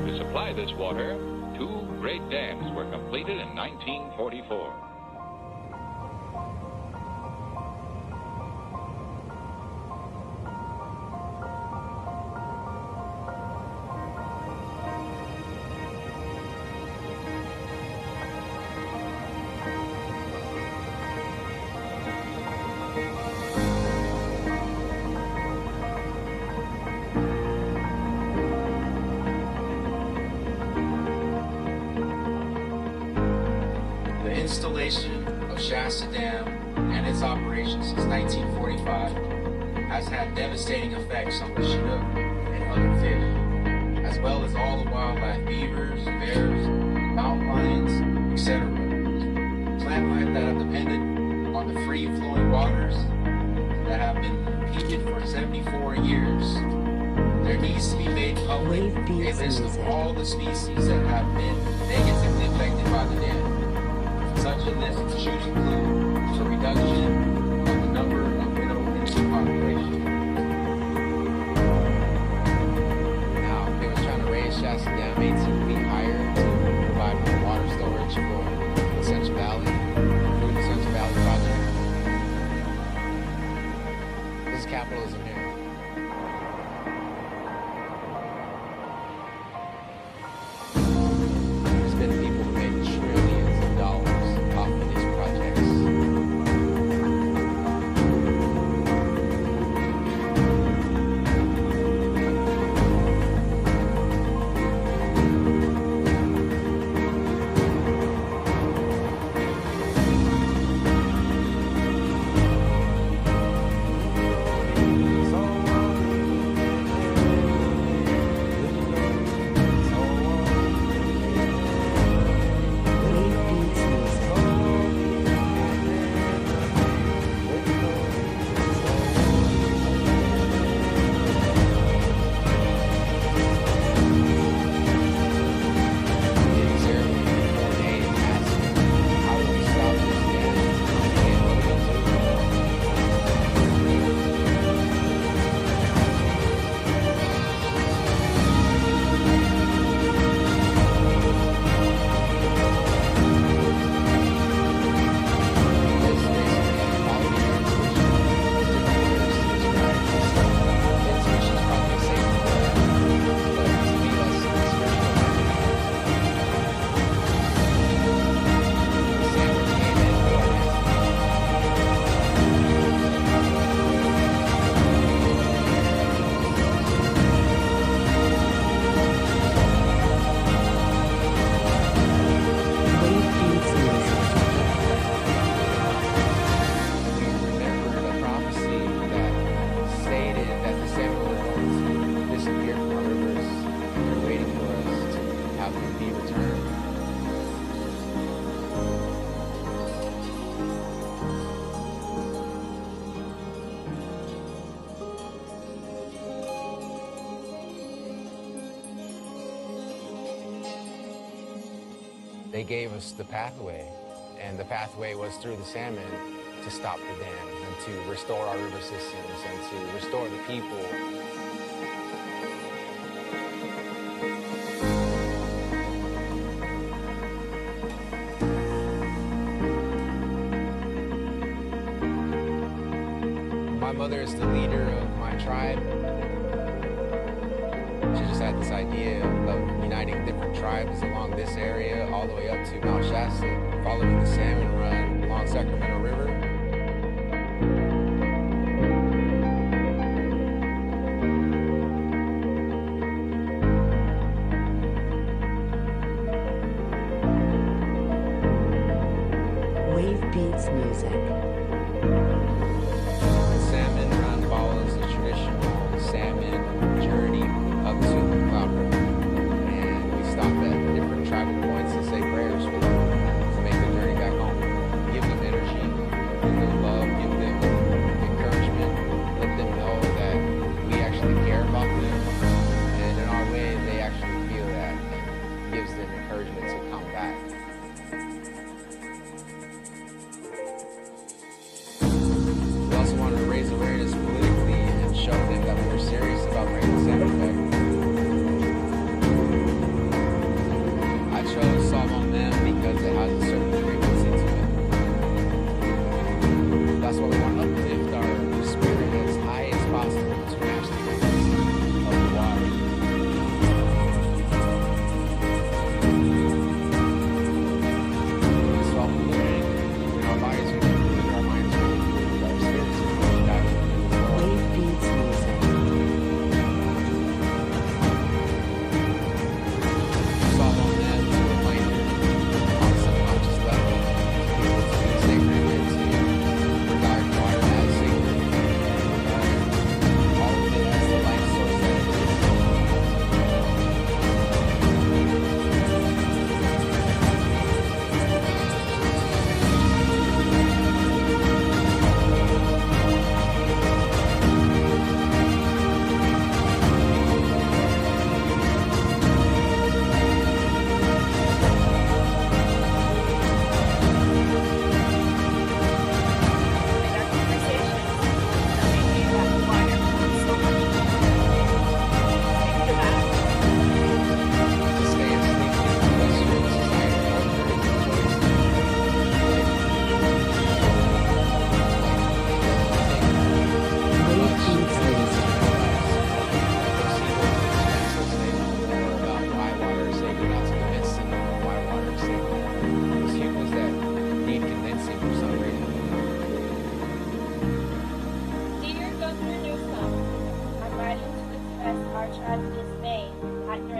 To supply this water, two great dams were completed in 1944. The installation of Shasta Dam and its operation since 1945 has had devastating effects on the Chinook and other fish, as well as all the wildlife, beavers, bears, mountain lions, etc. Plant life that have depended on the free-flowing waters that have been heated for 74 years. There needs to be made public a list of all the species that have been negatively affected by the dam. Such a list should include a reduction of the number of minnow in the population. Now, they was trying to raise Shasta Dam 18 feet higher to provide more water storage for the Central Valley through the Central Valley Project. This is capitalism here. There's been people who made trillions of dollars off of these projects. They gave us the pathway, and the pathway was through the salmon to stop the dam and to restore our river systems and to restore the people. My mother is the leader of my tribe. She just had this idea of uniting different tribes along this area all the way up to Mount Shasta, following the salmon run along Sacramento River. Wave Beats Music. The salmon run follows the traditional salmon journey up to the Cloud River. And we stop at different tribal points and say prayers for them to make the journey back home. Give them energy, give them love, give them encouragement, let them know that we actually care about them. And in our way, they actually feel that and gives them encouragement to come back.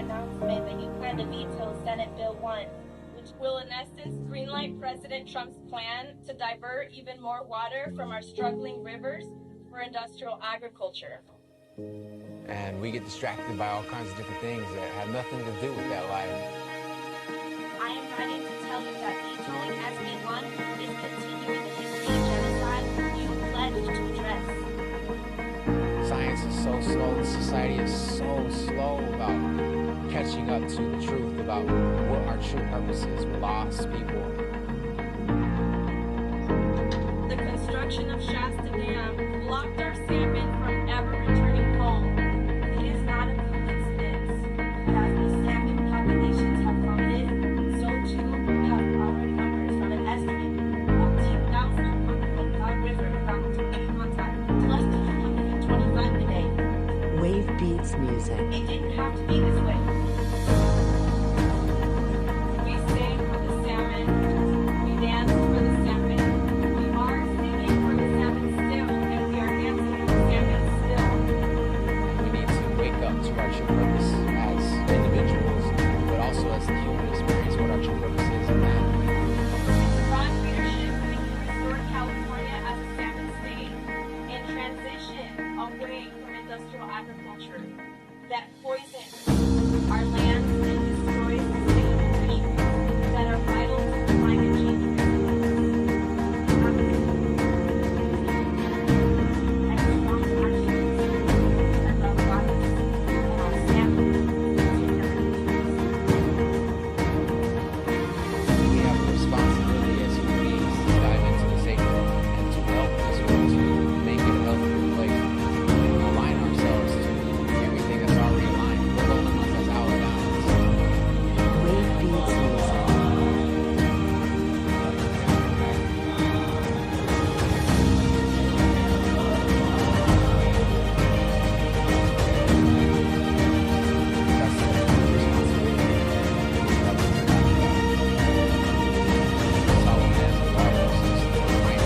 announcement that you plan to veto Senate Bill 1, which will in essence greenlight President Trump's plan to divert even more water from our struggling rivers for industrial agriculture. And we get distracted by all kinds of different things that have nothing to do with that life. I am writing to tell you that vetoing SB 1 is continuing the history of genocide you pledged to address. Science is so slow, and society is so slow about catching up to the truth about what our true purpose is. We're lost people. The construction of Shasta Dam blocked our salmon from ever returning home. It is not a coincidence that as the salmon populations have plummeted, so too have our numbers from an estimate of 2,000 on the Cloud River around contact to less than 125 today. Wave Beats Music. It didn't have to be this way. We sing for the salmon. We dance for the salmon. We are singing for the salmon still, and we are dancing for the salmon still. We need to wake up to our true purpose as individuals, but also as the human experience, what our true purpose is in that. It's Ron's leadership we can restore California as a salmon state and transition away from industrial agriculture that poisons our lands and destroys the safe fisheries that are vital to climate change resilience. And strong actions that love lives and our salmon We have a responsibility as human beings to dive into the sacred and to help this world to make it a healthier place. Align ourselves to everything that's already aligned. We're the only ones that's out of balance. Wave Beats Music. That's the responsibility. Solid man, the water is just the reminder.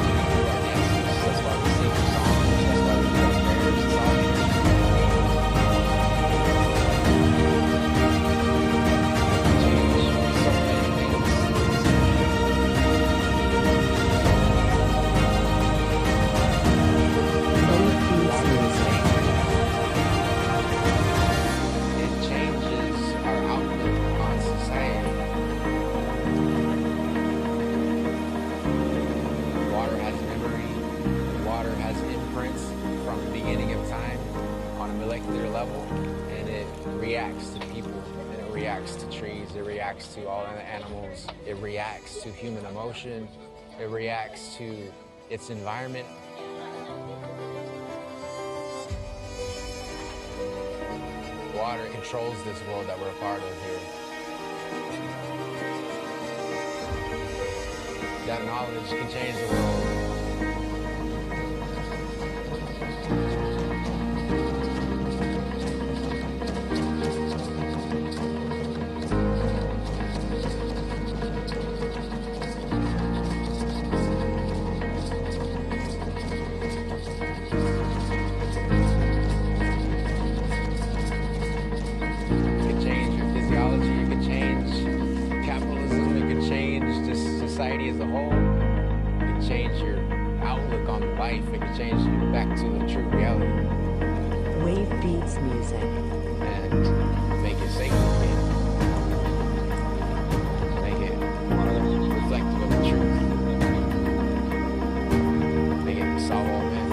That's why we sing our songs. That's why we do our prayers. It's all change so many things. Wave Beats Music. It changes our outlook on society. Water has memory. Water has imprints from the beginning of time on a molecular level, and it reacts to people, and it reacts to trees, it reacts to all the animals, it reacts to human emotion, it reacts to its environment. Water controls this world that we're a part of here. That knowledge can change the world. It could change your physiology, it could change capitalism, it could change just society as a whole. It could change your outlook on life, it could change you back to the true reality Wave Beats Music. and make it sacred again. Make it reflective of the truth. Make it solve all men.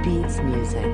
Beats Music.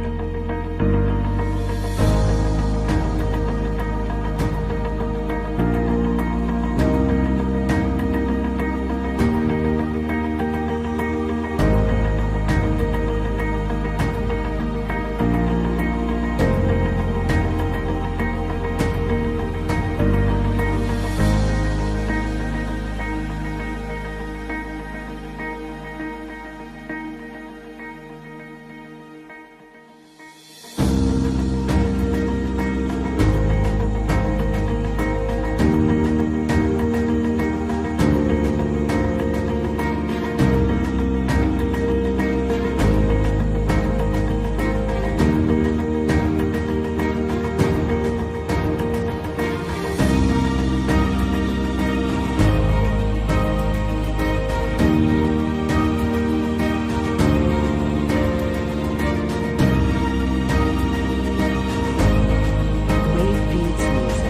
Wave Beats Music.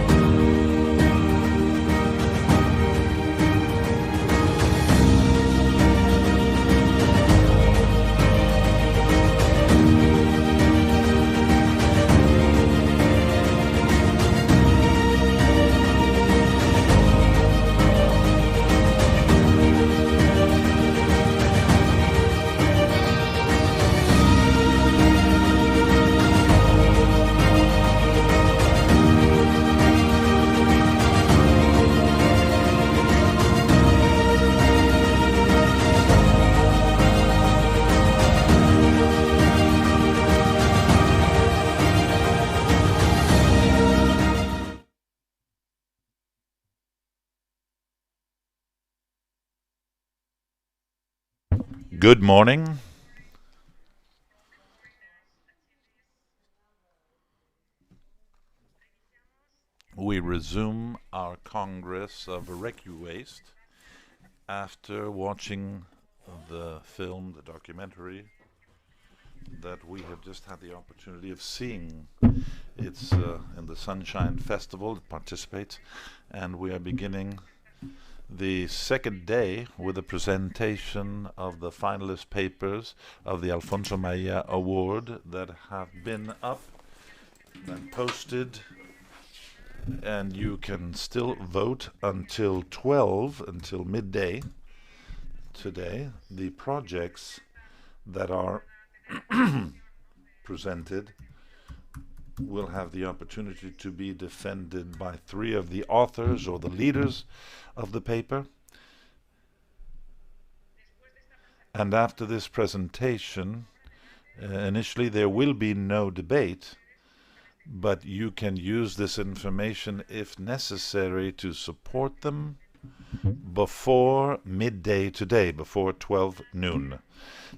Good morning. We resume our Congress of Recuwaste after watching the film, the documentary that we have just had the opportunity of seeing. It's in the Sunshine Festival, it participates, and we are beginning the second day with a presentation of the finalist papers of the Alfonso Maia Award that have been up and posted, and you can still vote until 12, until midday today. The projects that are presented will have the opportunity to be defended by three of the authors or the leaders of the paper. And after this presentation, initially there will be no debate, but you can use this information if necessary to support them before midday today, before 12 noon.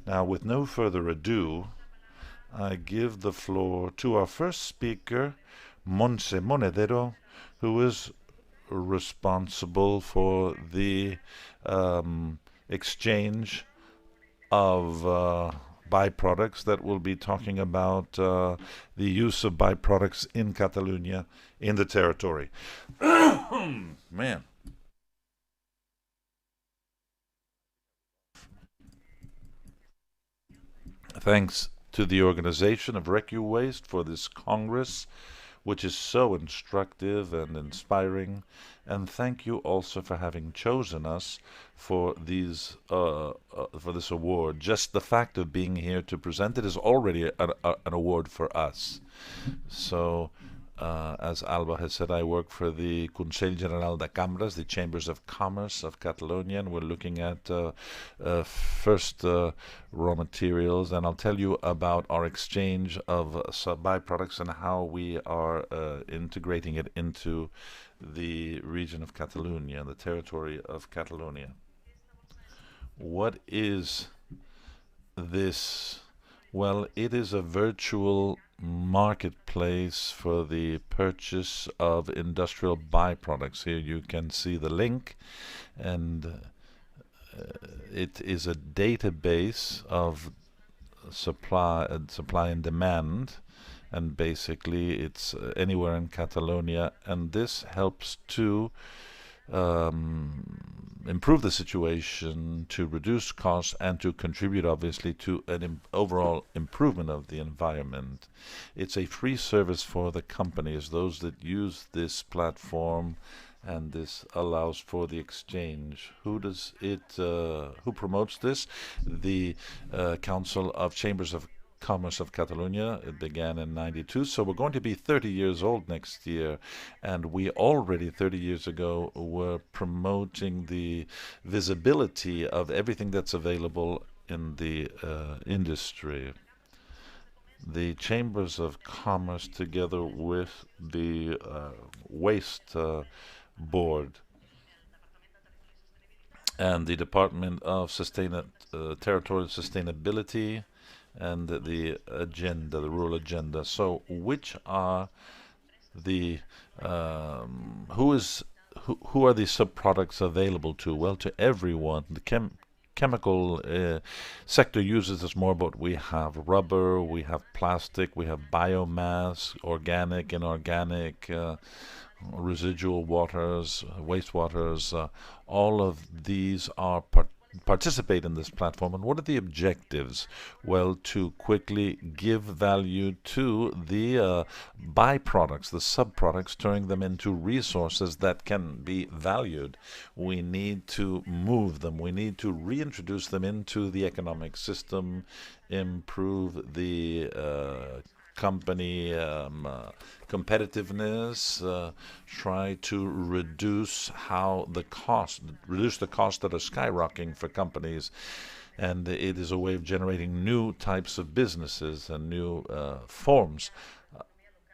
Now, with no further ado, I give the floor to our first speaker, Monse Monedero, who is responsible for the exchange of byproducts that will be talking about the use of byproducts in Catalonia, in the territory. Man. Thanks to the organization of Recuwaste for this Congress, which is so instructive and inspiring, and thank you also for having chosen us for these for this award. Just the fact of being here to present it is already an award for us. So, as Alba has said, I work for the Consell General de Cambres, the Chambers of Commerce of Catalonia, and we're looking at first raw materials, and I'll tell you about our exchange of byproducts and how we are integrating it into the region of Catalonia, the territory of Catalonia. What is this? Well, it is a virtual marketplace for the purchase of industrial byproducts. Here you can see the link, and it is a database of supply and demand, and basically it's anywhere in Catalonia, and this helps to improve the situation, to reduce costs, and to contribute, obviously, to an overall improvement of the environment. It's a free service for the companies, those that use this platform, and this allows for the exchange. Who promotes this? The Council of Chambers of Commerce of Catalonia. It began in '92, so we're going to be 30 years old next year, and we already 30 years ago were promoting the visibility of everything that's available in the industry. The Chambers of Commerce, together with the Waste Board and the Department of Territorial Sustainability, and the agenda, the rural agenda. So, which are the who are the subproducts available to? Well, to everyone. The chemical sector uses this more, but we have rubber, we have plastic, we have biomass, organic, inorganic, residual waters, wastewaters. All of these are participate in this platform. And what are the objectives? Well, to quickly give value to the byproducts, the subproducts, turning them into resources that can be valued. We need to move them. We need to reintroduce them into the economic system, improve the company competitiveness, try to reduce the cost that are skyrocketing for companies, and it is a way of generating new types of businesses and new forms,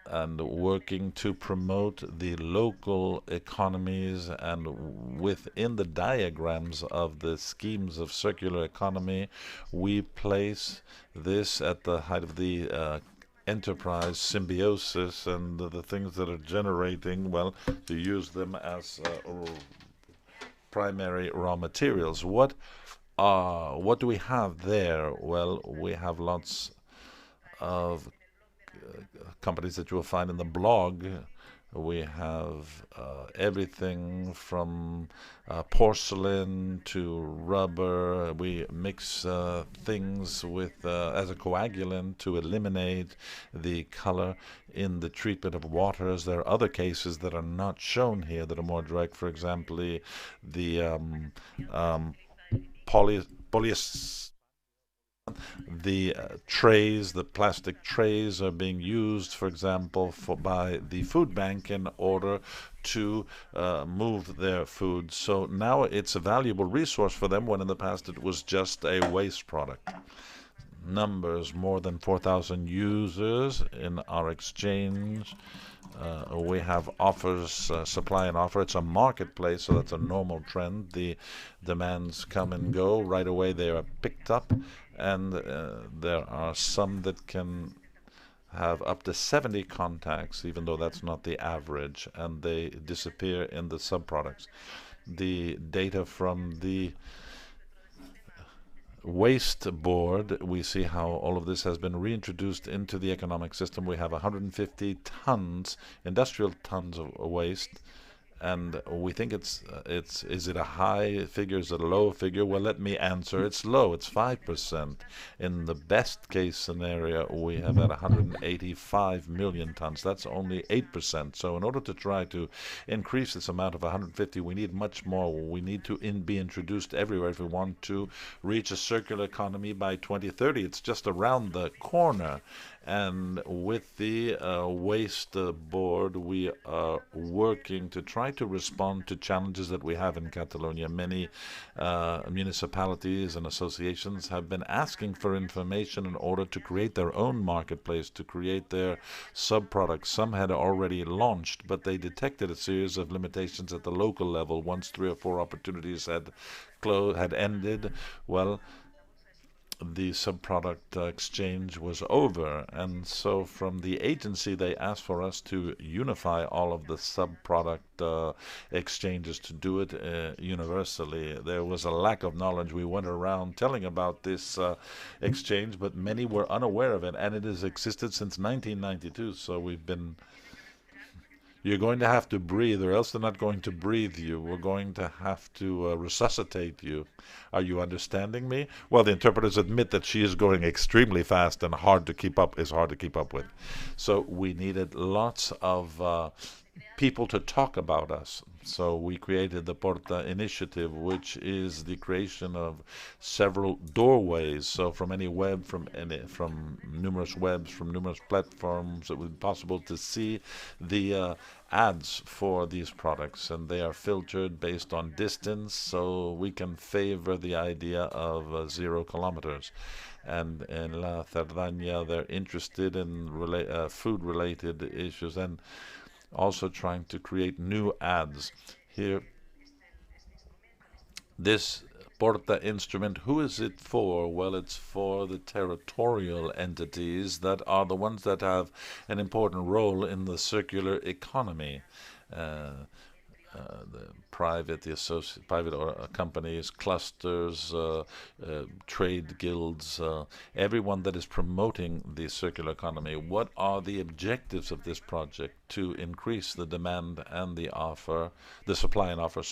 and working to promote the local economies. And within the diagrams of the schemes of circular economy, we place this at the height of the enterprise symbiosis, and the things that are generating, well, to use them as primary raw materials. What do we have there? Well, we have lots of companies that you will find in the blog. We have everything from porcelain to rubber. We mix things with as a coagulant to eliminate the color in the treatment of waters. There are other cases that are not shown here that are more direct. For example, the polyester. The trays, the plastic trays, are being used, for example, by the food bank in order to move their food. So now it's a valuable resource for them, when in the past it was just a waste product. Numbers: more than 4,000 users in our exchange. We have offers, supply and offer. It's a marketplace, so that's a normal trend. The demands come and go. Right away they are picked up, and there are some that can have up to 70 contacts, even though that's not the average, and they disappear in the subproducts. The data from the Waste Board, we see how all of this has been reintroduced into the economic system. We have 150 tons, industrial tons of waste, and we think is it a high figure, is it a low figure? Well, let me answer, it's low, it's 5%. In the best case scenario, we have at 185 million tons. That's only 8%. So in order to try to increase this amount of 150, we need much more. We need to be introduced everywhere if we want to reach a circular economy by 2030. It's just around the corner. And with the Waste Board, we are working to try to respond to challenges that we have in Catalonia. Many municipalities and associations have been asking for information in order to create their own marketplace, to create their subproducts. Some had already launched, but they detected a series of limitations at the local level. Once 3 or 4 opportunities had ended, well, the subproduct exchange was over, and so from the agency they asked for us to unify all of the subproduct exchanges, to do it universally. There was a lack of knowledge. We went around telling about this exchange, but many were unaware of it, and it has existed since 1992, so we've been You're going to have to breathe, or else they're not going to breathe you. We're going to have to resuscitate you. Are you understanding me? Well, the interpreters admit that she is going extremely fast and hard to keep up, is hard to keep up with. So we needed lots of people to talk about us. So we created the Porta initiative, which is the creation of several doorways. So from any web, from numerous webs, from numerous platforms, it would be possible to see the ads for these products, and they are filtered based on distance, so we can favor the idea of 0 kilometers. And in La Cerdaña, they're interested in food-related issues, and also trying to create new ads. Here, this Porta instrument, who is it for? Well, it's for the territorial entities that are the ones that have an important role in the circular economy. The private companies, clusters, trade guilds, everyone that is promoting the circular economy. What are the objectives of this project? To increase the demand and the offer, the supply and offer,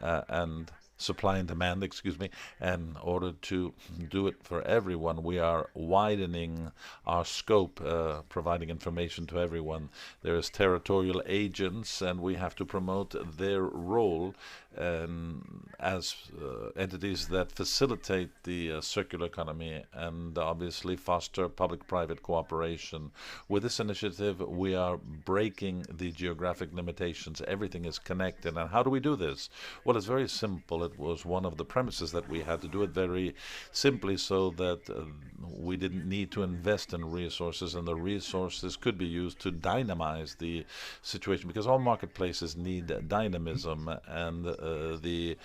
and supply and demand, excuse me. In order to do it for everyone, we are widening our scope, providing information to everyone. There is territorial agents, and we have to promote their role as entities that facilitate the circular economy and obviously foster public-private cooperation. With this initiative, we are breaking the geographic limitations. Everything is connected. And how do we do this? Well, it's very simple. It was one of the premises that we had to do it very simply so that we didn't need to invest in resources, and the resources could be used to dynamize the situation, because all marketplaces need dynamism, and the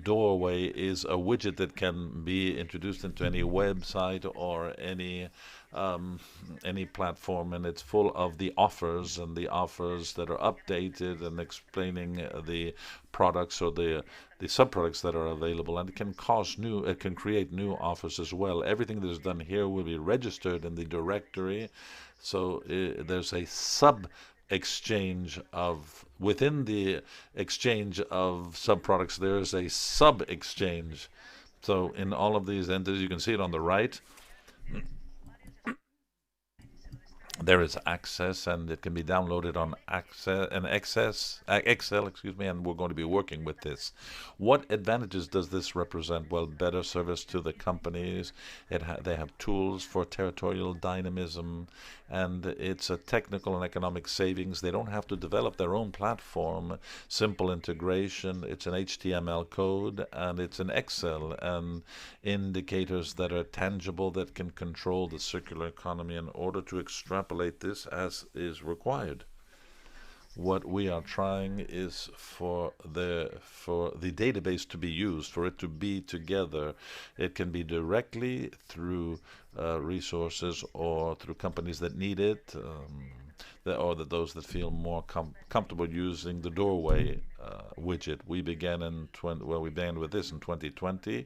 doorway is a widget that can be introduced into any website or any platform, and it's full of the offers that are updated and explaining the products or the sub-products that are available, and it can create new offers as well. Everything that is done here will be registered in the directory, so there's a exchange of within the exchange of sub-products, there is a sub-exchange. So in all of these entities, you can see it on the right, there is access, and it can be downloaded on Excel, excuse me, and we're going to be working with this. What advantages does this represent? Well, better service to the companies. They have tools for territorial dynamism, and it's a technical and economic savings. They don't have to develop their own platform. Simple integration. It's an HTML code, and it's an Excel, and indicators that are tangible that can control the circular economy in order to extrapolate this as is required. What we are trying is for the database to be used, for it to be together. It can be directly through resources or through companies that need it, or those that feel more comfortable using the doorway widget. We began with this in 2020.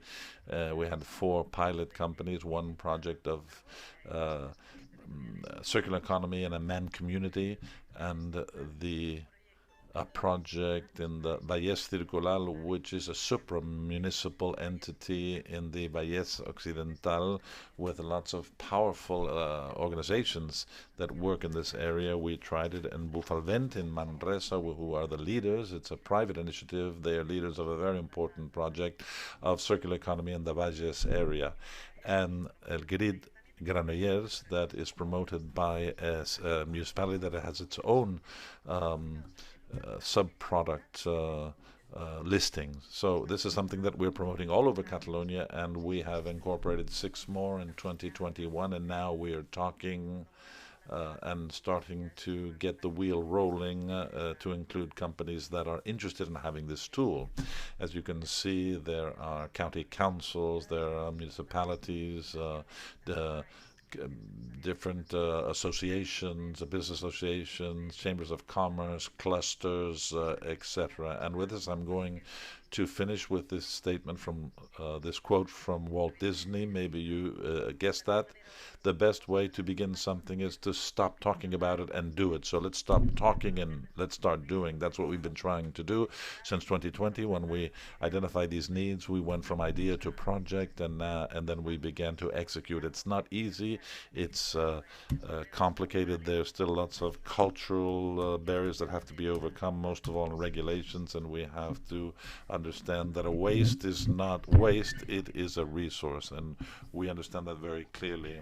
We had 4 pilot companies, 1 project of circular economy in a man community, and a project in the Vallès Circular, which is a supra-municipal entity in the Vallès Occidental with lots of powerful organizations that work in this area. We tried it in Bufalvent in Manresa, who are the leaders. It's a private initiative. They are leaders of a very important project of circular economy in the Vallès area. And El Grid Granollers, that is promoted by a municipality that has its own sub-product listing. So this is something that we're promoting all over Catalonia, and we have incorporated 6 more in 2021, and now we are talking and starting to get the wheel rolling to include companies that are interested in having this tool. As you can see, there are county councils, there are municipalities, different associations, business associations, chambers of commerce, clusters, etc. And with this, I'm going to finish with this statement from this quote from Walt Disney. Maybe you guessed that. The best way to begin something is to stop talking about it and do it. So let's stop talking and let's start doing. That's what we've been trying to do since 2020. When we identified these needs, we went from idea to project, and then we began to execute. It's not easy. It's complicated. There's still lots of cultural barriers that have to be overcome, most of all in regulations, and we have to understand that a waste is not waste, it is a resource, and we understand that very clearly.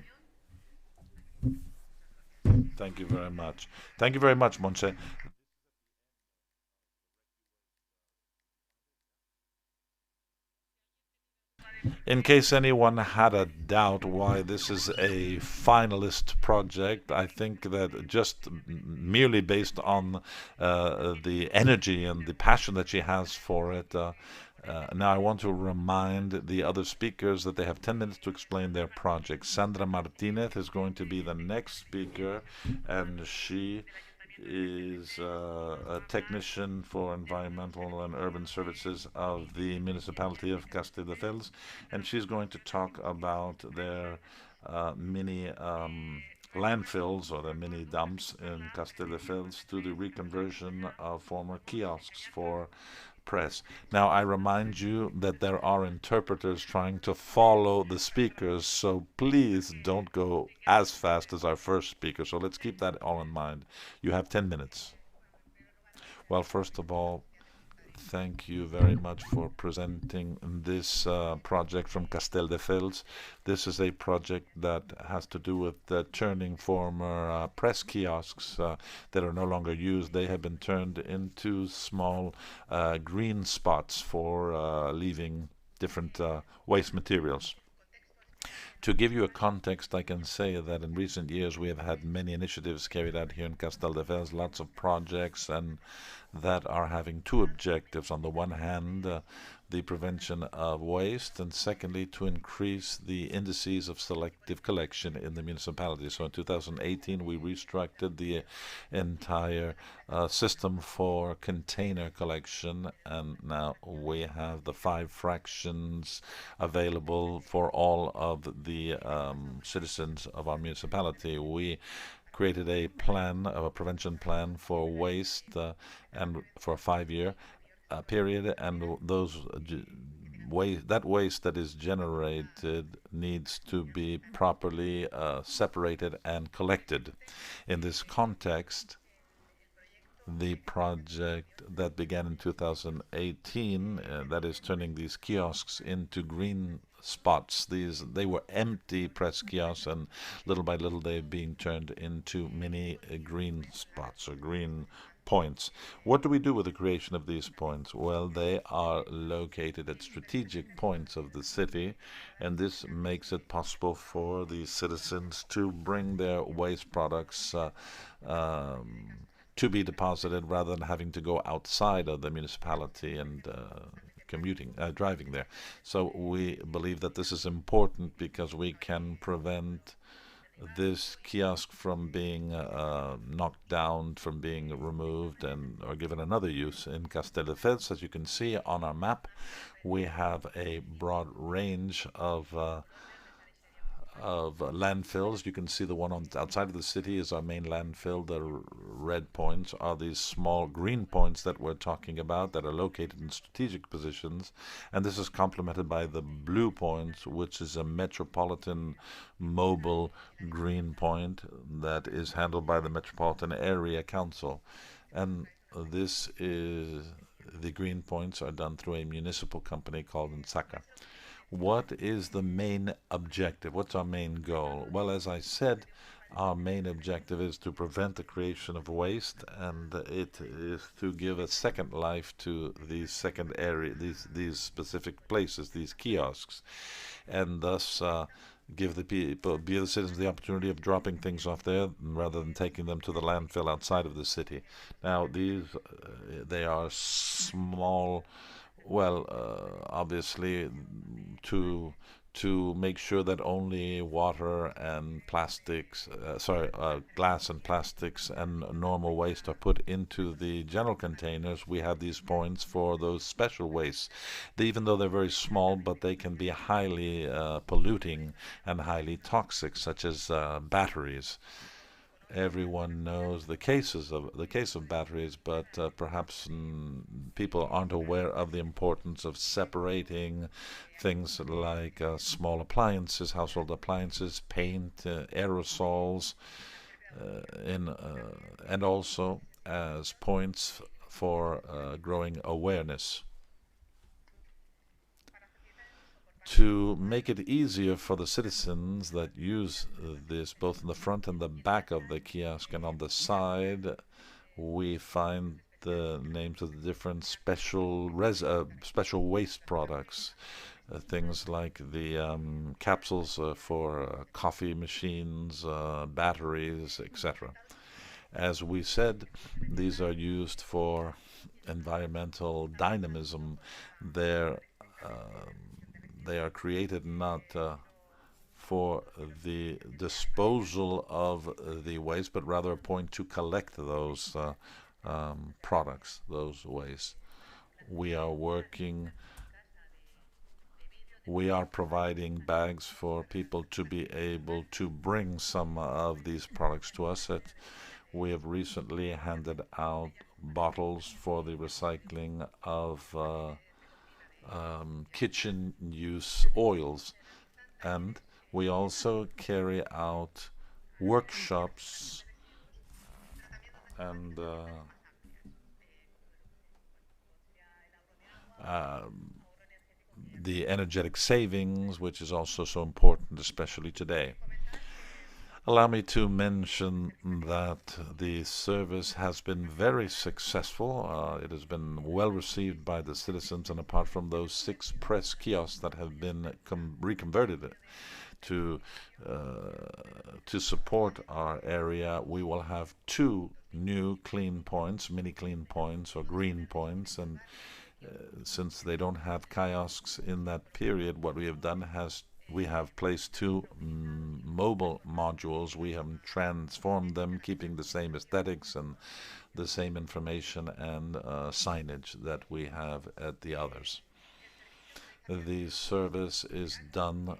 Thank you very much. Thank you very much, Monse. In case anyone had a doubt why this is a finalist project, I think that just merely based on the energy and the passion that she has for it, now I want to remind the other speakers that they have 10 minutes to explain their project. Sandra Martinez is going to be the next speaker, and she is a technician for environmental and urban services of the municipality of Castelldefels, and she's going to talk about their mini landfills or their mini dumps in Castelldefels to the reconversion of former kiosks for press. Now, I remind you that there are interpreters trying to follow the speakers, so please don't go as fast as our first speaker. So let's keep that all in mind. You have 10 minutes. Well, first of all, thank you very much for presenting this project from Castelldefels. This is a project that has to do with turning former press kiosks that are no longer used. They have been turned into small green spots for leaving different waste materials. To give you a context, I can say that in recent years we have had many initiatives carried out here in Castelldefels, lots of projects, and that are having two objectives. On the one hand, the prevention of waste, and secondly, to increase the indices of selective collection in the municipality. So in 2018, we restructured the entire system for container collection, and now we have the 5 fractions available for all of the citizens of our municipality. We created a plan, a prevention plan for waste, and for a 5-year period, and that waste that is generated needs to be properly separated and collected. In this context, the project that began in 2018, that is turning these kiosks into green spots. They were empty press kiosks, and little by little they're being turned into mini green spots or green points. What do we do with the creation of these points? Well, they are located at strategic points of the city, and this makes it possible for the citizens to bring their waste products to be deposited rather than having to go outside of the municipality and driving there. So we believe that this is important because we can prevent this kiosk from being knocked down, from being removed or given another use. In Castelldefels, as you can see on our map, we have a broad range of landfills. You can see the one outside of the city is our main landfill. The red points are these small green points that we're talking about that are located in strategic positions, and this is complemented by the blue points, which is a metropolitan mobile green point that is handled by the Metropolitan Area Council. And this is the green points are done through a municipal company called Nsaka. What is the main objective? What's our main goal? Well, as I said, our main objective is to prevent the creation of waste, and it is to give a second life to these second area, these specific places, these kiosks, and thus give the citizens the opportunity of dropping things off there rather than taking them to the landfill outside of the city. Now, they are small. Well, obviously, to to make sure that only water and plastics, glass and plastics and normal waste are put into the general containers. We have these points for those special wastes. Even though they're very small, but they can be highly polluting and highly toxic, such as batteries. Everyone knows the case of batteries, but perhaps people aren't aware of the importance of separating things like small appliances, household appliances, paint, aerosols, and also as points for growing awareness. To make it easier for the citizens that use this, both in the front and the back of the kiosk and on the side, we find the names of the different special waste products. Things like the capsules for coffee machines, batteries, etc. As we said, these are used for environmental dynamism. They are created not for the disposal of the waste, but rather a point to collect those products, those waste. We are providing bags for people to be able to bring some of these products to us. We have recently handed out bottles for the recycling of kitchen use oils, and we also carry out workshops and the energetic savings, which is also so important, especially today. Allow me to mention that the service has been very successful. It has been well received by the citizens, and apart from those 6 press kiosks that have been reconverted to support our area, we will have 2 new clean points, mini clean points or green points, and since they don't have kiosks in that period, what we have done we have placed 2 mobile modules. We have transformed them, keeping the same aesthetics and the same information and signage that we have at the others. The service is done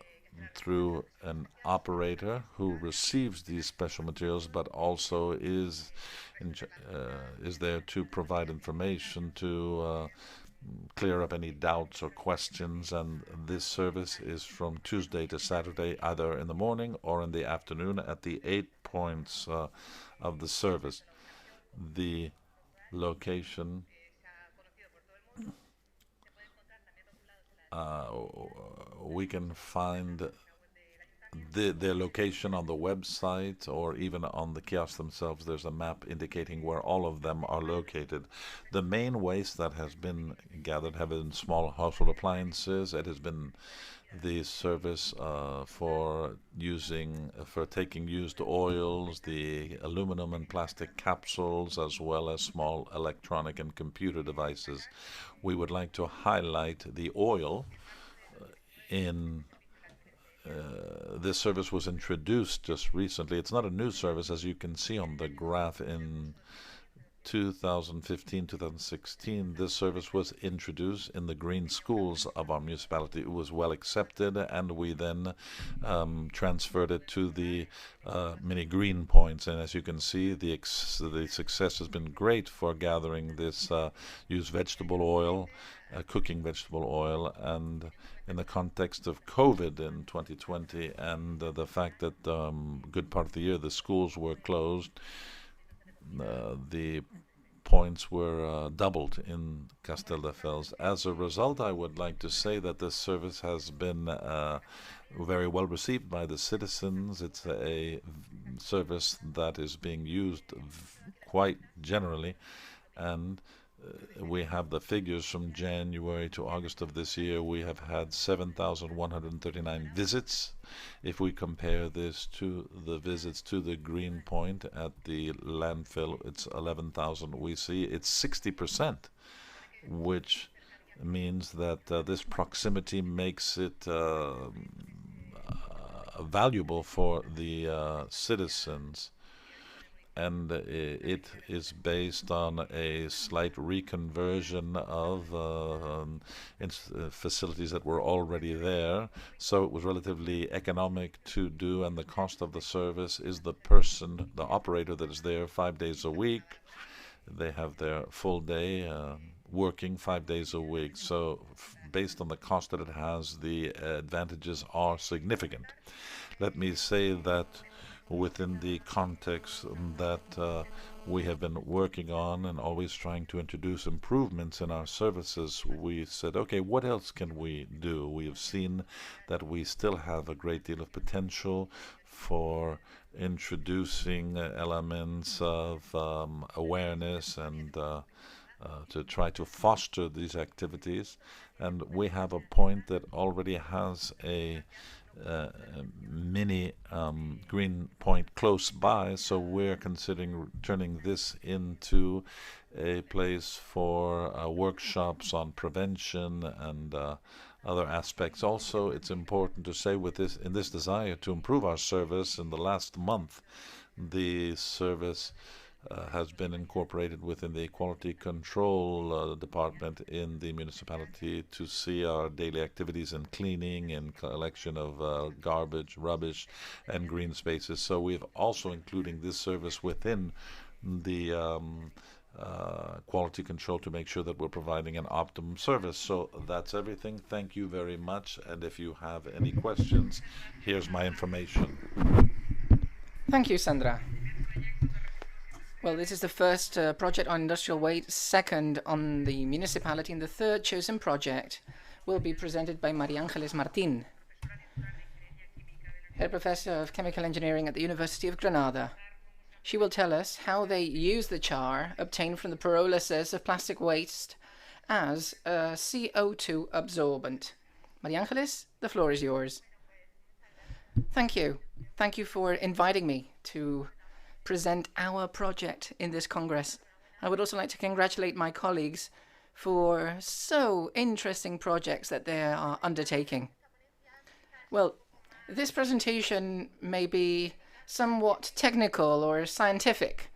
through an operator who receives these special materials, but also is there to provide information to clear up any doubts or questions, and this service is from Tuesday to Saturday, either in the morning or in the afternoon at the 8 points of the service. The location we can find their location on the website or even on the kiosks themselves. There's a map indicating where all of them are located. The main waste that has been gathered have been small household appliances. It has been the service for taking used oils, the aluminum and plastic capsules, as well as small electronic and computer devices. We would like to highlight the oil in this service was introduced just recently. It's not a new service, as you can see on the graph. In 2015-2016, this service was introduced in the green schools of our municipality. It was well accepted, and we then transferred it to the mini green points. And as you can see, the success has been great for gathering this used vegetable oil, cooking vegetable oil, and in the context of COVID in 2020 and the fact that good part of the year the schools were closed, the points were doubled in Castelldefels. As a result, I would like to say that this service has been very well received by the citizens. It's a service that is being used quite generally, and we have the figures from January to August of this year. We have had 7,139 visits. If we compare this to the visits to the green point at the landfill, it's 11,000. We see it's 60%, which means that this proximity makes it valuable for the citizens, and it is based on a slight reconversion of facilities that were already there. So it was relatively economic to do, and the cost of the service is the operator that is there 5 days a week. They have their full day working 5 days a week. So based on the cost that it has, the advantages are significant. Let me say that within the context that we have been working on and always trying to introduce improvements in our services, we said, okay, what else can we do? We have seen that we still have a great deal of potential for introducing elements of awareness and to try to foster these activities. And we have a point that already has a mini green point close by, so we're considering turning this into a place for workshops on prevention and other aspects. Also, it's important to say in this desire to improve our service, in the last month, the service has been incorporated within the quality control department in the municipality to see our daily activities in cleaning and collection of garbage, rubbish, and green spaces. So we've also including this service within the quality control to make sure that we're providing an optimum service. So that's everything. Thank you very much. And if you have any questions, here's my information. Thank you, Sandra. Well, this is the first project on industrial waste, second on the municipality, and the third chosen project will be presented by María Ángeles Martín, head professor of chemical engineering at the University of Granada. She will tell us how they use the char obtained from the pyrolysis of plastic waste as a CO2 absorbent. María Ángeles, the floor is yours. Thank you. Thank you for inviting me to present our project in this Congress. I would also like to congratulate my colleagues for so interesting projects that they are undertaking. Well, this presentation may be somewhat technical or scientific,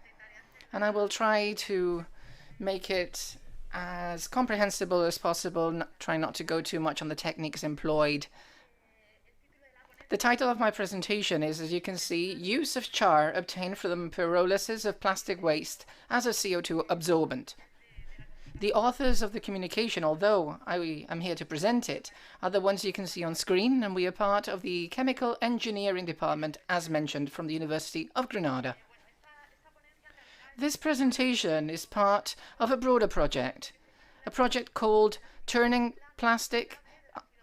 and I will try to make it as comprehensible as possible, try not to go too much on the techniques employed. The title of my presentation is, as you can see, Use of Char Obtained from the Pyrolysis of Plastic Waste as a CO2 Absorbent. The authors of the communication, although I am here to present it, are the ones you can see on screen, and we are part of the Chemical Engineering Department, as mentioned, from the University of Granada. This presentation is part of a broader project, a project called Turning Plastic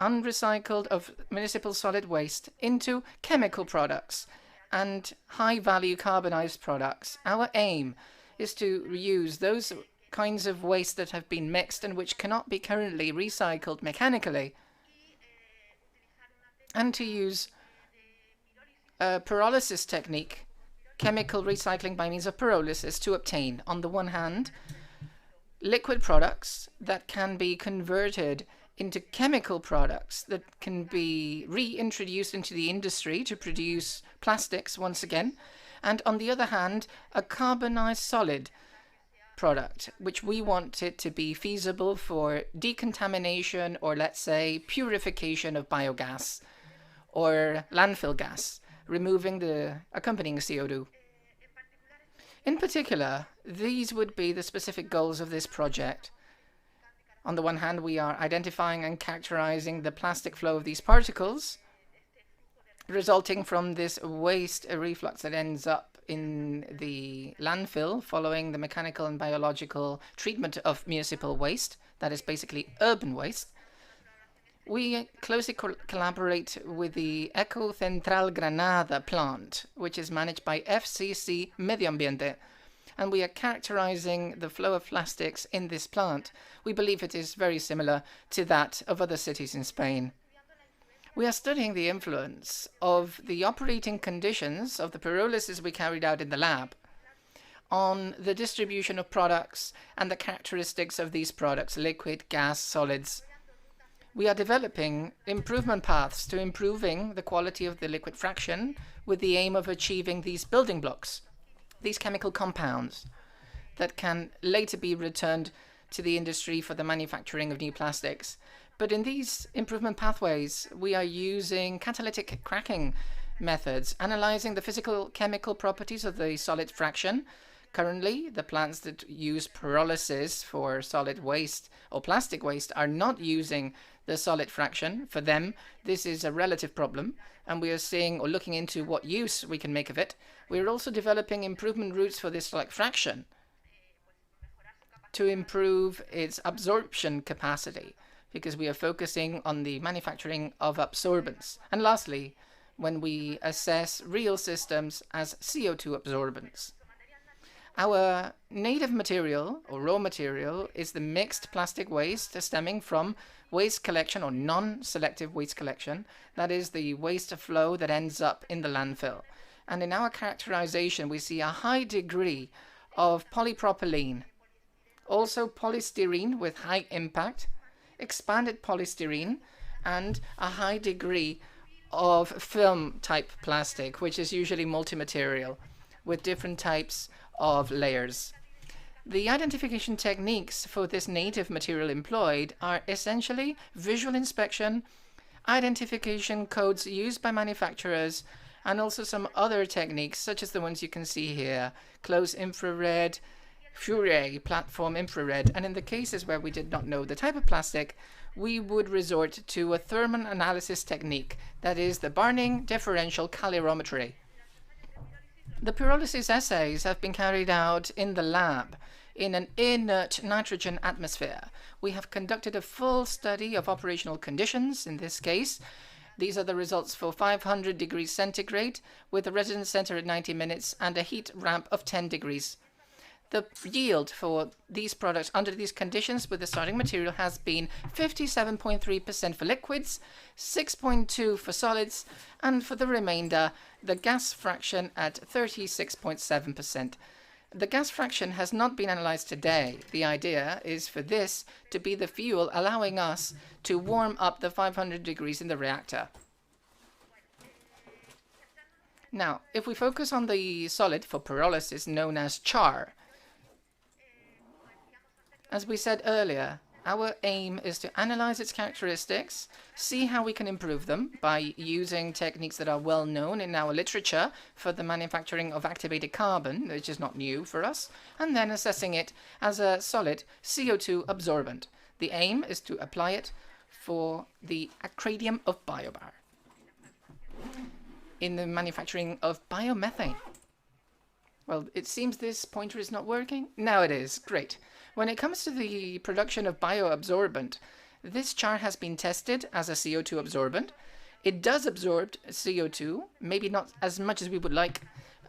Unrecycled of Municipal Solid Waste into Chemical Products and High-Value Carbonized Products. Our aim is to reuse those kinds of waste that have been mixed and which cannot be currently recycled mechanically, and to use a pyrolysis technique, chemical recycling by means of pyrolysis, to obtain, on the one hand, liquid products that can be converted into chemical products that can be reintroduced into the industry to produce plastics once again, and on the other hand, a carbonized solid product, which we want it to be feasible for decontamination or, let's say, purification of biogas or landfill gas, removing the accompanying CO2. In particular, these would be the specific goals of this project. On the one hand, we are identifying and characterizing the plastic flow of these particles resulting from this waste reflux that ends up in the landfill following the mechanical and biological treatment of municipal waste, that is basically urban waste. We closely collaborate with the Eco Central Granada plant, which is managed by FCC Medio Ambiente, and we are characterizing the flow of plastics in this plant. We believe it is very similar to that of other cities in Spain. We are studying the influence of the operating conditions of the pyrolysis we carried out in the lab on the distribution of products and the characteristics of these products, liquid, gas, solids. We are developing improvement paths to improving the quality of the liquid fraction with the aim of achieving these building blocks, these chemical compounds that can later be returned to the industry for the manufacturing of new plastics. But in these improvement pathways, we are using catalytic cracking methods, analyzing the physical chemical properties of the solid fraction. Currently, the plants that use pyrolysis for solid waste or plastic waste are not using the solid fraction. For them, this is a relative problem, and we are seeing or looking into what use we can make of it. We are also developing improvement routes for this solid fraction to improve its absorption capacity, because we are focusing on the manufacturing of absorbents. And lastly, when we assess real systems as CO2 absorbents. Our native material or raw material is the mixed plastic waste stemming from waste collection or non-selective waste collection. That is the waste flow that ends up in the landfill. And in our characterization, we see a high degree of polypropylene, also polystyrene with high impact, expanded polystyrene, and a high degree of film type plastic, which is usually multi-material with different types of layers. The identification techniques for this native material employed are essentially visual inspection, identification codes used by manufacturers, and also some other techniques such as the ones you can see here: close infrared, Fourier platform infrared, and in the cases where we did not know the type of plastic, we would resort to a thermal analysis technique, that is the Barning differential calorimetry. The pyrolysis assays have been carried out in the lab in an inert nitrogen atmosphere. We have conducted a full study of operational conditions. In this case, these are the results for 500 degrees centigrade with a residence center at 90 minutes and a heat ramp of 10 degrees. The yield for these products under these conditions with the starting material has been 57.3% for liquids, 6.2% for solids, and for the remainder, the gas fraction at 36.7%. The gas fraction has not been analyzed today. The idea is for this to be the fuel allowing us to warm up the 500 degrees in the reactor. Now, if we focus on the solid for pyrolysis known as char, as we said earlier, our aim is to analyze its characteristics, see how we can improve them by using techniques that are well known in our literature for the manufacturing of activated carbon, which is not new for us, and then assessing it as a solid CO2 absorbent. The aim is to apply it for the acradium of biobar in the manufacturing of biomethane. Well, it seems this pointer is not working. Now it is. Great. When it comes to the production of bioabsorbent, this char has been tested as a CO2 absorbent. It does absorb CO2, maybe not as much as we would like,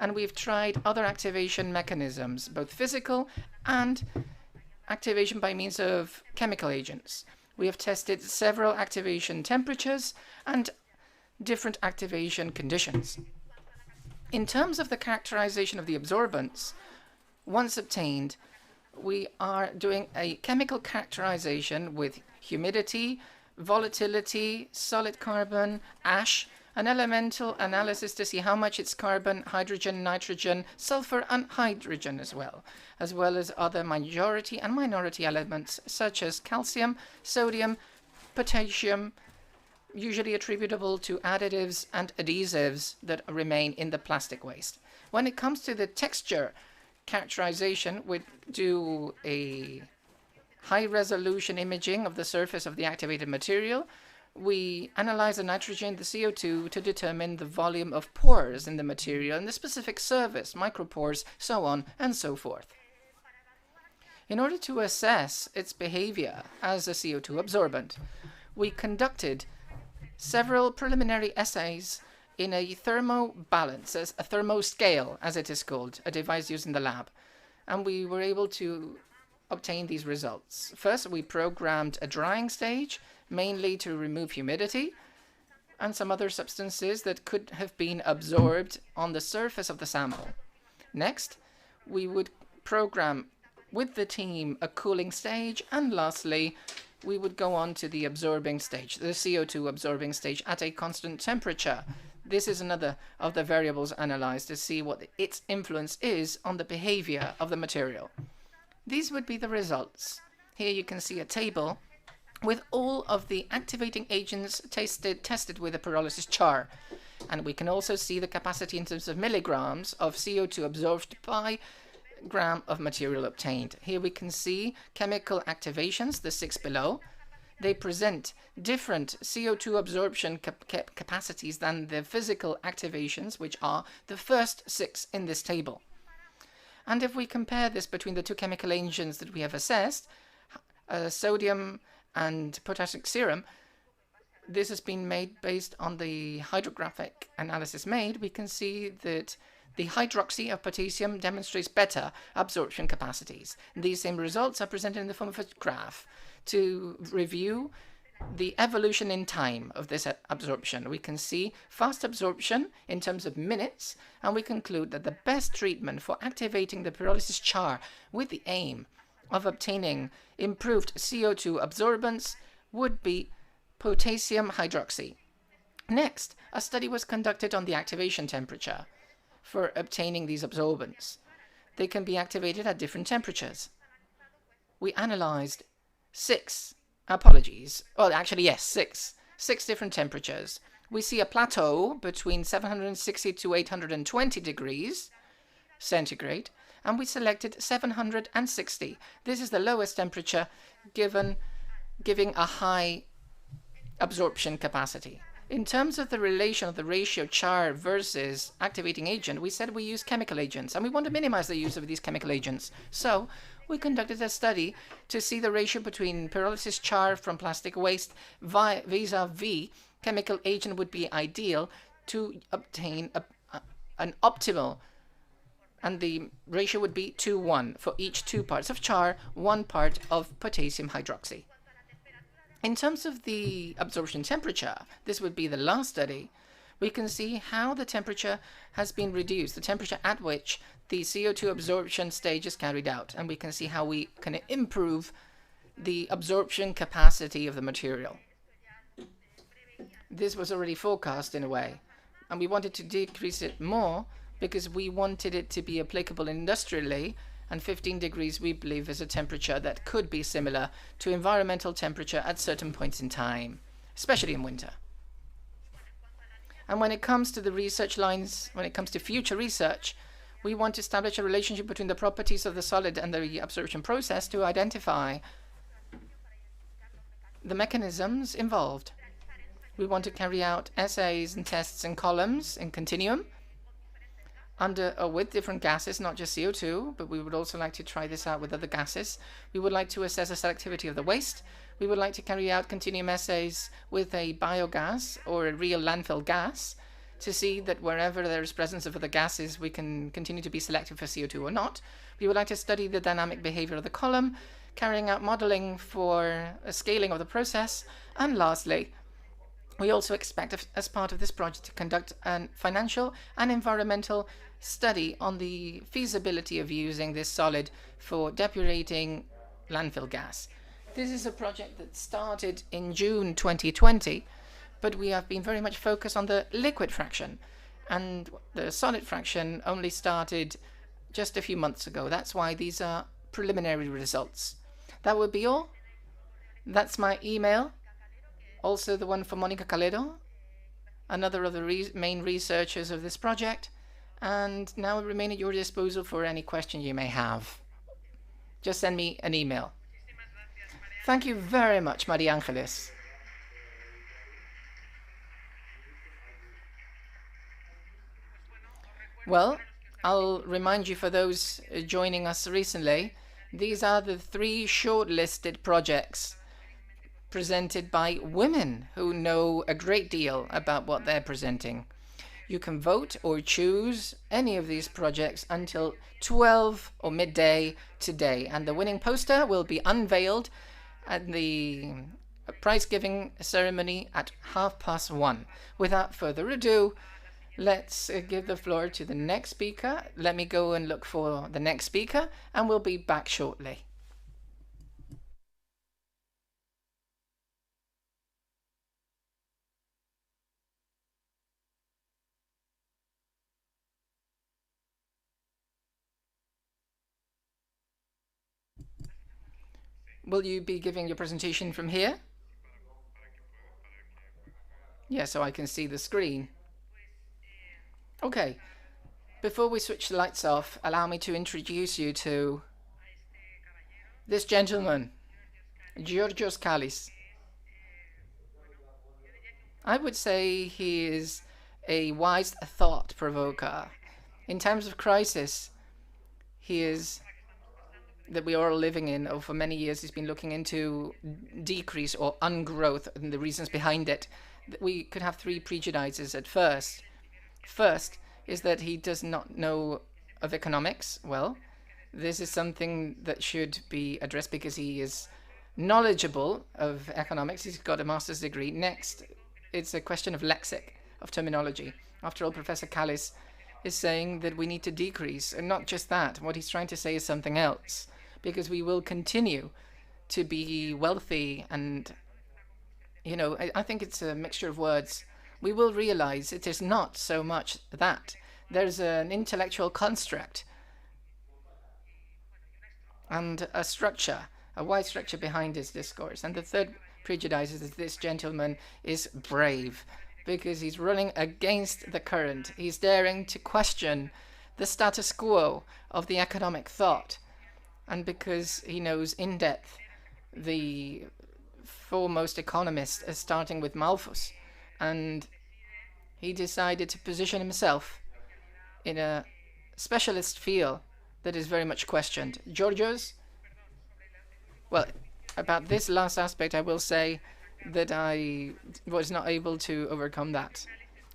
and we've tried other activation mechanisms, both physical and activation by means of chemical agents. We have tested several activation temperatures and different activation conditions. In terms of the characterization of the absorbents, once obtained, we are doing a chemical characterization with humidity, volatility, solid carbon, ash, an elemental analysis to see how much it's carbon, hydrogen, nitrogen, sulfur, and hydrogen as well as other majority and minority elements such as calcium, sodium, potassium, usually attributable to additives and adhesives that remain in the plastic waste. When it comes to the texture characterization, we do a high-resolution imaging of the surface of the activated material. We analyze the nitrogen, the CO2, to determine the volume of pores in the material and the specific surface, micropores, so on and so forth. In order to assess its behavior as a CO2 absorbent, we conducted several preliminary assays in a thermobalance, a thermoscale, as it is called, a device used in the lab. And we were able to obtain these results. First, we programmed a drying stage, mainly to remove humidity and some other substances that could have been absorbed on the surface of the sample. Next, we would program with the team a cooling stage, and lastly, we would go on to the absorbing stage, the CO2 absorbing stage at a constant temperature. This is another of the variables analyzed to see what its influence is on the behavior of the material. These would be the results. Here you can see a table with all of the activating agents tested with a pyrolysis char. And we can also see the capacity in terms of milligrams of CO2 absorbed by gram of material obtained. Here we can see chemical activations, the 6 below. They present different CO2 absorption capacities than the physical activations, which are the first 6 in this table. And if we compare this between the two chemical agents that we have assessed, sodium and potassium serum, this has been made based on the hydrographic analysis made. We can see that the hydroxy of potassium demonstrates better absorption capacities. These same results are presented in the form of a graph to review the evolution in time of this absorption. We can see fast absorption in terms of minutes, and we conclude that the best treatment for activating the pyrolysis char with the aim of obtaining improved CO2 absorbance would be potassium hydroxy. Next, a study was conducted on the activation temperature for obtaining these absorbents. They can be activated at different temperatures. We analyzed six different temperatures. We see a plateau between 760 to 820 degrees centigrade, and we selected 760. This is the lowest temperature giving a high absorption capacity. In terms of the relation of the ratio char versus activating agent, we said we use chemical agents, and we want to minimize the use of these chemical agents. So we conducted a study to see the ratio between pyrolysis char from plastic waste vis-a-vis chemical agent would be ideal to obtain an optimal, and the ratio would be 2:1 for each 2 parts of char, 1 part of potassium hydroxy. In terms of the absorption temperature, this would be the last study. We can see how the temperature has been reduced, the temperature at which the CO2 absorption stage is carried out, and we can see how we can improve the absorption capacity of the material. This was already forecast in a way, and we wanted to decrease it more because we wanted it to be applicable industrially, and 15 degrees we believe is a temperature that could be similar to environmental temperature at certain points in time, especially in winter. And when it comes to the research lines, when it comes to future research, we want to establish a relationship between the properties of the solid and the absorption process to identify the mechanisms involved. We want to carry out assays and tests in columns in continuum under or with different gases, not just CO2, but we would also like to try this out with other gases. We would like to assess the selectivity of the waste. We would like to carry out continuum assays with a biogas or a real landfill gas to see that wherever there is presence of other gases, we can continue to be selective for CO2 or not. We would like to study the dynamic behavior of the column, carrying out modeling for a scaling of the process. And lastly, we also expect, as part of this project, to conduct a financial and environmental study on the feasibility of using this solid for depurating landfill gas. This is a project that started in June 2020, but we have been very much focused on the liquid fraction, and the solid fraction only started just a few months ago. That's why these are preliminary results. That would be all. That's my email. Also the one for Monica Calero, another of the main researchers of this project. And now I remain at your disposal for any question you may have. Just send me an email. Thank you very much, Maria Angelis. Well, I'll remind you, for those joining us recently, these are the 3 shortlisted projects presented by women who know a great deal about what they're presenting. You can vote or choose any of these projects until 12 or midday today, and the winning poster will be unveiled at the prize giving ceremony at 1:30. Without further ado, Let's give the floor to the next speaker. Let me go and look for the next speaker, and we'll be back shortly. Will you be giving your presentation from here? Yeah, so I can see the screen. Okay. Before we switch the lights off, allow me to introduce you to this gentleman, Georgios Kallis. I would say he is a wise thought provoker. In times of crisis, he is that we are all living in. For many years, he's been looking into decrease or ungrowth and the reasons behind it. We could have three prejudices at first. First is that he does not know of economics. Well, this is something that should be addressed because he is knowledgeable of economics. He's got a master's degree. Next, it's a question of lexic, of terminology. After all, Professor Kallis is saying that we need to decrease, and not just that. What he's trying to say is something else, because we will continue to be wealthy and, I think it's a mixture of words. We will realize it is not so much that. There's an intellectual construct and a structure, a wide structure behind his discourse. And the third prejudice is that this gentleman is brave because he's running against the current. He's daring to question the status quo of the economic thought. And because he knows in depth the foremost economists, starting with Malthus, and he decided to position himself in a specialist field that is very much questioned. Georgios, well, about this last aspect, I will say that I was not able to overcome that.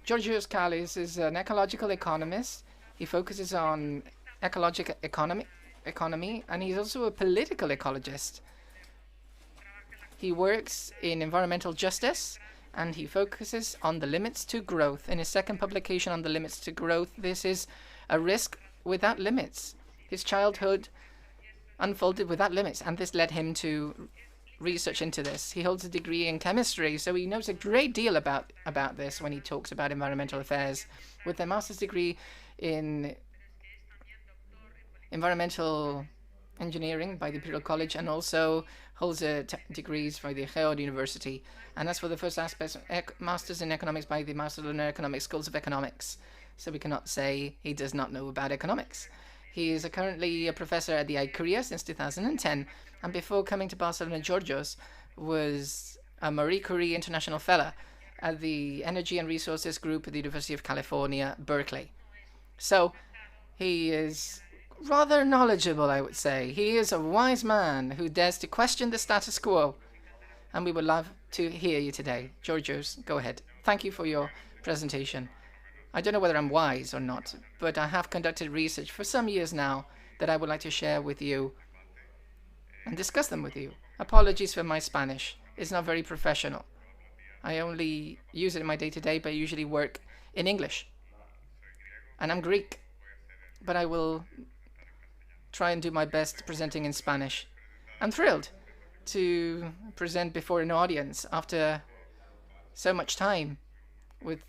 Georgios Kallis is an ecological economist. He focuses on ecological economy, and he's also a political ecologist. He works in environmental justice, and he focuses on the limits to growth. In his second publication on the limits to growth, this is a risk without limits. His childhood unfolded without limits, and this led him to research into this. He holds a degree in chemistry, so he knows a great deal about this when he talks about environmental affairs. With a master's degree in environmental engineering by the Imperial College, and also holds degrees by the Geode University. And as for the first aspect, masters in economics by the Barcelona Economic Schools of Economics. So we cannot say he does not know about economics. He is currently a professor at the ICRIA since 2010, and before coming to Barcelona, Georgios was a Marie Curie International Fellow at the Energy and Resources Group at the University of California, Berkeley. So he is rather knowledgeable, I would say. He is a wise man who dares to question the status quo, and we would love to hear you today. Georgios, go ahead. Thank you for your presentation. I don't know whether I'm wise or not, but I have conducted research for some years now that I would like to share with you and discuss them with you. Apologies for my Spanish. It's not very professional. I only use it in my day-to-day, but I usually work in English. And I'm Greek, but I will try and do my best presenting in Spanish. I'm thrilled to present before an audience after so much time with,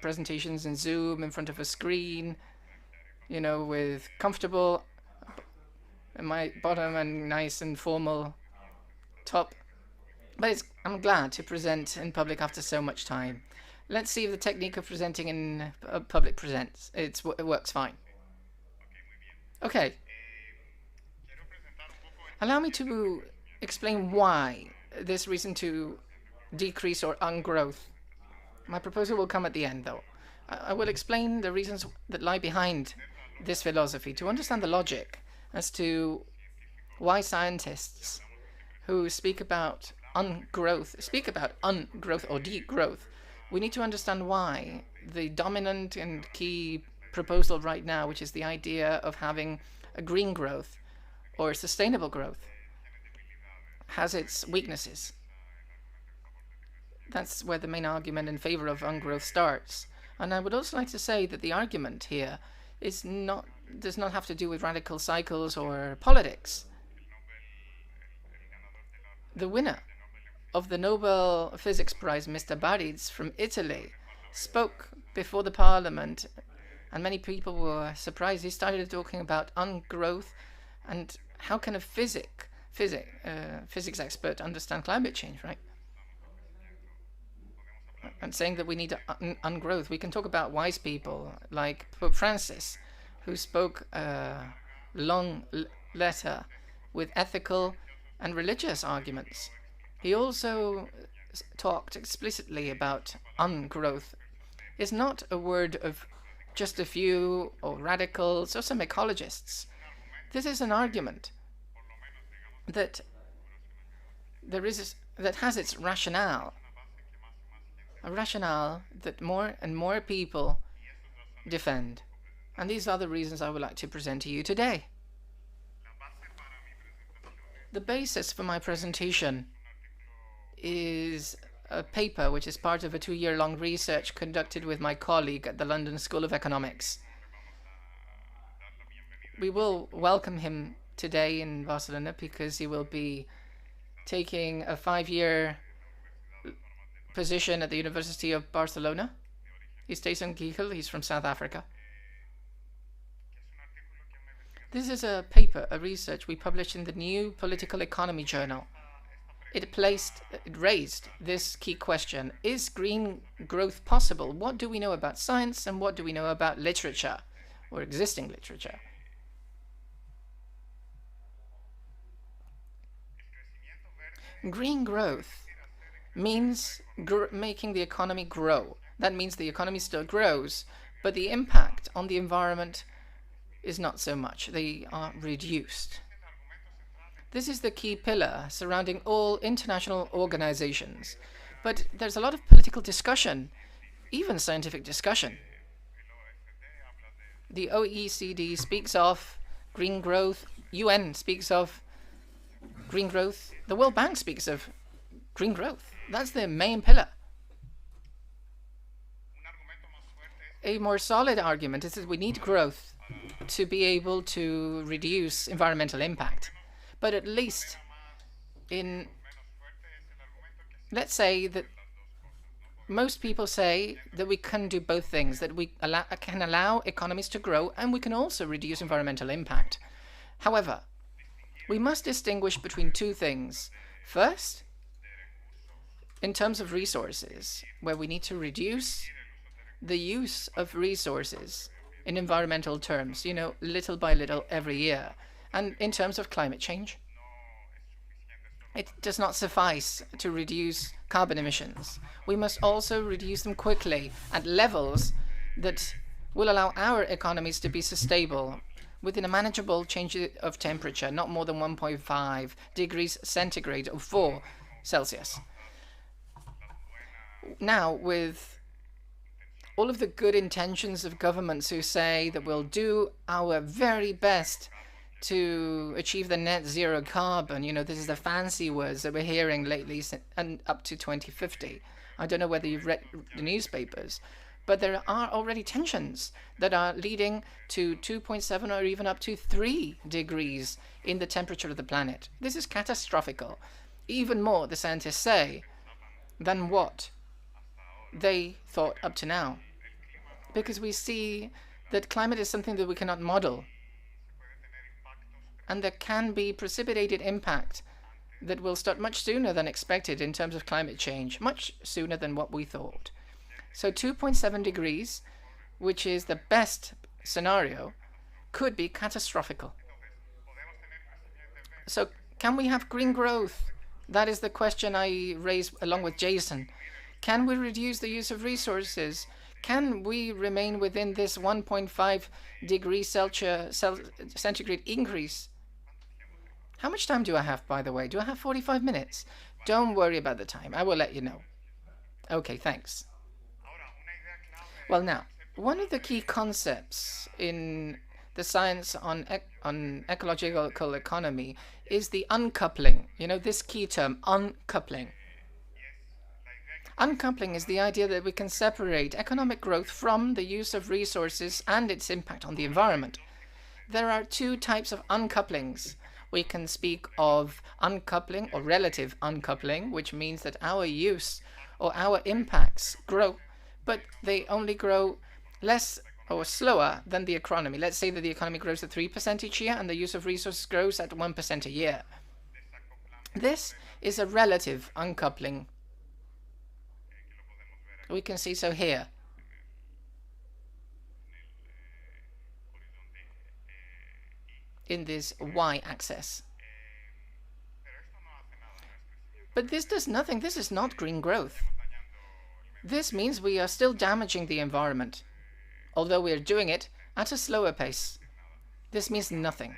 presentations in Zoom in front of a screen, with comfortable in my bottom and nice and formal top. But I'm glad to present in public after so much time. Let's see if the technique of presenting in public presents. It works fine. Okay. Allow me to explain why this reason to decrease or ungrowth. My proposal will come at the end, though. I will explain the reasons that lie behind this philosophy to understand the logic as to why scientists who speak about ungrowth or degrowth. We need to understand why the dominant and key proposal right now, which is the idea of having a green growth or sustainable growth, has its weaknesses. That's where the main argument in favor of ungrowth starts. And I would also like to say that the argument here does not have to do with radical cycles or politics. The winner of the Nobel Physics Prize, Mr. Baritz from Italy, spoke before the parliament, and many people were surprised. He started talking about ungrowth and how can a physics expert understand climate change, right? And saying that we need ungrowth. We can talk about wise people like Pope Francis, who spoke a long letter with ethical and religious arguments. He also talked explicitly about ungrowth. It's not a word of just a few or radicals or some ecologists. This is an argument that has its rationale. A rationale that more and more people defend. And these are the reasons I would like to present to you today. The basis for my presentation is a paper which is part of a 2-year-long research conducted with my colleague at the London School of Economics. We will welcome him today in Barcelona because he will be taking a 5-year position at the University of Barcelona. He stays in Gijel. He's from South Africa. This is a paper, a research we published in the New Political Economy journal. It raised this key question: is green growth possible? What do we know about science and what do we know about literature or existing literature? Green growth means making the economy grow. That means the economy still grows, but the impact on the environment is not so much. They are reduced. This is the key pillar surrounding all international organizations. But there's a lot of political discussion, even scientific discussion. The OECD speaks of green growth. UN speaks of green growth. The World Bank speaks of green growth. That's the main pillar. A more solid argument is that we need growth to be able to reduce environmental impact. But at least let's say that most people say that we can do both things, that we can allow economies to grow and we can also reduce environmental impact. However, we must distinguish between two things. First, in terms of resources, where we need to reduce the use of resources in environmental terms, little by little every year. And in terms of climate change, it does not suffice to reduce carbon emissions. We must also reduce them quickly at levels that will allow our economies to be sustainable within a manageable change of temperature, not more than 1.5 degrees centigrade or 4 Celsius. Now, with all of the good intentions of governments who say that we'll do our very best to achieve the net zero carbon, this is the fancy words that we're hearing lately, and up to 2050. I don't know whether you've read the newspapers, but there are already tensions that are leading to 2.7 or even up to 3 degrees in the temperature of the planet. This is catastrophical. Even more, the scientists say, than what they thought up to now. Because we see that climate is something that we cannot model. And there can be precipitated impact that will start much sooner than expected in terms of climate change, much sooner than what we thought. So 2.7 degrees, which is the best scenario, could be catastrophical. So can we have green growth? That is the question I raised along with Jason. Can we reduce the use of resources? Can we remain within this 1.5 degrees centigrade increase? How much time do I have, by the way? Do I have 45 minutes? Don't worry about the time. I will let you know. Okay, thanks. Well, now, one of the key concepts in the science on ecological economy is the uncoupling. This key term, uncoupling. Uncoupling is the idea that we can separate economic growth from the use of resources and its impact on the environment. There are two types of uncouplings. We can speak of uncoupling or relative uncoupling, which means that our use or our impacts grow, but they only grow less or slower than the economy. Let's say that the economy grows at 3% each year and the use of resources grows at 1% a year. This is a relative uncoupling. We can see so here. In this y-axis. But this does nothing. This is not green growth. This means we are still damaging the environment, although we are doing it at a slower pace. This means nothing.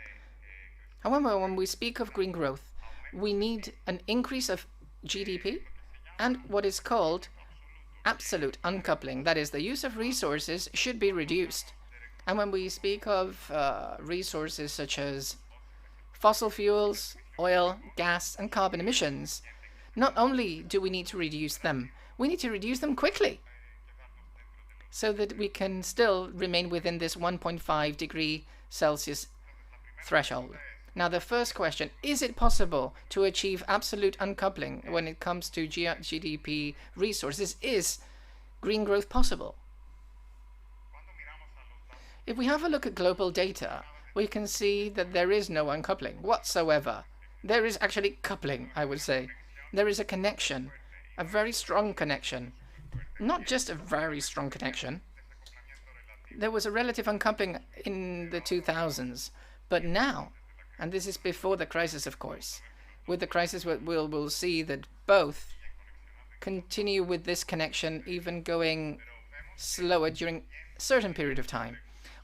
However, when we speak of green growth, we need an increase of GDP and what is called absolute uncoupling. That is, the use of resources should be reduced. And when we speak of resources such as fossil fuels, oil, gas, and carbon emissions, not only do we need to reduce them, we need to reduce them quickly so that we can still remain within this 1.5 degree Celsius threshold. Now, the first question, is it possible to achieve absolute uncoupling when it comes to GDP resources? Is green growth possible? If we have a look at global data, we can see that there is no uncoupling whatsoever. There is actually coupling, I would say. There is a connection, a very strong connection. Not just a very strong connection. There was a relative uncoupling in the 2000s, but now, and this is before the crisis, of course, with the crisis we'll see that both continue with this connection, even going slower during a certain period of time.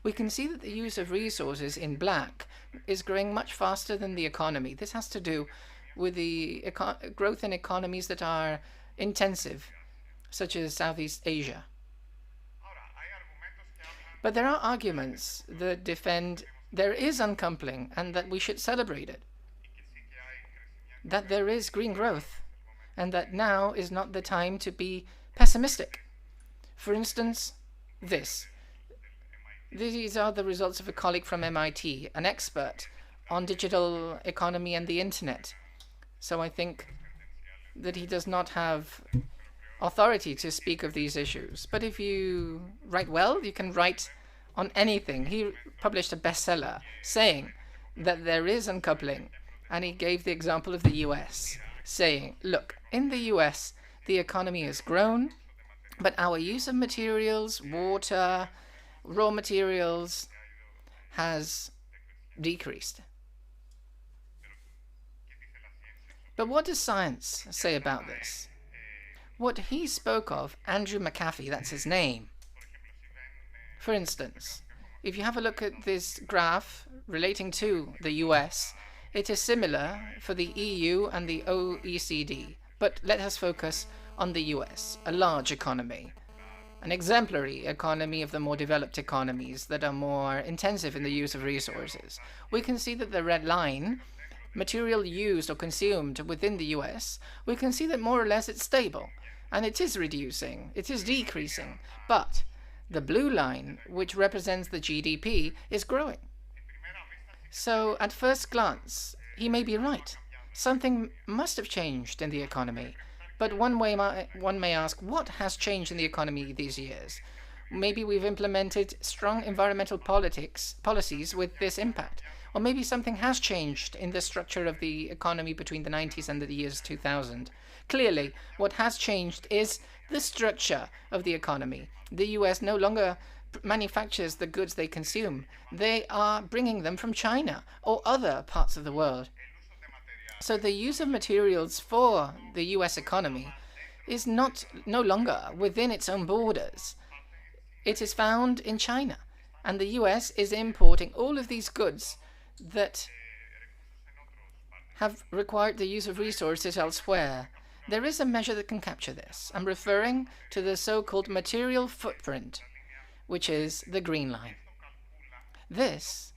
We can see that the use of resources in black is growing much faster than the economy. This has to do with the growth in economies that are intensive, such as Southeast Asia. But there are arguments that defend there is uncoupling and that we should celebrate it. That there is green growth and that now is not the time to be pessimistic. For instance, this. These are the results of a colleague from MIT, an expert on digital economy and the internet. So I think that he does not have authority to speak of these issues. But if you write well, you can write on anything. He published a bestseller saying that there is uncoupling. And he gave the example of the US, saying, look, in the US, the economy has grown, but our use of materials, water, raw materials has decreased. But what does science say about this? What he spoke of, Andrew McAfee, that's his name. For instance, if you have a look at this graph relating to the US, it is similar for the EU and the OECD. But let us focus on the US, a large economy, an exemplary economy of the more developed economies that are more intensive in the use of resources. We can see that the red line, material used or consumed within the US, we can see that more or less it's stable. And it is reducing, it is decreasing. But the blue line, which represents the GDP, is growing. So at first glance, he may be right. Something must have changed in the economy. But one may ask, what has changed in the economy these years? Maybe we've implemented strong environmental policies with this impact. Or maybe something has changed in the structure of the economy between the 90s and the years 2000. Clearly, what has changed is the structure of the economy. The US no longer manufactures the goods they consume. They are bringing them from China or other parts of the world. So the use of materials for the US economy is no longer within its own borders. It is found in China, and the US is importing all of these goods that have required the use of resources elsewhere. There is a measure that can capture this. I'm referring to the so-called material footprint, which is the green line. This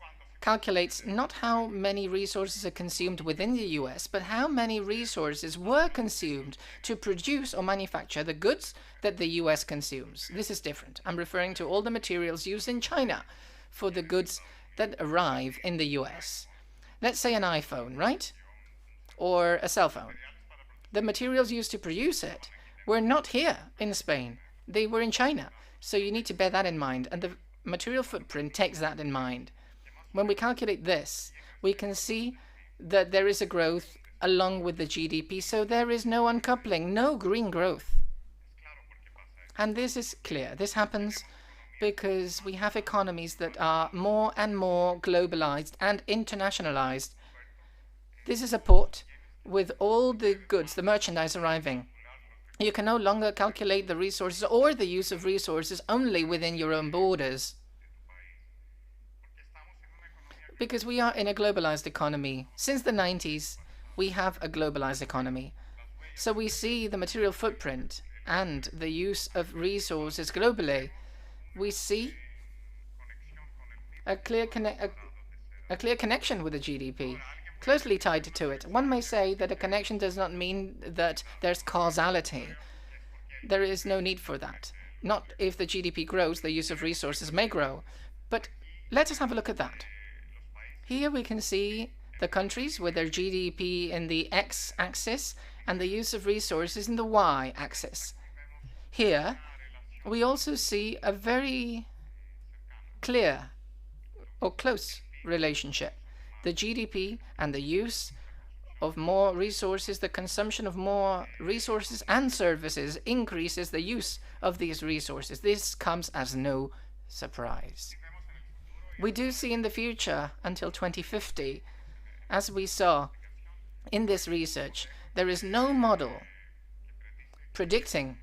calculates not how many resources are consumed within the US, but how many resources were consumed to produce or manufacture the goods that the US consumes. This is different. I'm referring to all the materials used in China for the goods that arrive in the US. Let's say an iPhone, right? Or a cell phone. The materials used to produce it were not here in Spain. They were in China. So you need to bear that in mind. And the material footprint takes that in mind. When we calculate this, we can see that there is a growth along with the GDP. So there is no uncoupling, no green growth. And this is clear. This happens because we have economies that are more and more globalized and internationalized. This is a port with all the goods, the merchandise arriving. You can no longer calculate the resources or the use of resources only within your own borders, because we are in a globalized economy. Since the 90s, we have a globalized economy. So we see the material footprint and the use of resources globally. We see a clear connection with the GDP, closely tied to it. One may say that a connection does not mean that there's causality. There is no need for that. Not if the GDP grows, the use of resources may grow. But let us have a look at that. Here we can see the countries with their GDP in the x-axis and the use of resources in the y-axis. Here we also see a very clear or close relationship. The GDP and the use of more resources, the consumption of more resources and services increases the use of these resources. This comes as no surprise. We do see in the future, until 2050, as we saw in this research, there is no model predicting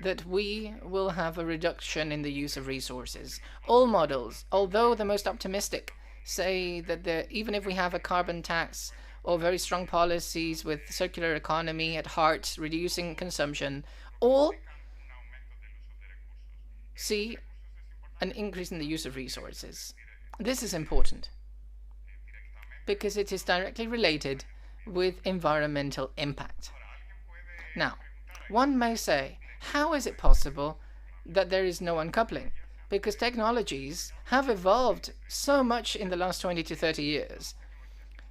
that we will have a reduction in the use of resources. All models, although the most optimistic, say that even if we have a carbon tax or very strong policies with circular economy at heart, reducing consumption, all see an increase in the use of resources. This is important because it is directly related with environmental impact. Now, one may say, how is it possible that there is no uncoupling? Because technologies have evolved so much in the last 20 to 30 years.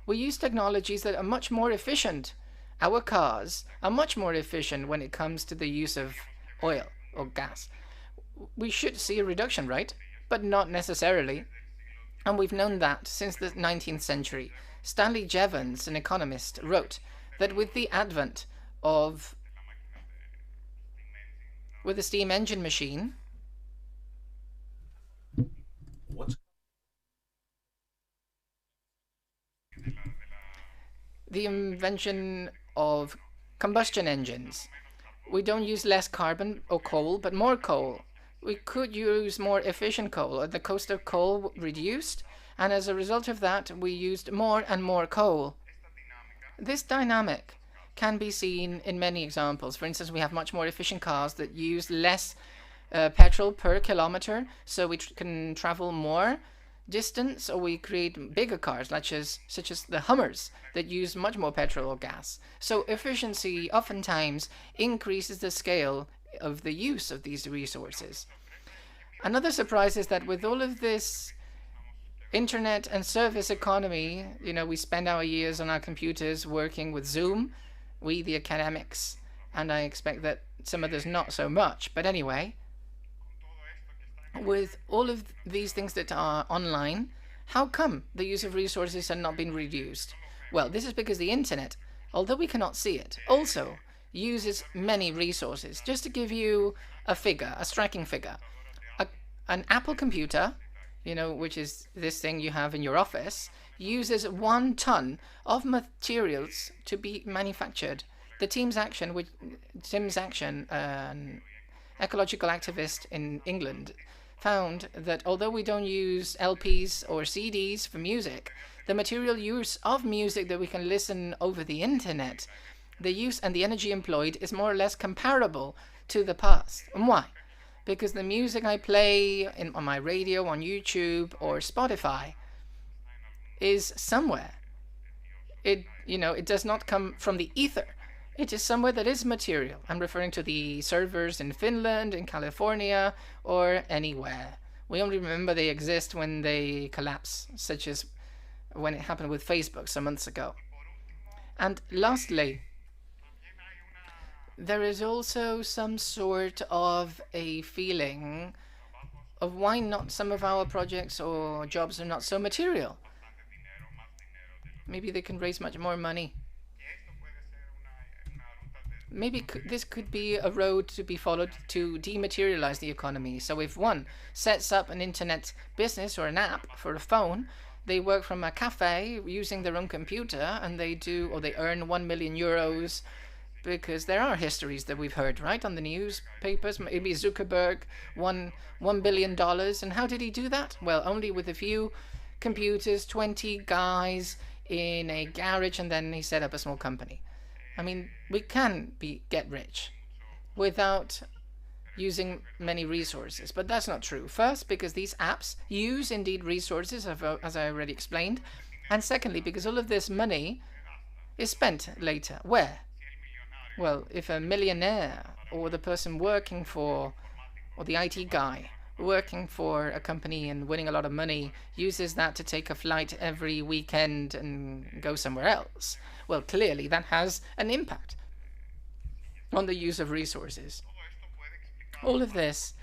We use technologies that are much more efficient. Our cars are much more efficient when it comes to the use of oil or gas. We should see a reduction, right? But not necessarily. And we've known that since the 19th century. Stanley Jevons, an economist, wrote that with the advent of the steam engine machine, the invention of combustion engines, we don't use less carbon or coal, but more coal. We could use more efficient coal. The cost of coal reduced, and as a result of that, we used more and more coal. This dynamic can be seen in many examples. For instance, we have much more efficient cars that use less petrol per kilometer, so we can travel more distance, or we create bigger cars, such as the Hummers, that use much more petrol or gas. So efficiency oftentimes increases the scale of the use of these resources. Another surprise is that with all of this internet and service economy, we spend our years on our computers working with Zoom, we the academics, and I expect that some others not so much. But anyway, with all of these things that are online, how come the use of resources have not been reduced? Well, this is because the internet, although we cannot see it, also uses many resources. Just to give you a figure, a striking figure, an Apple computer, which is this thing you have in your office, uses 1 ton of materials to be manufactured. The Tim's Action, an ecological activist in England, found that although we don't use LPs or CDs for music, the material use of music that we can listen over the internet, the use and the energy employed is more or less comparable to the past. And why? Because the music I play on my radio, on YouTube or Spotify, is somewhere. It does not come from the ether. It is somewhere that is material. I'm referring to the servers in Finland, in California, or anywhere. We only remember they exist when they collapse, such as when it happened with Facebook some months ago. And lastly, there is also some sort of a feeling of why not some of our projects or jobs are not so material. Maybe they can raise much more money. Maybe this could be a road to be followed to dematerialize the economy. So if one sets up an internet business or an app for a phone, they work from a cafe using their own computer, and they earn 1 million euros, because there are histories that we've heard, right, on the newspapers. Maybe Zuckerberg won $1 billion. And how did he do that? Well, only with a few computers, 20 guys in a garage, and then he set up a small company. I mean, we can get rich without using many resources, but that's not true. First, because these apps use indeed resources, as I already explained, and secondly, because all of this money is spent later. Where? Well, if a millionaire or the person working for, or the IT guy working for a company and winning a lot of money uses that to take a flight every weekend and go somewhere else, well, clearly that has an impact on the use of resources. All of this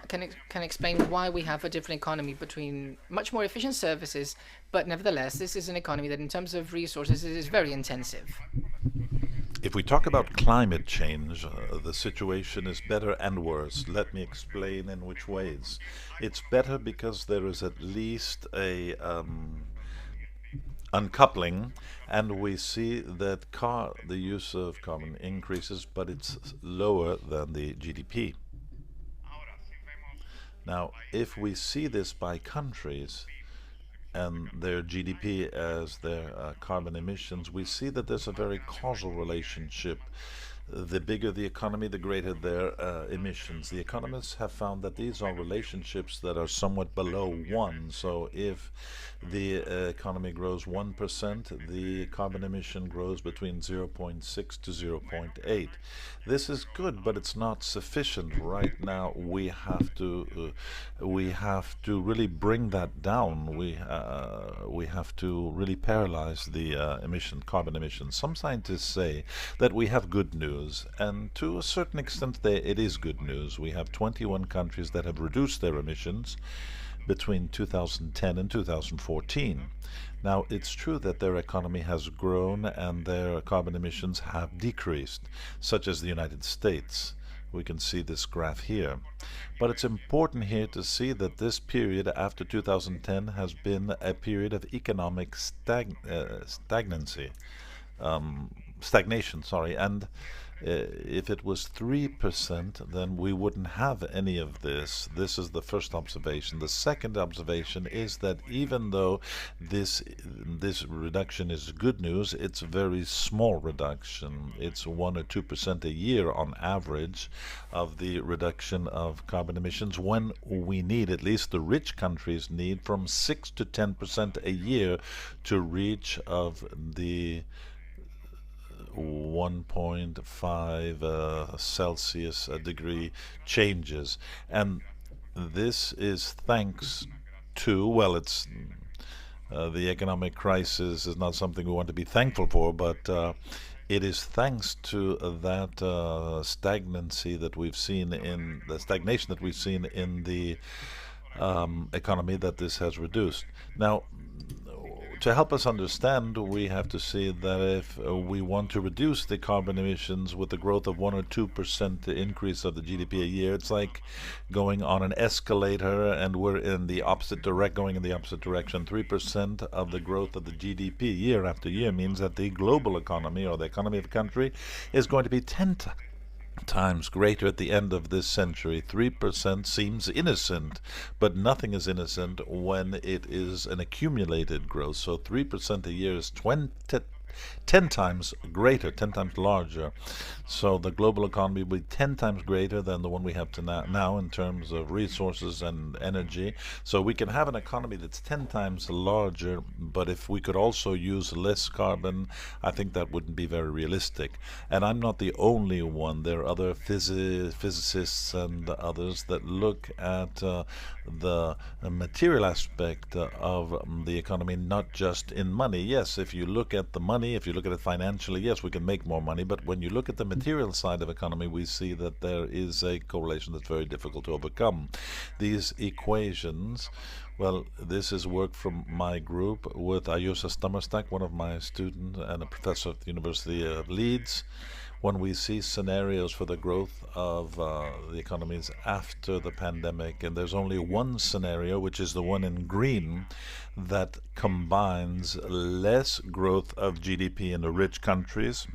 can explain why we have a different economy between much more efficient services, but nevertheless, this is an economy that in terms of resources is very intensive. If we talk about climate change, the situation is better and worse. Let me explain in which ways. It's better because there is at least a uncoupling, and we see that the use of carbon increases, but it's lower than the GDP. Now, if we see this by countries and their GDP as their carbon emissions, we see that there's a very causal relationship. The bigger the economy, the greater their emissions. The economists have found that these are relationships that are somewhat below 1. So if the economy grows 1%, the carbon emission grows between 0.6 to 0.8. This is good, but it's not sufficient. Right now, we have to really bring that down. We have to really paralyze the carbon emissions. Some scientists say that we have good news, and to a certain extent it is good news. We have 21 countries that have reduced their emissions between 2010 and 2014. Now, it's true that their economy has grown and their carbon emissions have decreased, such as the United States. We can see this graph here. But it's important here to see that this period after 2010 has been a period of economic stagnation, and if it was 3%, then we wouldn't have any of this. This is the first observation. The second observation is that even though this reduction is good news, it's a very small reduction. It's 1 or 2% a year on average of the reduction of carbon emissions, when we need, at least the rich countries need, from 6 to 10% a year to reach of the 1.5 Celsius degree changes. And this is thanks to, well, it's the economic crisis is not something we want to be thankful for, but it is thanks to that stagnation that we've seen in the economy that this has reduced. Now, to help us understand, we have to see that if we want to reduce the carbon emissions with the growth of 1 or 2% increase of the GDP a year, it's like going on an escalator and we're going in the opposite direction. 3% of the growth of the GDP year after year means that the global economy, or the economy of a country, is going to be 10 times greater at the end of this century. 3% seems innocent, but nothing is innocent when it is an accumulated growth. So 3% a year is 20 10 times greater, 10 times larger. So the global economy will be 10 times greater than the one we have to now in terms of resources and energy. So we can have an economy that's 10 times larger, but if we could also use less carbon, I think that wouldn't be very realistic. And I'm not the only one. There are other physicists and others that look at the material aspect of the economy, not just in money. Yes, if you look at the money, if you look at it financially, yes, we can make more money. But when you look at the material side of economy, we see that there is a correlation that's very difficult to overcome. These equations, well, this is work from my group with Ayusa Stammerstak, one of my students and a professor at the University of Leeds. When we see scenarios for the growth of the economies after the pandemic, and there's only one scenario, which is the one in green, that combines less growth of GDP in the rich countries,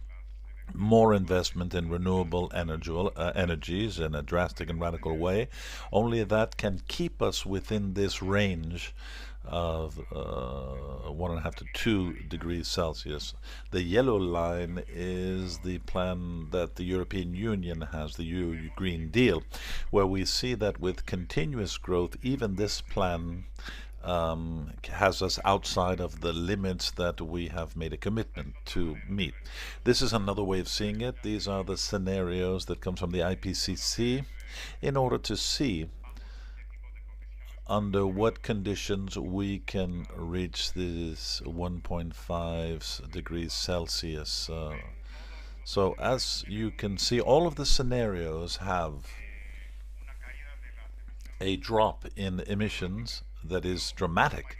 more investment in renewable energies in a drastic and radical way. Only that can keep us within this range of 1.5 to 2 degrees Celsius. The yellow line is the plan that the European Union has, the EU Green Deal, where we see that with continuous growth, even this plan has us outside of the limits that we have made a commitment to meet. This is another way of seeing it. These are the scenarios that come from the IPCC in order to see under what conditions we can reach this 1.5 degrees Celsius. So as you can see, all of the scenarios have a drop in emissions that is dramatic.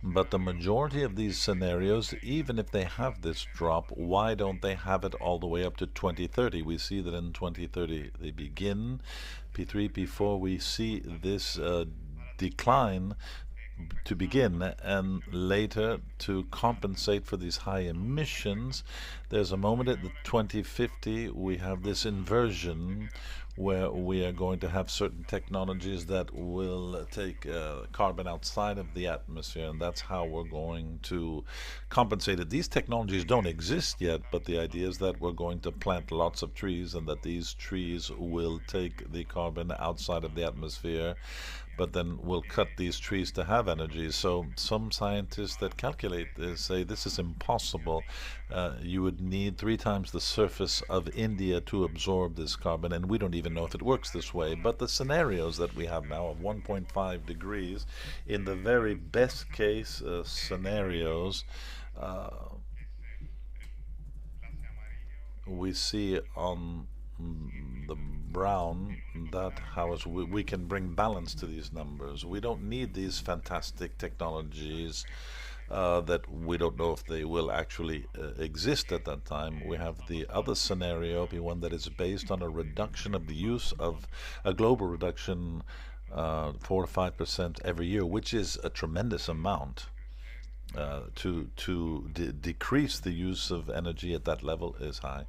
But the majority of these scenarios, even if they have this drop, why don't they have it all the way up to 2030? We see that in 2030 they begin. P3, P4, we see this decline to begin, and later to compensate for these high emissions. There's a moment at the 2050 we have this inversion where we are going to have certain technologies that will take carbon outside of the atmosphere, and that's how we're going to compensate it. These technologies don't exist yet, but the idea is that we're going to plant lots of trees and that these trees will take the carbon outside of the atmosphere, but then we'll cut these trees to have energy. So some scientists that calculate this say this is impossible. You would need 3 times the surface of India to absorb this carbon, and we don't even know if it works this way. But the scenarios that we have now of 1.5 degrees, in the very best case scenarios, we see on the brown that how we can bring balance to these numbers. We don't need these fantastic technologies that we don't know if they will actually exist at that time. We have the other scenario, the one that is based on a reduction of the use of a global reduction 4 to 5% every year, which is a tremendous amount. To decrease the use of energy at that level is high.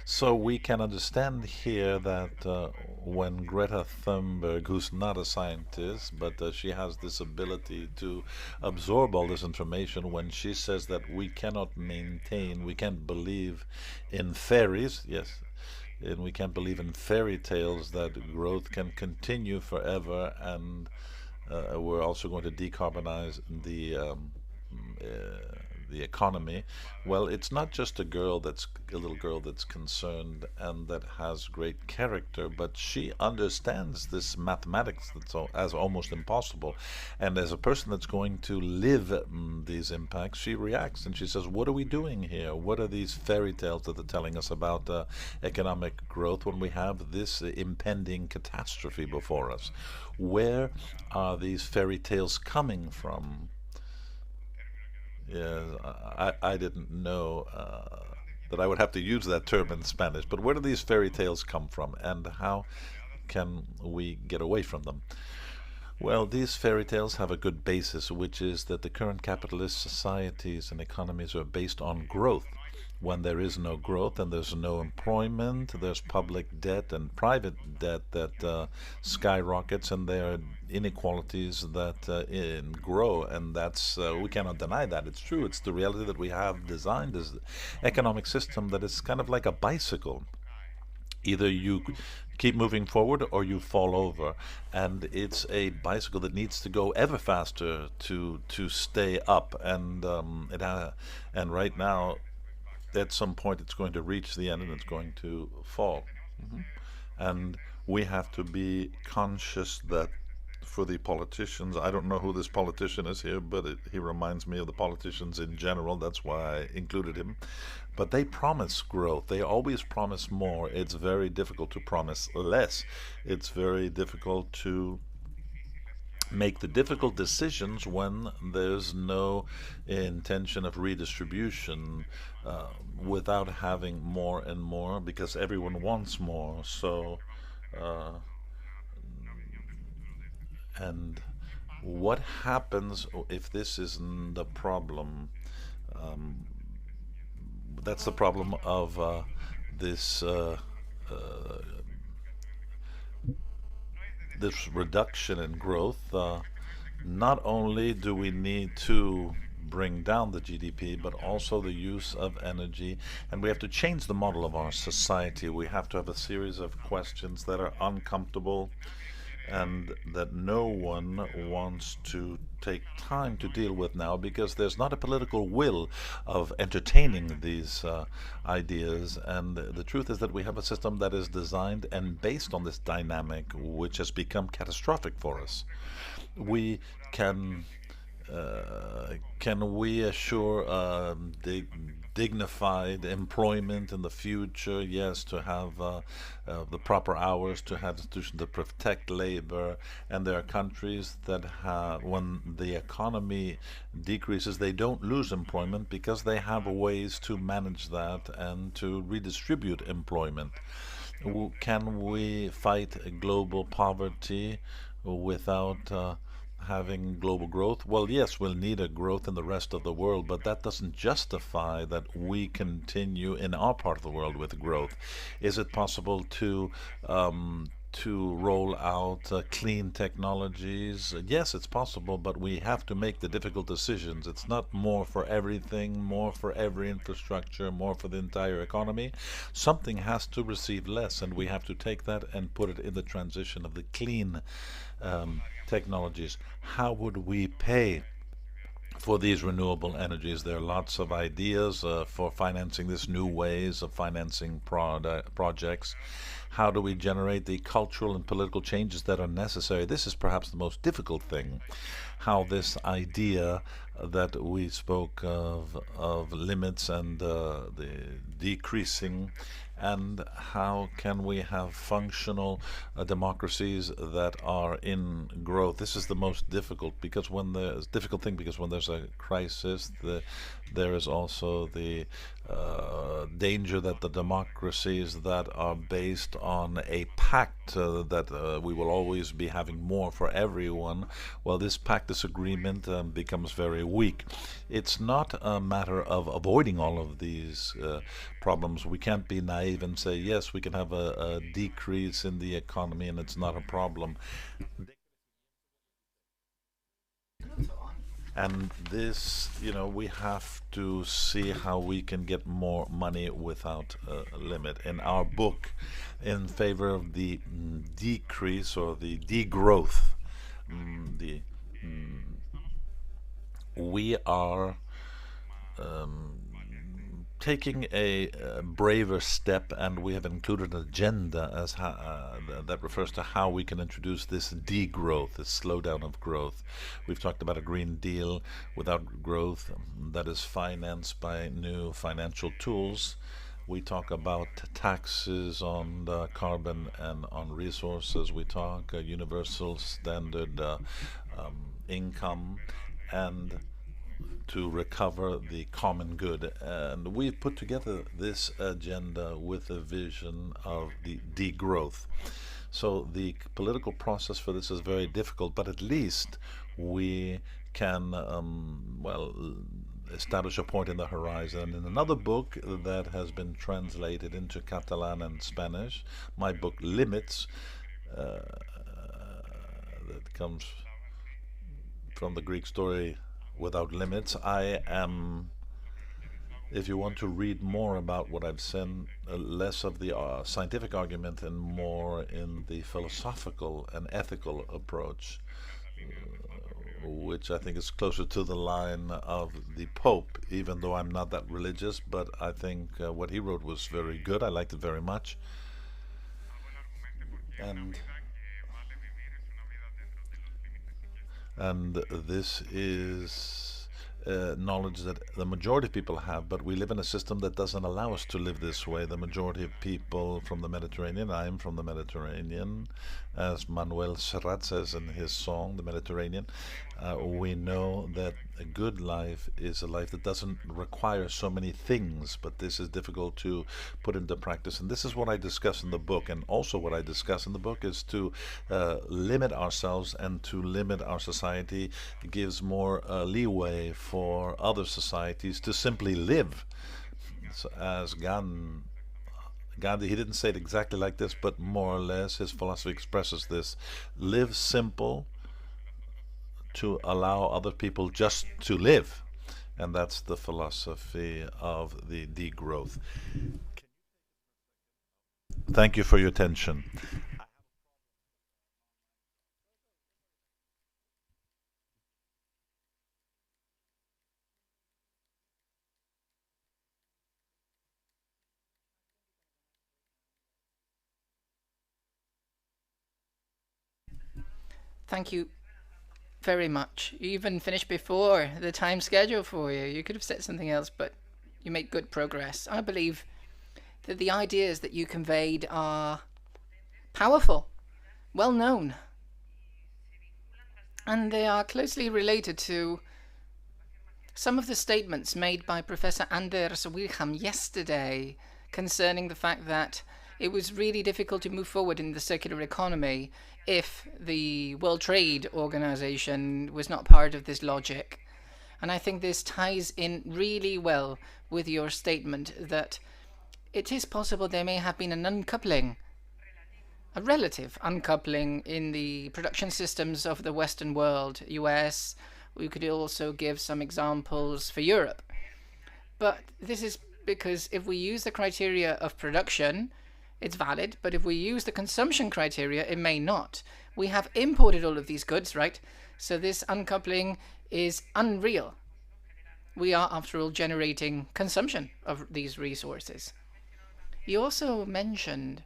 So we can understand here that when Greta Thunberg, who's not a scientist, but she has this ability to absorb all this information, when she says that we cannot maintain, we can't believe in fairies, yes, and we can't believe in fairy tales that growth can continue forever, and we're also going to decarbonize the economy. Well, it's not just a little girl that's concerned and that has great character, but she understands this mathematics that's as almost impossible. And as a person that's going to live these impacts, she reacts and she says, what are we doing here? What are these fairy tales that they're telling us about economic growth when we have this impending catastrophe before us? Where are these fairy tales coming from? Yeah, I didn't know that I would have to use that term in Spanish, but where do these fairy tales come from, and how can we get away from them? Well, these fairy tales have a good basis, which is that the current capitalist societies and economies are based on growth. When there is no growth and there's no employment, there's public debt and private debt that skyrockets, and there are inequalities that grow, and that's we cannot deny that. It's true. It's the reality that we have designed this economic system that is kind of like a bicycle. Either you keep moving forward or you fall over, and it's a bicycle that needs to go ever faster to stay up. And and right now, at some point, it's going to reach the end and it's going to fall. And we have to be conscious that for the politicians, I don't know who this politician is here, but he reminds me of the politicians in general. That's why I included him. But they promise growth. They always promise more. It's very difficult to promise less. It's very difficult to make the difficult decisions when there's no intention of redistribution, without having more and more, because everyone wants more. So, uh, and what happens if this isn't the problem? Um, that's the problem of this uh, this reduction in growth. Not only do we need to bring down the GDP, but also the use of energy, and we have to change the model of our society. We have to have a series of questions that are uncomfortable and that no one wants to take time to deal with now, because there's not a political will of entertaining these ideas. And the truth is that we have a system that is designed and based on this dynamic, which has become catastrophic for us. We can we assure dignified employment in the future? Yes, to have the proper hours, to have institutions to protect labor. And there are countries that have, when the economy decreases, they don't lose employment because they have ways to manage that and to redistribute employment. Can we fight global poverty without having global growth? Well, yes, we'll need a growth in the rest of the world, but that doesn't justify that we continue in our part of the world with growth. Is it possible to roll out clean technologies? Yes, it's possible, but we have to make the difficult decisions. It's not more for everything, more for every infrastructure, more for the entire economy. Something has to receive less, and we have to take that and put it in the transition of the clean technologies. How would we pay for these renewable energies? There are lots of ideas for financing this, new ways of financing projects. How do we generate the cultural and political changes that are necessary? This is perhaps the most difficult thing. How this idea that we spoke of limits and the decreasing, and how can we have functional democracies that are in growth? This is the most difficult, because when there's difficult thing, because when there's a crisis, there is also the danger that the democracies that are based on a pact that we will always be having more for everyone, well, this pact, this agreement becomes very weak. It's not a matter of avoiding all of these problems. We can't be naive and say, yes, we can have a decrease in the economy and it's not a problem. And this, we have to see how we can get more money without a limit. In our book, in favor of the decrease or the degrowth, the we are taking a braver step, and we have included an agenda as that refers to how we can introduce this degrowth, this slowdown of growth. We've talked about a Green Deal without growth that is financed by new financial tools. We talk about taxes on the carbon and on resources. We talk universal standard income, and to recover the common good. And we've put together this agenda with a vision of the degrowth. So the political process for this is very difficult, but at least we can, establish a point in the horizon. In another book that has been translated into Catalan and Spanish, my book Limits, that comes from the Greek story Without Limits, I am, if you want to read more about what I've said, less of the scientific argument and more in the philosophical and ethical approach, which I think is closer to the line of the Pope, even though I'm not that religious, but I think what he wrote was very good. I liked it very much. And this is knowledge that the majority of people have, but we live in a system that doesn't allow us to live this way. The majority of people from the Mediterranean, I am from the Mediterranean, as Manuel Serrat says in his song, The Mediterranean, we know that a good life is a life that doesn't require so many things, but this is difficult to put into practice. And this is what I discuss in the book. And also what I discuss in the book is to limit ourselves and to limit our society. It gives more leeway for other societies to simply live. So as Gandhi, he didn't say it exactly like this, but more or less his philosophy expresses this. Live simple to allow other people just to live. And that's the philosophy of the degrowth. Thank you for your attention. Thank you very much. You even finished before the time schedule for you. You could have said something else, but you make good progress. I believe that the ideas that you conveyed are powerful, well known, and they are closely related to some of the statements made by Professor Anders Wilhelm yesterday concerning the fact that it was really difficult to move forward in the circular economy if the World Trade Organization was not part of this logic. And I think this ties in really well with your statement that it is possible there may have been an uncoupling, a relative uncoupling in the production systems of the Western world, US. We could also give some examples for Europe. But this is because if we use the criteria of production, it's valid, but if we use the consumption criteria, it may not. We have imported all of these goods, right? So this uncoupling is unreal. We are, after all, generating consumption of these resources. You also mentioned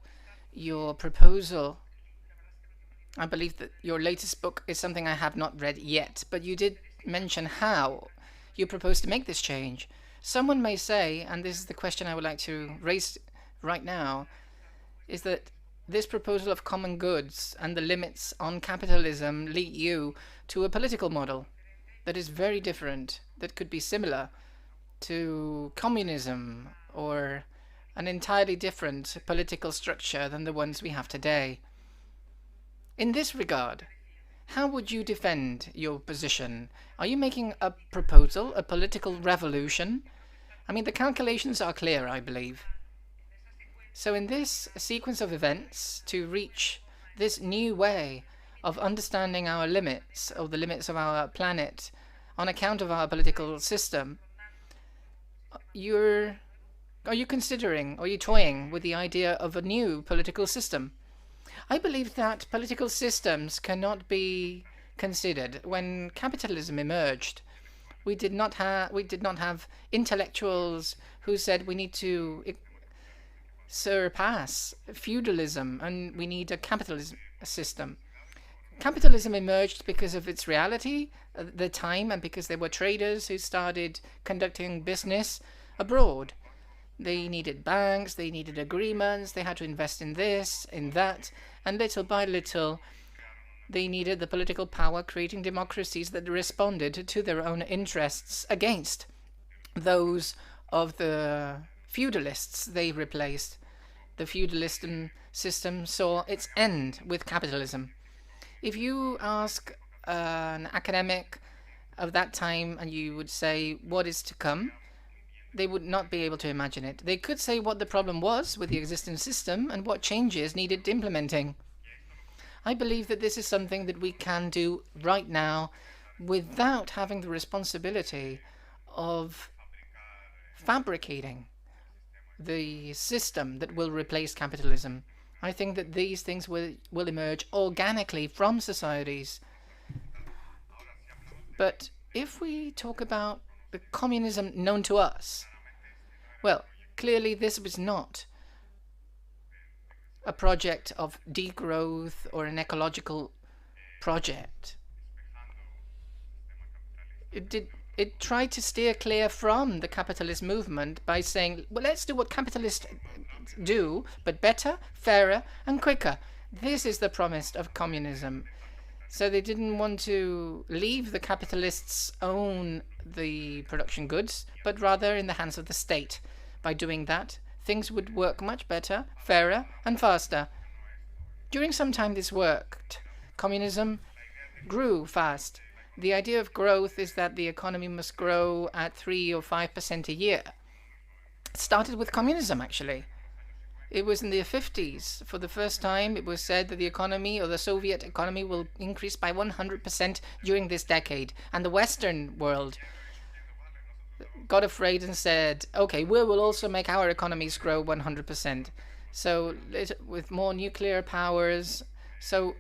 your proposal. I believe that your latest book is something I have not read yet, but you did mention how you propose to make this change. Someone may say, and this is the question I would like to raise right now, is that this proposal of common goods and the limits on capitalism lead you to a political model that is very different, that could be similar to communism or an entirely different political structure than the ones we have today. In this regard, how would you defend your position? Are you making a proposal, a political revolution? I mean, the calculations are clear, I believe. So in this sequence of events, to reach this new way of understanding our limits, or the limits of our planet, on account of our political system, are you considering, are you toying with the idea of a new political system? I believe that political systems cannot be considered. When capitalism emerged, we did not have intellectuals who said we need to surpass feudalism and we need a capitalism system. Capitalism emerged because of its reality at the time and because there were traders who started conducting business abroad. They needed banks, they needed agreements, they had to invest in this, in that, and little by little they needed the political power, creating democracies that responded to their own interests against those of the feudalists they replaced. The feudalist system saw its end with capitalism. If you ask an academic, of that time and you would say what is to come, they would not be able to imagine it. They could say what the problem was with the existing system and what changes needed implementing. I believe that this is something that we can do right now without having the responsibility of fabricating the system that will replace capitalism. I think that these things will emerge organically from societies. But if we talk about the communism known to us, well, clearly this was not a project of degrowth or an ecological project. It tried to steer clear from the capitalist movement by saying, well, let's do what capitalists do, but better, fairer, and quicker. This is the promise of communism. So they didn't want to leave the capitalists own the production goods, but rather in the hands of the state. By doing that, things would work much better, fairer, and faster. During some time this worked. Communism grew fast. The idea of growth is that the economy must grow at 3 or 5% a year. It started with communism, actually. It was in the 50s. For the first time, it was said that the economy, or the Soviet economy, will increase by 100% during this decade. And the Western world got afraid and said, okay, we will also make our economies grow 100%. So with more nuclear powers. So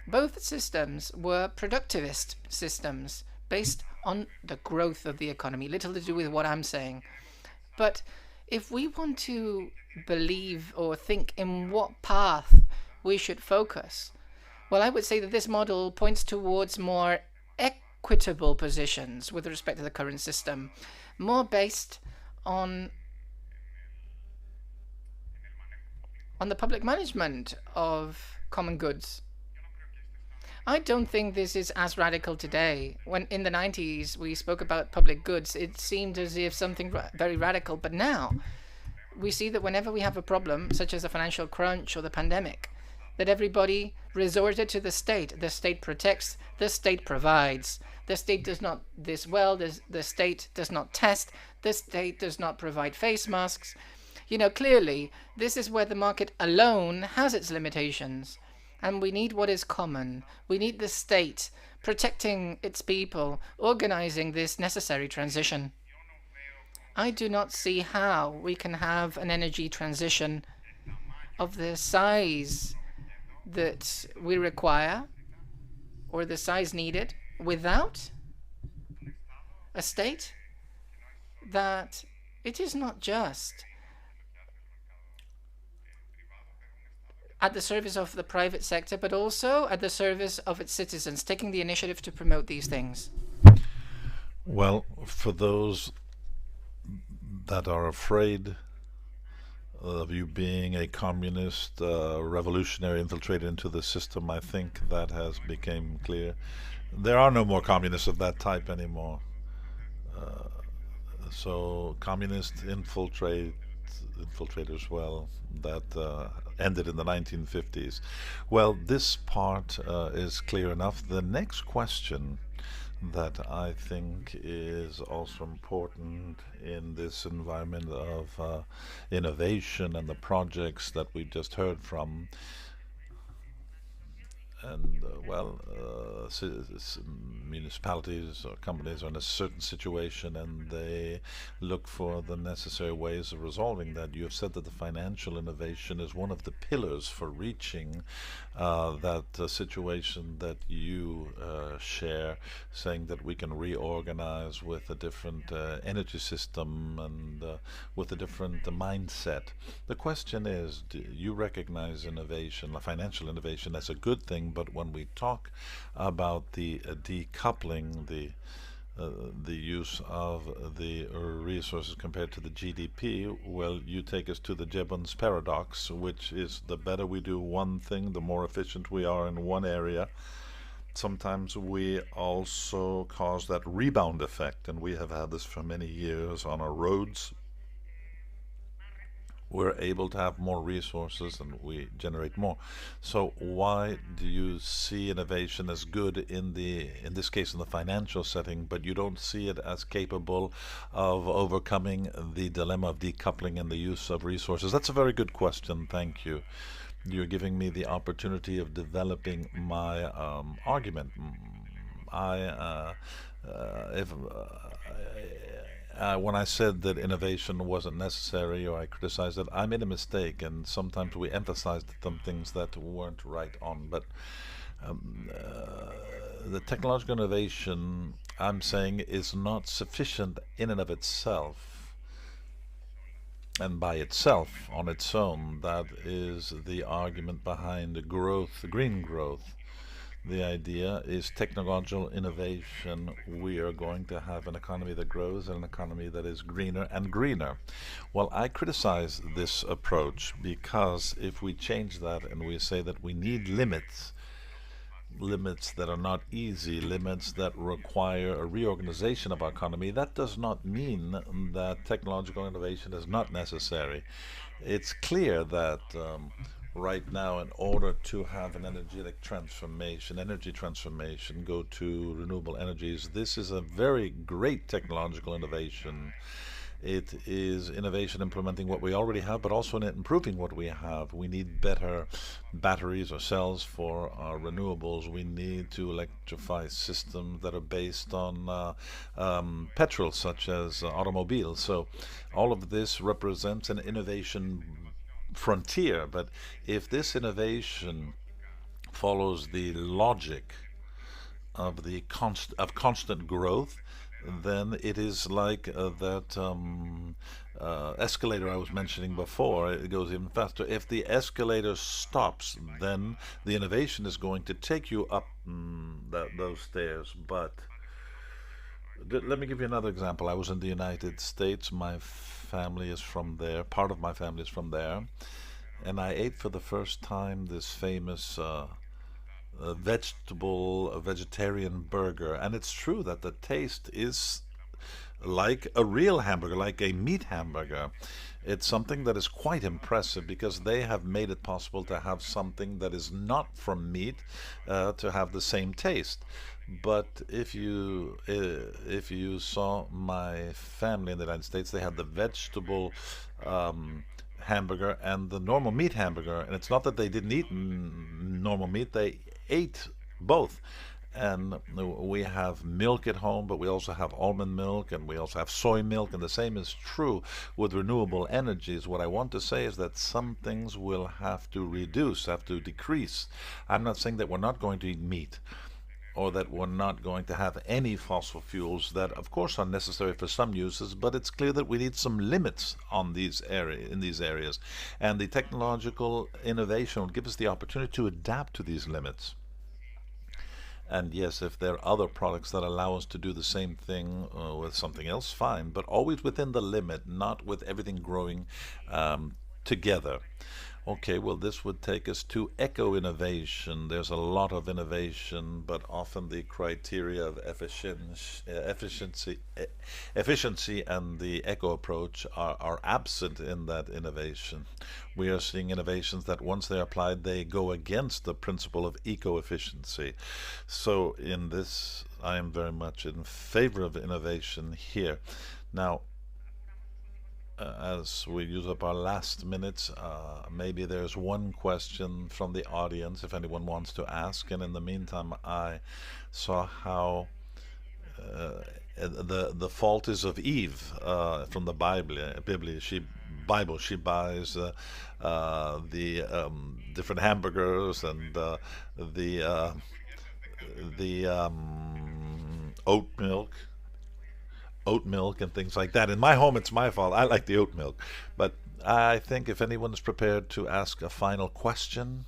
both systems were productivist systems based on the growth of the economy. Little to do with what I'm saying. But if we want to believe or think in what path we should focus, well, I would say that this model points towards more equitable positions with respect to the current system, more based on the public management of common goods. I don't think this is as radical today. When in the 90s we spoke about public goods, it seemed as if something very radical. But now we see that whenever we have a problem, such as a financial crunch or the pandemic, that everybody resorted to the state. The state protects, the state provides. The state does not this well, the state does not test, the state does not provide face masks. You know, clearly, this is where the market alone has its limitations. And we need what is common. We need the state protecting its people, organizing this necessary transition. I do not see how we can have an energy transition of the size that we require or the size needed without a state that it is not just at the service of the private sector, but also at the service of its citizens, taking the initiative to promote these things. Well, for those that are afraid of you being a communist, revolutionary infiltrated into the system, I think that has become clear. There are no more communists of that type anymore. So communist infiltrators, well, that ended in the 1950s. Well, this part is clear enough. The next question that I think is also important in this environment of innovation and the projects that we just heard from, and municipalities or companies are in a certain situation and they look for the necessary ways of resolving that. You have said that the financial innovation is one of the pillars for reaching that situation that you share, saying that we can reorganize with a different energy system and with a different mindset. The question is, do you recognize innovation, financial innovation, as a good thing? But when we talk about the decoupling, the use of the resources compared to the GDP, well, you take us to the Jevons paradox, which is the better we do one thing, the more efficient we are in one area. Sometimes we also cause that rebound effect, and we have had this for many years on our roads, we're able to have more resources and we generate more. So why do you see innovation as good in this case in the financial setting, but you don't see it as capable of overcoming the dilemma of decoupling and the use of resources? That's a very good question. Thank you. You're giving me the opportunity of developing my argument. I if when I said that innovation wasn't necessary or I criticized it, I made a mistake, and sometimes we emphasized some things that weren't right on. But the technological innovation, I'm saying, is not sufficient in and of itself. And by itself, on its own, that is the argument behind growth, green growth. The idea is technological innovation. We are going to have an economy that grows and an economy that is greener and greener. Well, I criticize this approach because if we change that and we say that we need limits, limits that are not easy, limits that require a reorganization of our economy, that does not mean that technological innovation is not necessary. It's clear that right now, in order to have an energy transformation, go to renewable energies, this is a very great technological innovation. It is innovation implementing what we already have, but also in improving what we have. We need better batteries or cells for our renewables. We need to electrify systems that are based on petrol, such as automobiles. So all of this represents an innovation frontier. But if this innovation follows the logic of the constant growth, then it is like that escalator I was mentioning before. It goes even faster. If the escalator stops, then the innovation is going to take you up those stairs. But let me give you another example. I was in the United States. My family is from there. Part of my family is from there. And I ate for the first time this famous vegetarian burger. And it's true that the taste is like a real hamburger, like a meat hamburger. It's something that is quite impressive because they have made it possible to have something that is not from meat to have the same taste. But if you saw my family in the United States, they had the vegetable hamburger and the normal meat hamburger, and it's not that they didn't eat normal meat; they ate both. And we have milk at home, but we also have almond milk and we also have soy milk, and the same is true with renewable energies. What I want to say is that some things will have to reduce, have to decrease. I'm not saying that we're not going to eat meat or that we're not going to have any fossil fuels that of course are necessary for some uses, but it's clear that we need some limits on these areas, and the technological innovation will give us the opportunity to adapt to these limits. And yes, if there are other products that allow us to do the same thing with something else, fine, but always within the limit, not with everything growing together. Okay, well, this would take us to eco-innovation. There's a lot of innovation, but often the criteria of efficiency and the eco approach are absent in that innovation. We are seeing innovations that once they're applied, they go against the principle of eco-efficiency. So in this, I am very much in favor of innovation here. Now, as we use up our last minutes, maybe there's one question from the audience if anyone wants to ask. And in the meantime, I saw how the fault is of Eve from the Bible. She buys the different hamburgers and the oat milk and things like that. In my home, it's my fault. I like the oat milk. But I think if anyone is prepared to ask a final question.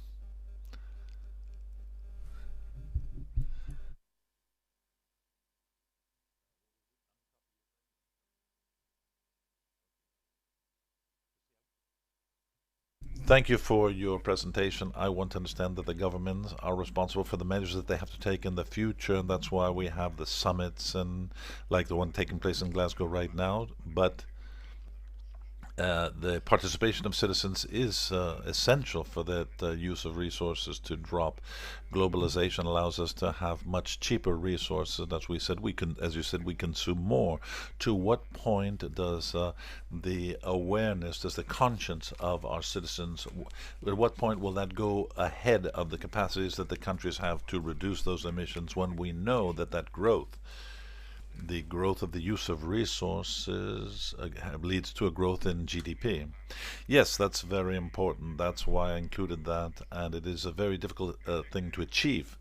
Thank you for your presentation. I want to understand that the governments are responsible for the measures that they have to take in the future, and that's why we have the summits and like the one taking place in Glasgow right now. But the participation of citizens is essential for that use of resources to drop. Globalization allows us to have much cheaper resources. As we said, as you said, we consume more. To what point does the awareness, does the conscience of our citizens, at what point will that go ahead of the capacities that the countries have to reduce those emissions when we know that growth, the growth of the use of resources leads to a growth in GDP. Yes, that's very important. That's why I included that, and it is a very difficult thing to achieve.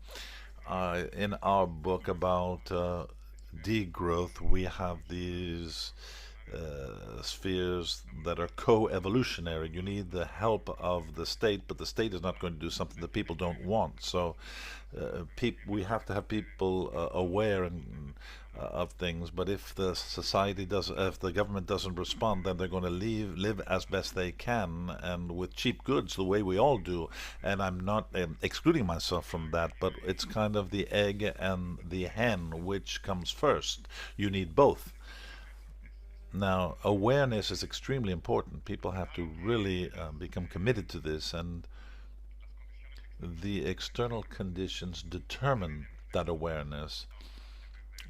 In our book about degrowth, we have these spheres that are co-evolutionary. You need the help of the state, but the state is not going to do something that people don't want. So we have to have people aware of things. But if the if the government doesn't respond, then they're going to live as best they can and with cheap goods, the way we all do. And I'm not excluding myself from that, but it's kind of the egg and the hen, which comes first. You need both. Now, awareness is extremely important. People have to really become committed to this, and the external conditions determine that awareness.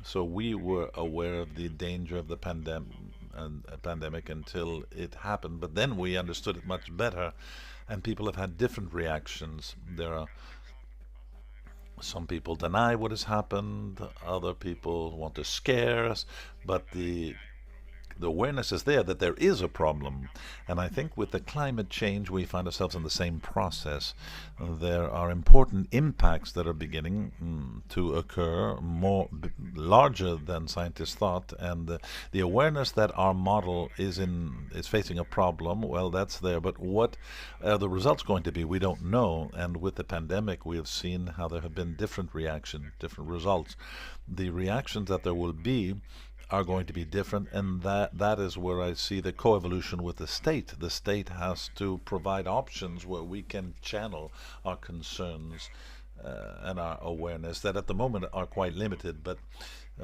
So we were aware of the danger of the pandemic until it happened, but then we understood it much better, and people have had different reactions. There are some people deny what has happened, other people want to scare us, but the awareness is there that there is a problem. And I think with the climate change, we find ourselves in the same process. There are important impacts that are beginning to occur, larger than scientists thought. And the awareness that our model is facing a problem, well, that's there. But what are the results going to be? We don't know. And with the pandemic, we have seen how there have been different reactions, different results. The reactions that there will be are going to be different, and that is where I see the coevolution with the state. The state has to provide options where we can channel our concerns and our awareness that at the moment are quite limited, but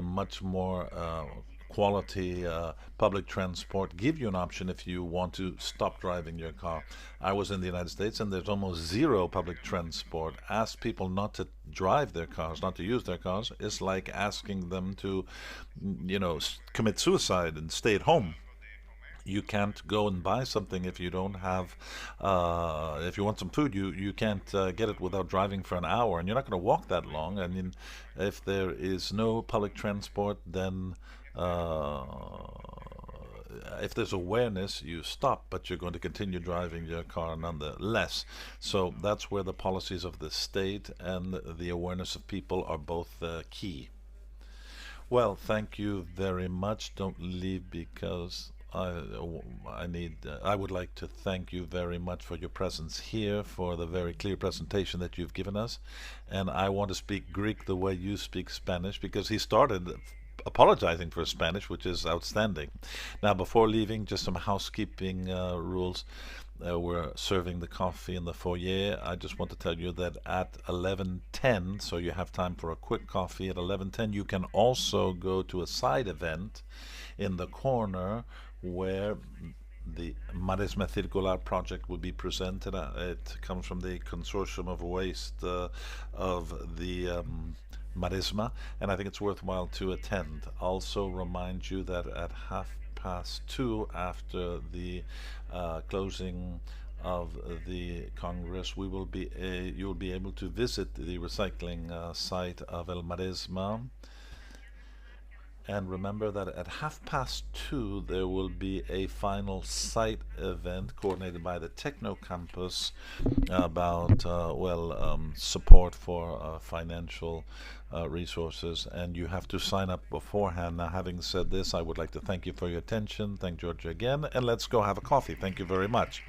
much more quality public transport give you an option if you want to stop driving your car. I was in the United States and there's almost zero public transport. Ask people not to drive their cars, not to use their cars, is like asking them to, commit suicide and stay at home. You can't go and buy something if you don't have, if you want some food, you can't get it without driving for an hour, and you're not going to walk that long. I mean, if there is no public transport, then if there's awareness, you stop, but you're going to continue driving your car nonetheless. So that's where the policies of the state and the awareness of people are both key. Well, thank you very much. Don't leave because I would like to thank you very much for your presence here, for the very clear presentation that you've given us. And I want to speak Greek the way you speak Spanish, because he started apologizing for Spanish, which is outstanding. Now, before leaving, just some housekeeping rules. We're serving the coffee in the foyer. I just want to tell you that at 11:10, so you have time for a quick coffee at 11:10, you can also go to a side event in the corner where the Maresme Circular project will be presented. It comes from the Consortium of Waste of the Maresme, and I think it's worthwhile to attend. Also remind you that at 2:30, after the closing of the Congress, you'll be able to visit the recycling site of El Maresme. And remember that at 2:30 there will be a final site event coordinated by the Techno Campus about support for financial resources, and you have to sign up beforehand. Now, having said this, I would like to thank you for your attention. Thank Georgia again, and let's go have a coffee. Thank you very much.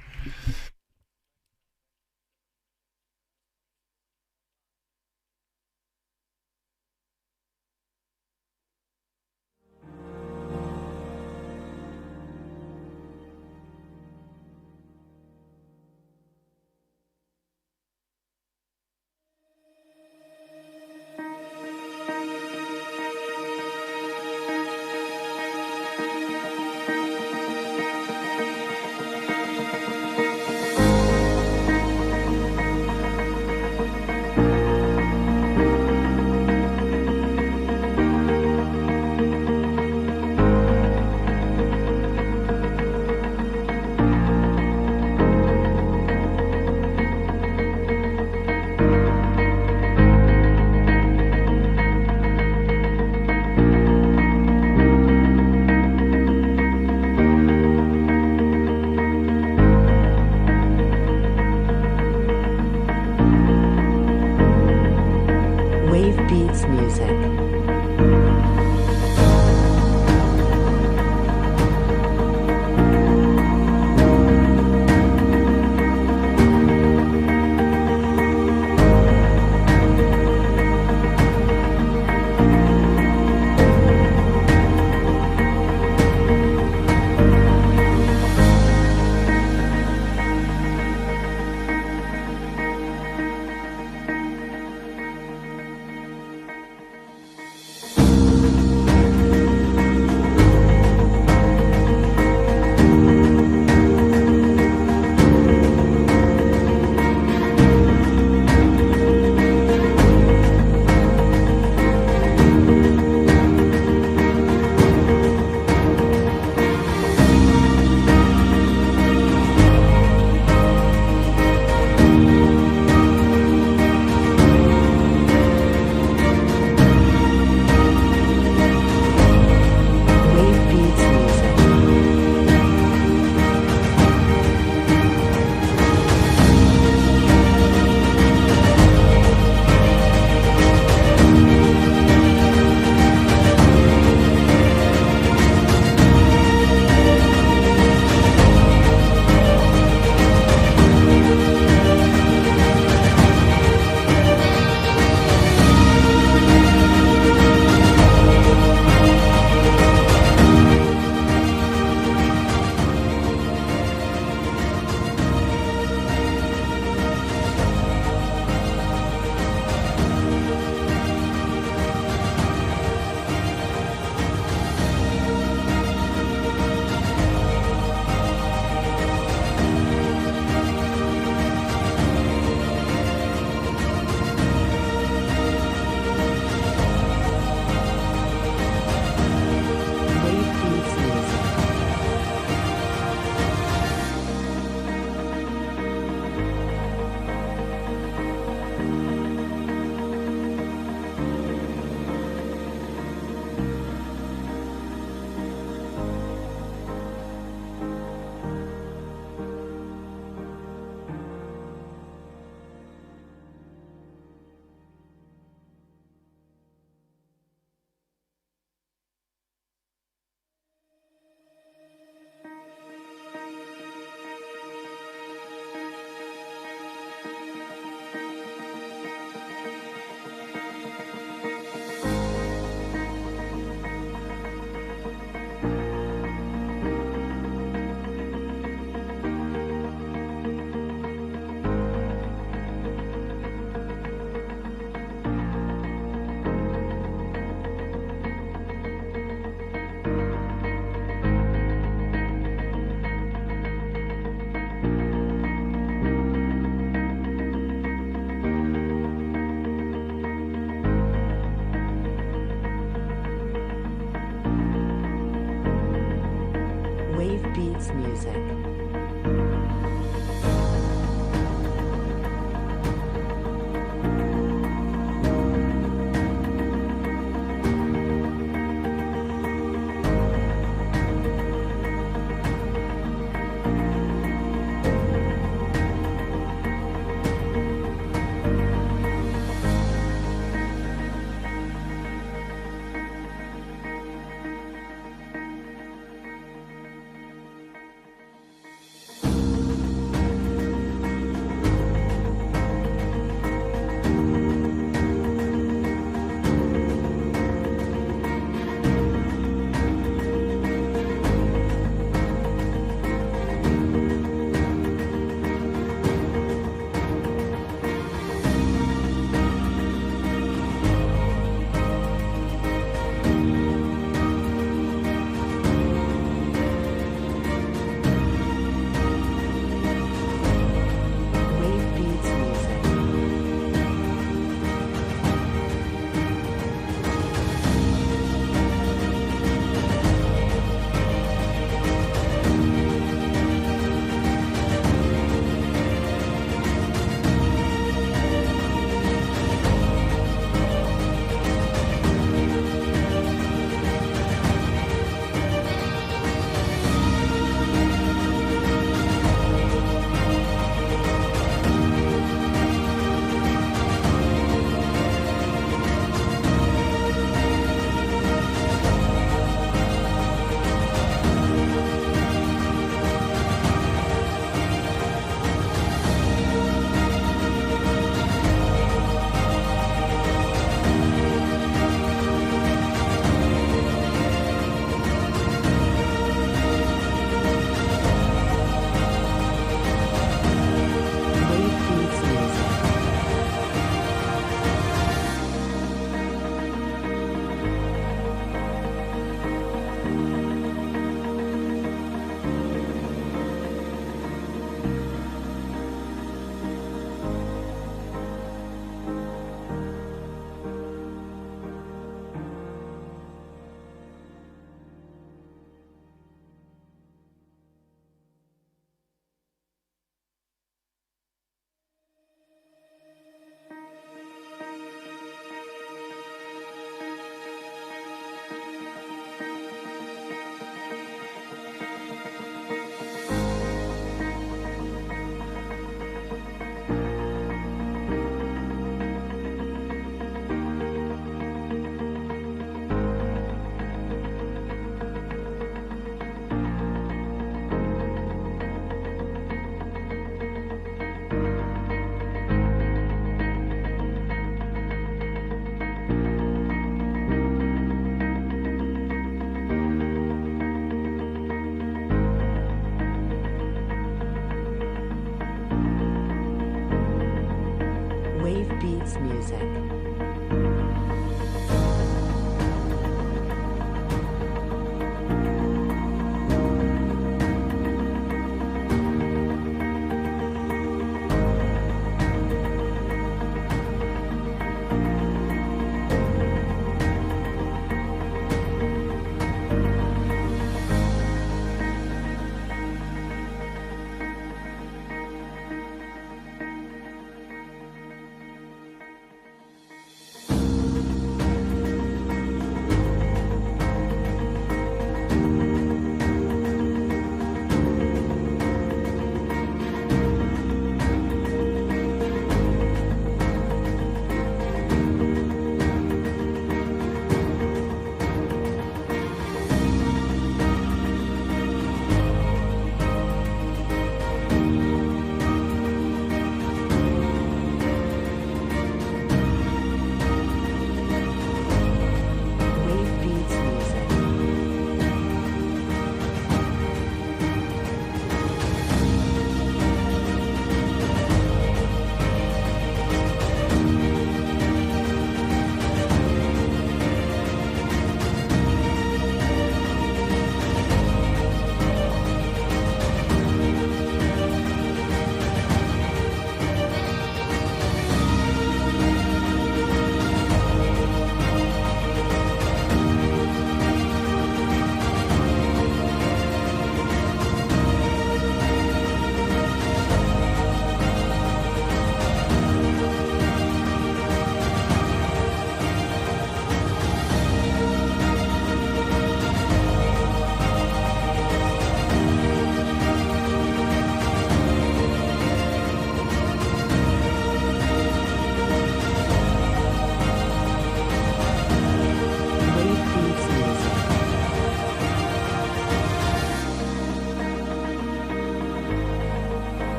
Beats Music. Wave Beats Music. Wave Beats Music. Wave Beats Music.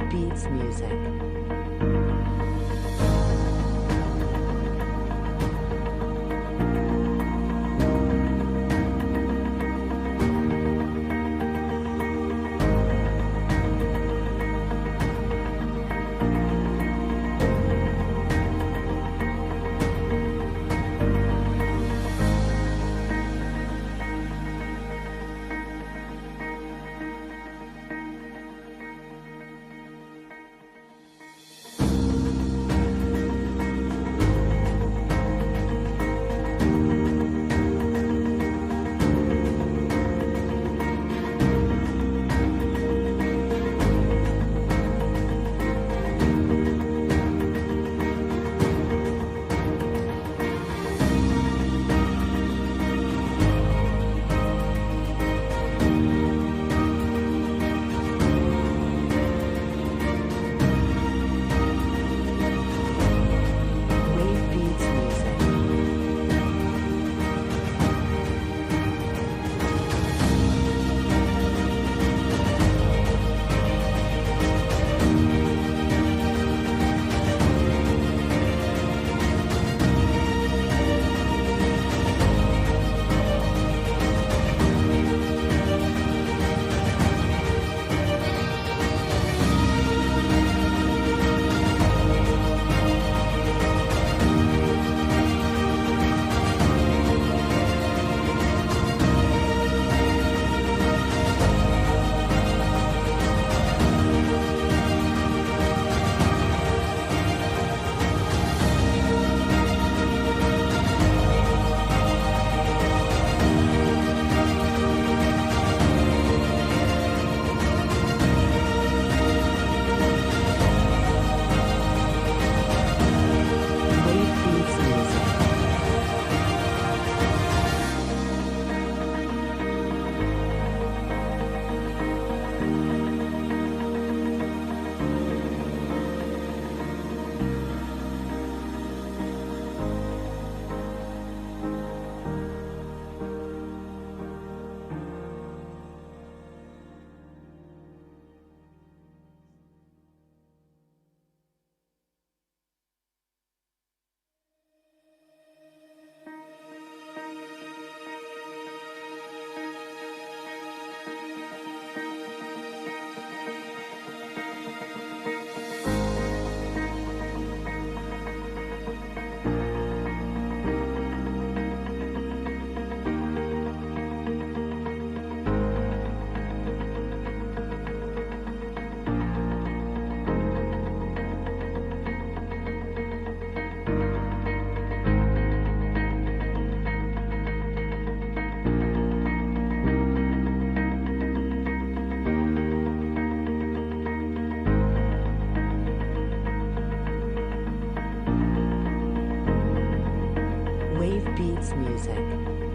Wave Beats Music. Wave Beats Music. Wave Beats Music. Wave Beats Music.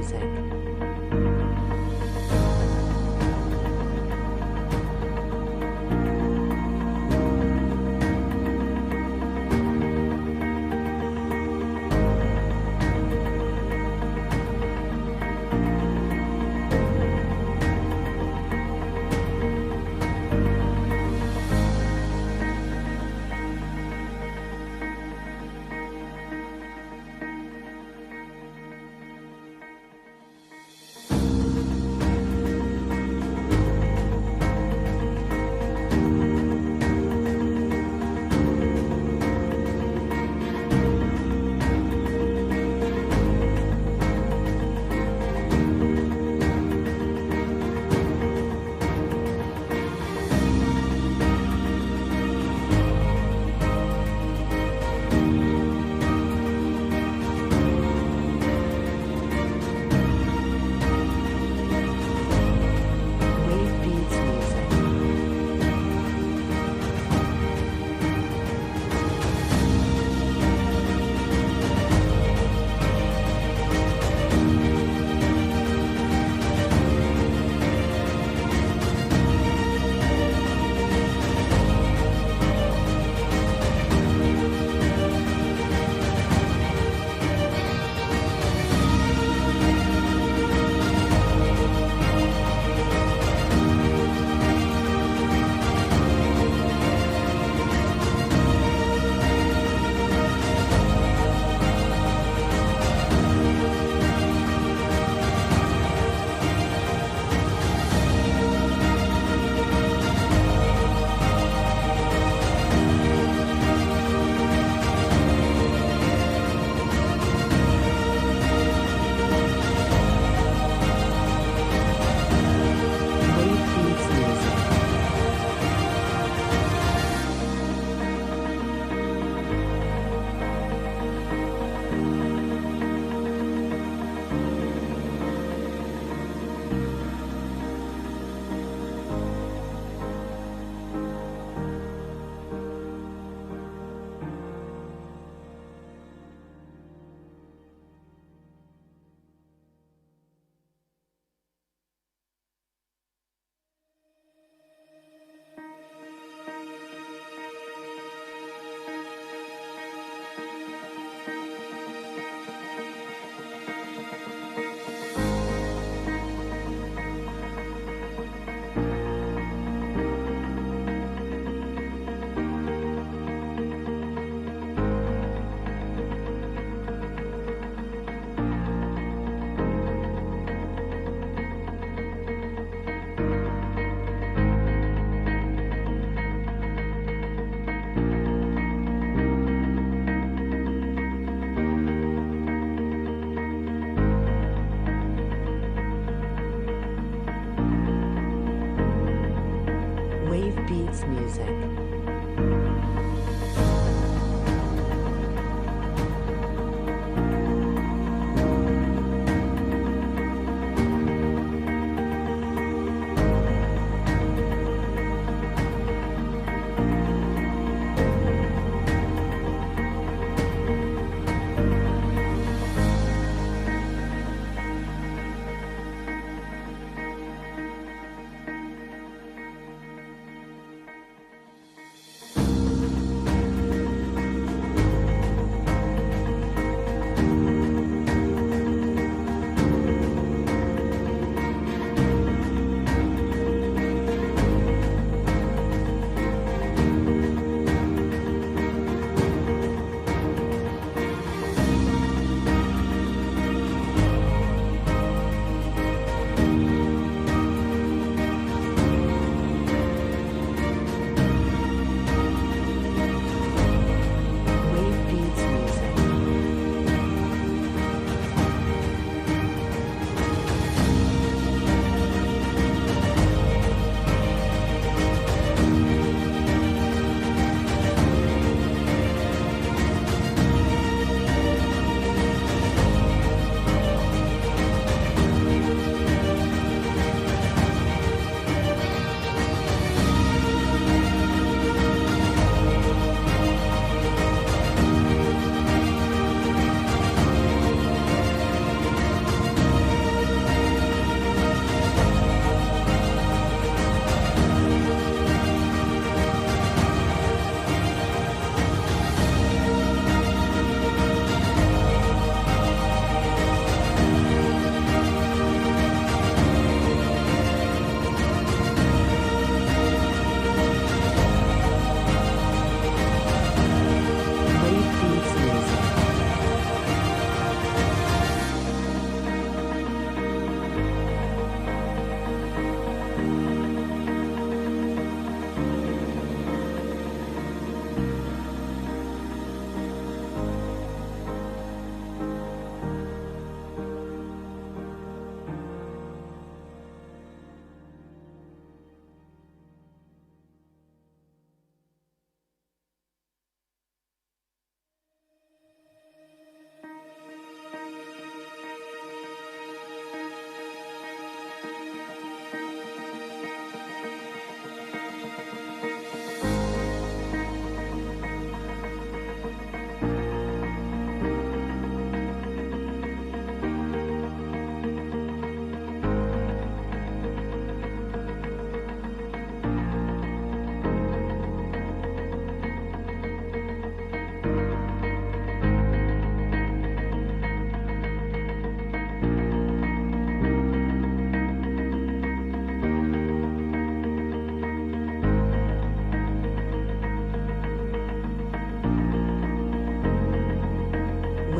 music.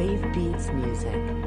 Wave Beats Music.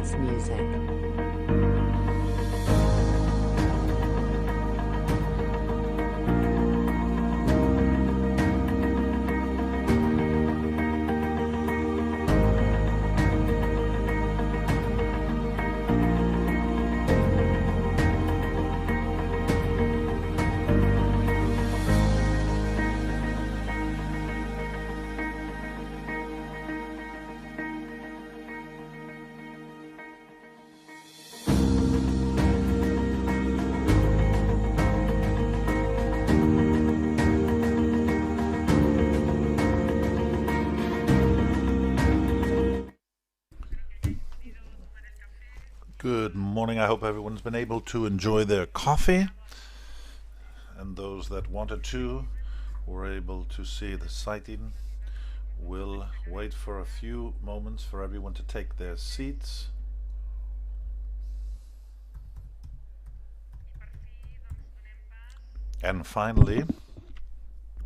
Beats Music. Good morning. I hope everyone's been able to enjoy their coffee, and those that wanted to were able to see the sighting. We'll wait for a few moments for everyone to take their seats. And finally,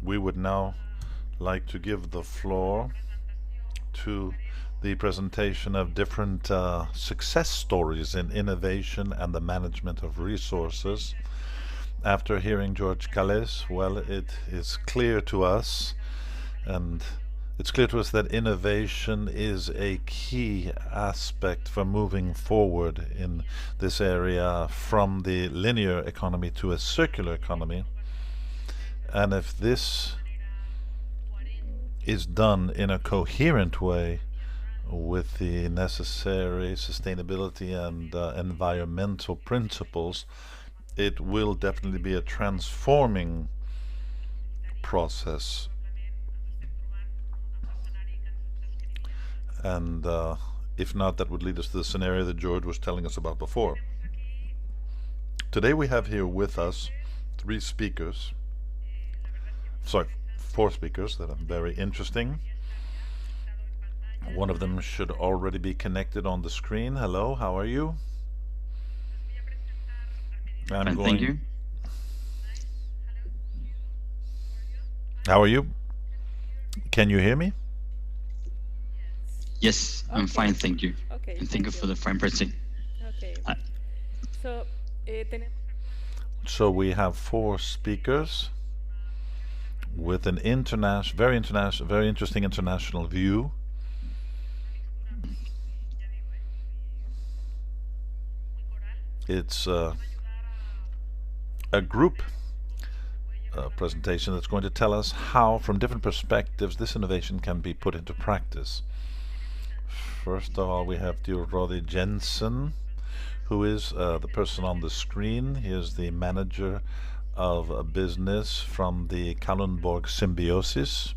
we would now like to give the floor to the presentation of different success stories in innovation and the management of resources. After hearing George Calais, well, it is clear to us, and it's clear to us that innovation is a key aspect for moving forward in this area from the linear economy to a circular economy. And if this is done in a coherent way with the necessary sustainability and environmental principles, it will definitely be a transforming process. And if not, that would lead us to the scenario that George was telling us about before. Today we have here with us four speakers that are very interesting. One of them should already be connected on the screen. Hello, how are you? Thank you. How are you? Can you hear me? Yes, I'm fine, thank you. Okay, And thank you for the fine presentation. Okay. Uh, So, So we have four speakers with an very interesting international view. It's a group presentation that's going to tell us how, from different perspectives, this innovation can be put into practice. First of all, we have Rodi Jensen, who is the person on the screen. He is the manager of a business from the Kalundborg Symbiosis.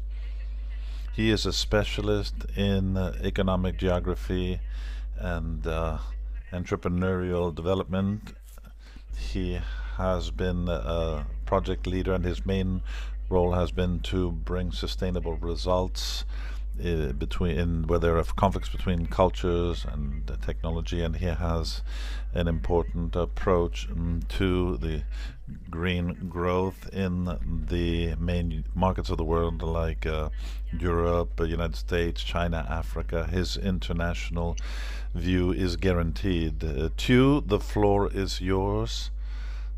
He is a specialist in economic geography and entrepreneurial development. He has been a project leader, and his main role has been to bring sustainable results where there are conflicts between cultures and technology, and he has an important approach to the green growth in the main markets of the world, like Europe, United States, China, Africa. His international view is guaranteed. Tu, the floor is yours.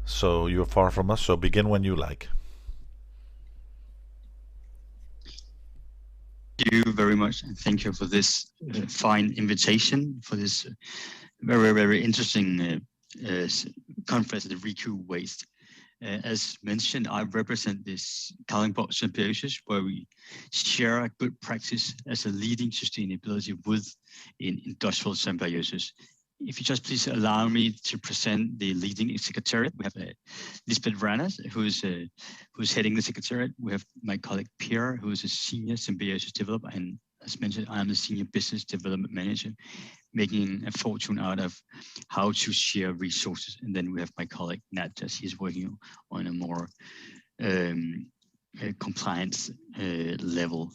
So you're far from us, so begin when you like. Thank you very much, and thank you for this fine invitation for this very, very interesting conference, the Recuwaste. As mentioned, I represent this Kalundborg Symbiosis, where we share a good practice as a leading sustainability in industrial symbiosis. If you just please allow me to present the leading secretariat. We have Lisbeth Ranas, who's heading the secretariat. We have my colleague Pierre, who is a senior symbiosis developer, and as mentioned, I am the senior business development manager, making a fortune out of how to share resources. And then we have my colleague Natjas. He's working on a more compliance level.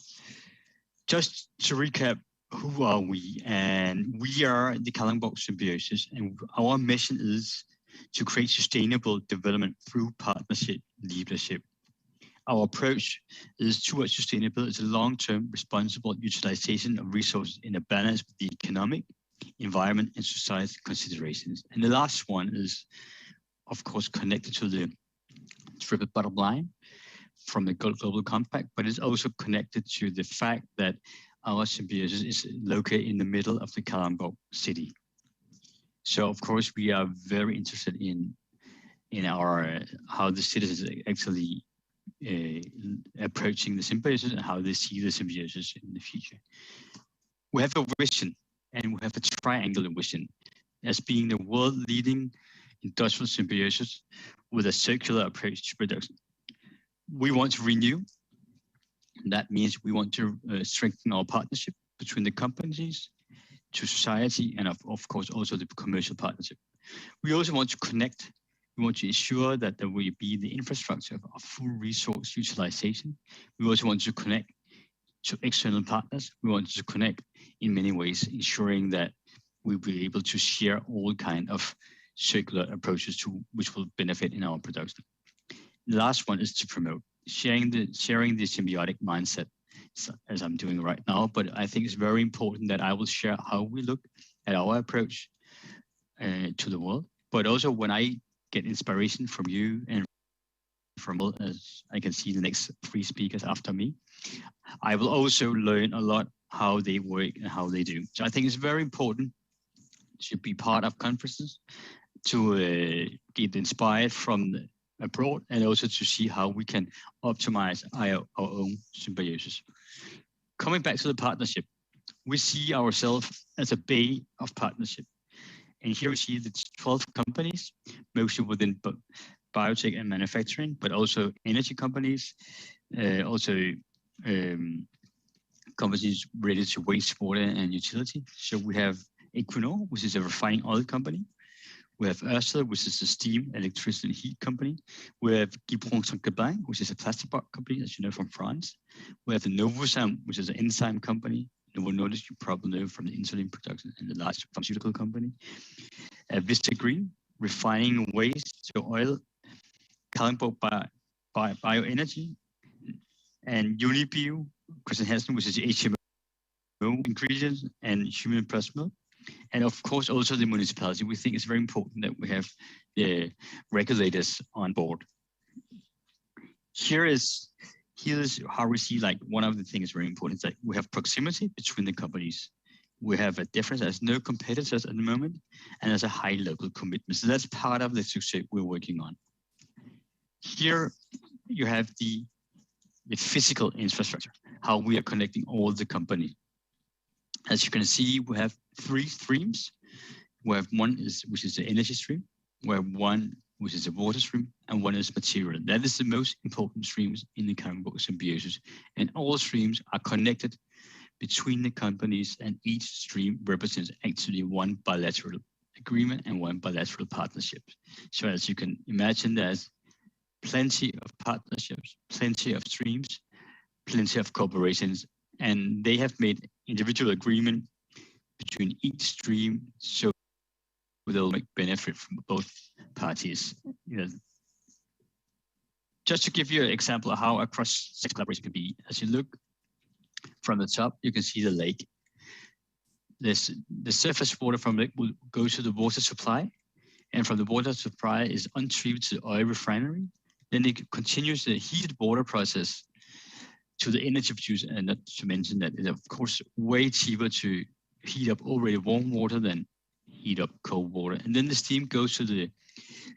Just to recap, who are we? And we are the Kalundborg Symbiosis, and our mission is to create sustainable development through partnership leadership. Our approach is towards sustainability, it's a long-term responsible utilization of resources in a balance with the economic, environment and society considerations. And the last one is, of course, connected to the triple bottom line from the Global Compact, but it's also connected to the fact that our symbiosis is located in the middle of the Kalundborg city. So, of course, we are very interested in our how the citizens are actually approaching the symbiosis and how they see the symbiosis in the future. We have a vision, and we have a triangular vision as being the world-leading industrial symbiosis with a circular approach to production. We want to renew. That means we want to strengthen our partnership between the companies, to society, and of course also the commercial partnership. We also want to connect. We want to ensure that there will be the infrastructure of full resource utilization. We also want to connect to external partners. We want to connect in many ways, ensuring that we'll be able to share all kind of circular approaches to which will benefit in our production. The last one is to promote sharing the symbiotic mindset, as I'm doing right now. But I think it's very important that I will share how we look at our approach to the world. But also when I get inspiration from you and from, as I can see the next 3 speakers after me, I will also learn a lot how they work and how they do. So I think it's very important to be part of conferences, to get inspired from abroad, and also to see how we can optimize our own symbiosis. Coming back to the partnership, we see ourselves as a bay of partnership. And here we see the 12 companies, mostly within biotech and manufacturing, but also energy companies, also companies related to wastewater and utility. So we have Equinor, which is a refining oil company. We have Ørsted, which is a steam, electricity, and heat company. We have Gibron Saint-Gobain, which is a plastic box company, as you know, from France. We have the Novozymes, which is an enzyme company. Novo Nordisk, you probably know from the insulin production, and the large pharmaceutical company. Vista Green, refining waste to oil. Kalundborg Bioenergy, and Unibio, Christian Hansen, which is HMO ingredients and human breast milk. And of course, also the municipality. We think it's very important that we have the regulators on board. Here is how we see, like, one of the things very important is that we have proximity between the companies. We have a difference. There's no competitors at the moment, and there's a high local commitment. So that's part of the success we're working on. Here you have the physical infrastructure, how we are connecting all the companies. As you can see, we have 3 streams. We have one which is the energy stream. We have one which is the water stream, and one is material. That is the most important streams in the Kalundborg symbiosis. And all streams are connected between the companies, and each stream represents actually one bilateral agreement and one bilateral partnership. So as you can imagine, there's plenty of partnerships, plenty of streams, plenty of corporations, and they have made individual agreement between each stream, so they'll make benefit from both parties. You know, just to give you an example of how a cross-sector collaboration can be, as you look from the top, you can see the lake. The surface water from the lake will go to the water supply, and from the water supply is untreated to the oil refinery. Then it continues the heated water process to the energy producer, and not to mention that it's of course way cheaper to heat up already warm water than heat up cold water. And then the steam goes to the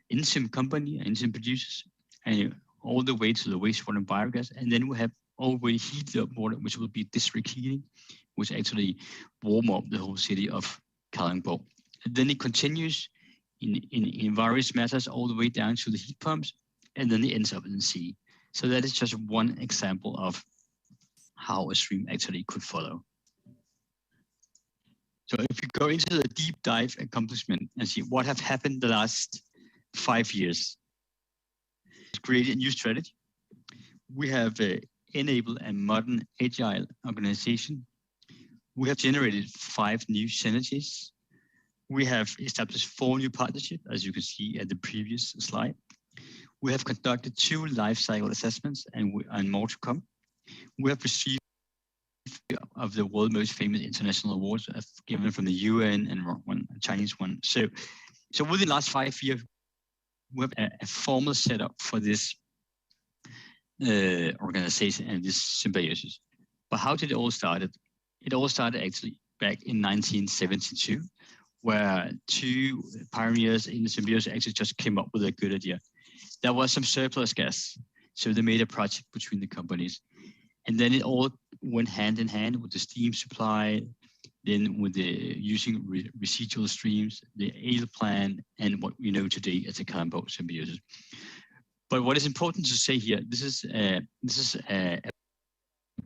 enzyme company, enzyme producers, and all the way to the wastewater and biogas. And then we have already heated up water, which will be district heating, which actually warm up the whole city of Kalundborg. And then it continues in various matters all the way down to the heat pumps, and then it ends up in the sea. So that is just one example of how a stream actually could follow. So if you go into the deep dive accomplishment and see what have happened the last 5 years, created a new strategy. We have enabled a modern agile organization. We have generated 5 new synergies. We have established 4 new partnerships, as you can see at the previous slide. We have conducted 2 life cycle assessments, and more to come. We have received of the world's most famous international awards given from the UN and one Chinese one. So within the last 5 years, we have a formal setup for this organization and this symbiosis. But how did it all start? It all started actually back in 1972, where two pioneers in the symbiosis actually just came up with a good idea. There was some surplus gas, so they made a project between the companies. And then it all went hand in hand with the steam supply, then with the using residual streams, the ale plant, and what we know today as a Kalundborg symbiosis. But what is important to say here, this is a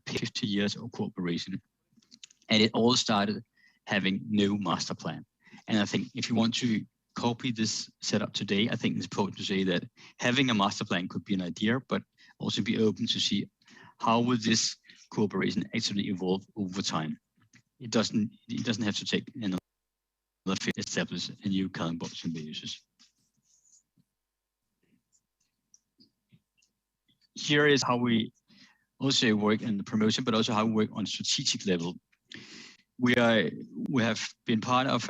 50 years of cooperation, and it all started having no master plan. And I think if you want to copy this setup today, I think it's important to say that having a master plan could be an idea, but also be open to see how would this cooperation actually evolve over time. It doesn't have to take another to establish a new Kalundborg symbiosis. Here is how we also work in the promotion, but also how we work on strategic level. We have been part of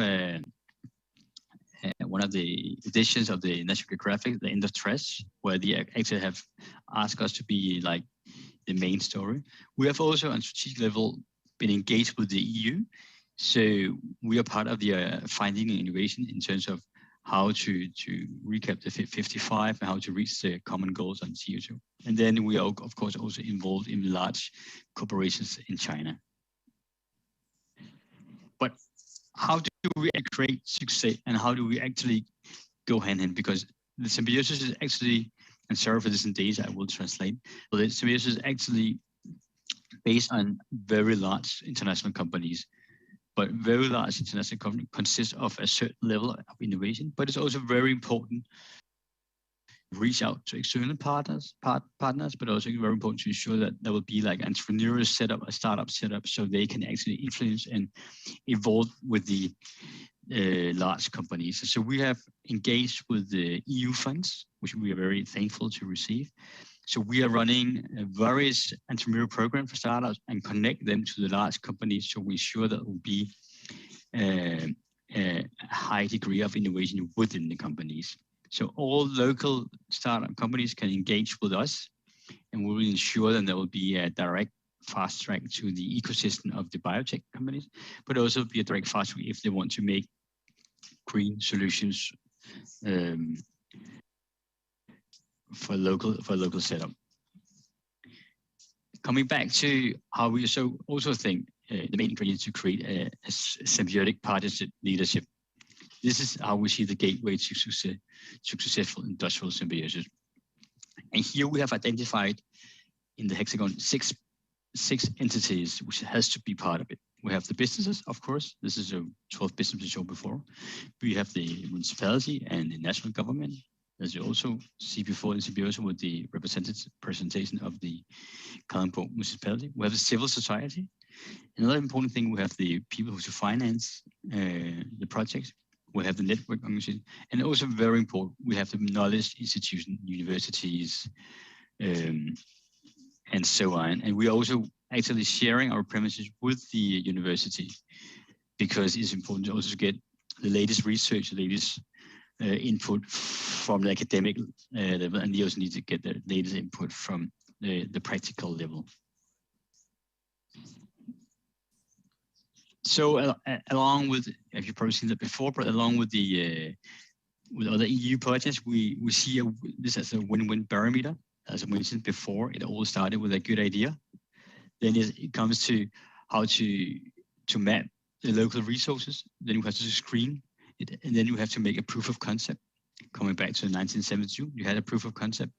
one of the editions of the National Geographic, the End of Trash, where they actually have asked us to be like the main story. We have also on strategic level been engaged with the EU. So we are part of the finding and innovation in terms of how to recap the 55 and how to reach the common goals on CO2. And then we are, of course, also involved in large corporations in China. But how do we create success and how do we actually go hand in hand? Because the symbiosis is actually, and sorry for this in Danish, I will translate, but the symbiosis is actually based on very large international companies. But very large international company consists of a certain level of innovation, but it's also very important to reach out to external partners, but also very important to ensure that there will be like entrepreneurial setup, a startup setup, so they can actually influence and evolve with the large companies. So we have engaged with the EU funds, which we are very thankful to receive. So we are running various entrepreneurial programs for startups and connect them to the large companies. So we ensure that will be a high degree of innovation within the companies. So all local startup companies can engage with us, and we will ensure that there will be a direct fast track to the ecosystem of the biotech companies, but also be a direct fast track if they want to make green solutions for local setup. Coming back to how we also think the main ingredient to create a symbiotic partnership leadership. This is how we see the gateway to successful industrial symbiosis. And here we have identified in the hexagon six entities which has to be part of it. We have the businesses, of course. This is a 12 businesses we showed before. We have the municipality and the national government, as you also see before in symbiosis with the representation of the Kalundborg municipality. We have the civil society. Another important thing, we have the people who finance the projects. We have the network organization. And also very important, we have the knowledge institution, universities, and so on. And we are also actually sharing our premises with the university, because it's important to also get the latest research, the latest input from the academic level, and they also need to get the latest input from the practical level. So along with, if you've probably seen that before, but along with the with other EU projects, we see this as a win-win barometer. As I mentioned before, it all started with a good idea. Then it comes to how to map the local resources. Then you have to screen it, and then you have to make a proof of concept. Coming back to 1972, you had a proof of concept.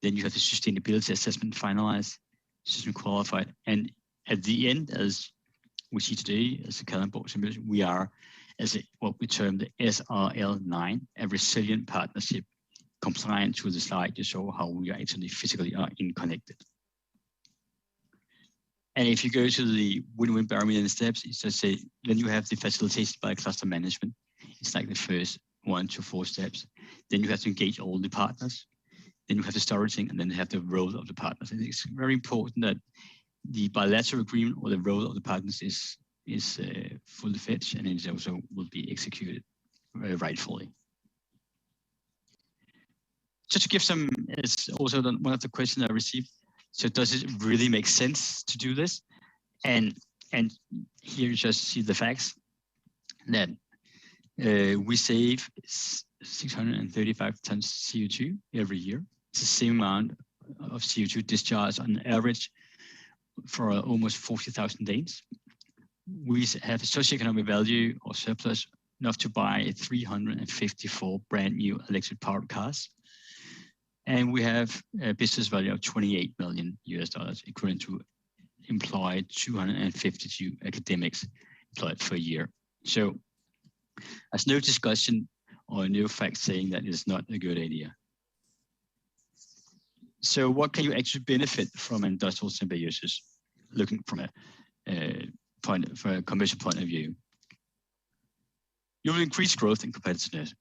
Then you have the sustainability assessment finalized, system qualified, and at the end, as we see today, as a Kalundborg symbiosis, we are as what we term the SRL9, a resilient partnership, compliant to the slide you saw how we actually physically are connected. And if you go to the win-win barometer and steps, it's just say, then you have the facilitation by cluster management. It's like the first 1 to 4 steps. Then you have to engage all the partners. Then you have the storytelling, and then you have the role of the partners. And it's very important that the bilateral agreement or the role of the partners is fully fledged, and it also will be executed rightfully. Just to give some, it's also one of the questions I received. So does it really make sense to do this? And here you just see the facts that we save 635 tons CO2 every year. It's the same amount of CO2 discharged on average for almost 40,000 days. We have a socioeconomic value or surplus enough to buy 354 brand new electric powered cars. And we have a business value of $28 million, equivalent to employ 252 academics employed per year. So there's no discussion or no fact saying that it's not a good idea. So what can you actually benefit from industrial symbiosis, looking from a commercial point of view? You will increase growth and competitiveness.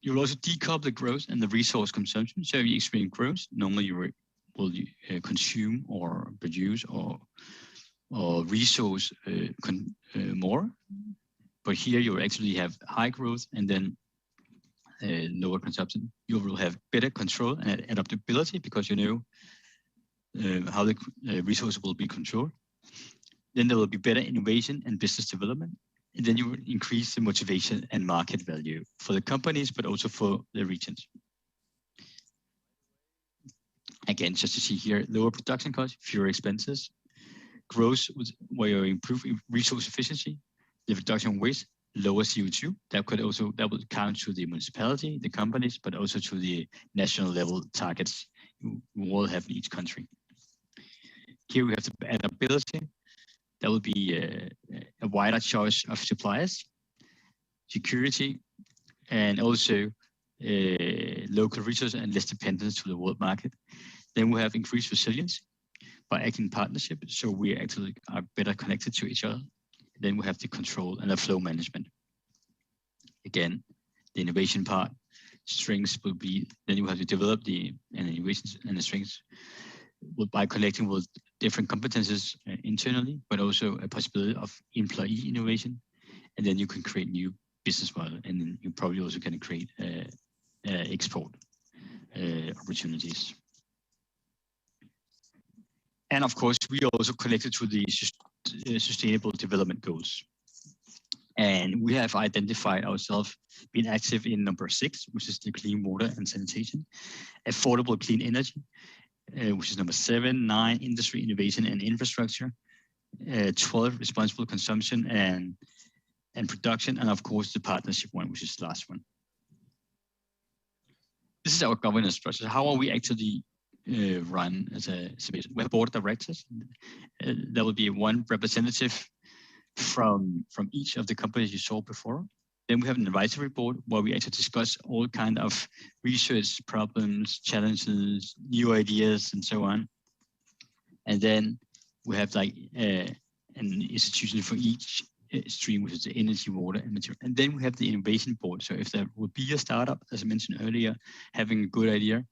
You will also decouple the growth and the resource consumption. So if you experience growth, normally you will consume or produce or resource more. But here you actually have high growth and then lower consumption. You will have better control and adaptability because you know how the resources will be controlled. Then there will be better innovation and business development. And then you will increase the motivation and market value for the companies, but also for the regions. Again, just to see here, lower production costs, fewer expenses, growth where you improve resource efficiency, the reduction of waste, lower CO2. That will count to the municipality, the companies, but also to the national level targets you all have in each country. Here we have the adaptability. There will be a wider choice of suppliers, security, and also local resources and less dependence to the world market. Then we have increased resilience by acting in partnership, so we actually are better connected to each other. Then we have the control and the flow management. Again, the innovation part, strengths will be, then you have to develop the innovations and the strengths by connecting with different competences internally, but also a possibility of employee innovation. And then you can create new business model, and then you probably also can create export opportunities. And of course, we are also connected to the sustainable development goals. And we have identified ourselves being active in number 6, which is the clean water and sanitation, affordable clean energy, which is number 7, 9, industry, innovation and infrastructure, 12, responsible consumption and production, and of course the partnership one, which is the last one. This is our governance structure. How are we actually run as a symbiosis? We have a board of directors. There will be one representative from each of the companies you saw before. Then we have an advisory board where we actually discuss all kinds of research problems, challenges, new ideas, and so on. And then we have like an institution for each stream, which is the energy, water, and material. And then we have the innovation board. So if there would be a startup, as I mentioned earlier, having a good idea,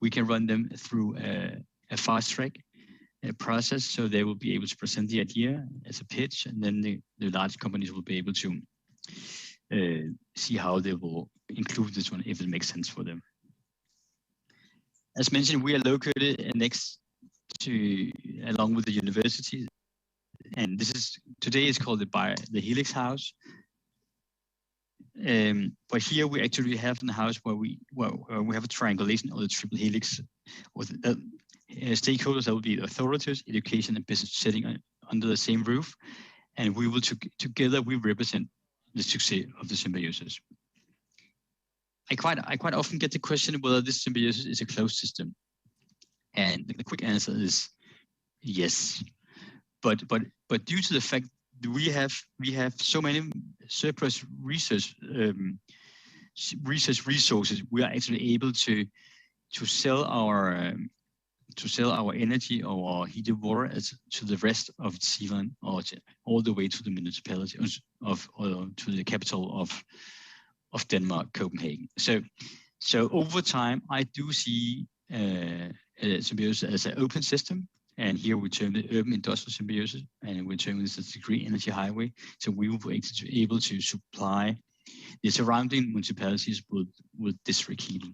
we can run them through a fast track process. So they will be able to present the idea as a pitch, and then the large companies will be able to see how they will include this one if it makes sense for them. As mentioned, we are located next to, along with the university, and this is today is called the Helix House. But here we actually have in the house where we have a triangulation of the triple helix with stakeholders that will be authorities, education, and business sitting under the same roof, and we will together we represent the success of the symbiosis. I quite often get the question whether this symbiosis is a closed system, and the quick answer is yes. But due to the fact that we have so many surplus research resources, we are actually able to sell our energy or our heated water to the rest of Zealand, or all the way to the municipality to the capital of Denmark, Copenhagen. So over time, I do see symbiosis as an open system And here we term the urban industrial symbiosis, and we term this as the green energy highway. So we will be able to supply the surrounding municipalities with district heating.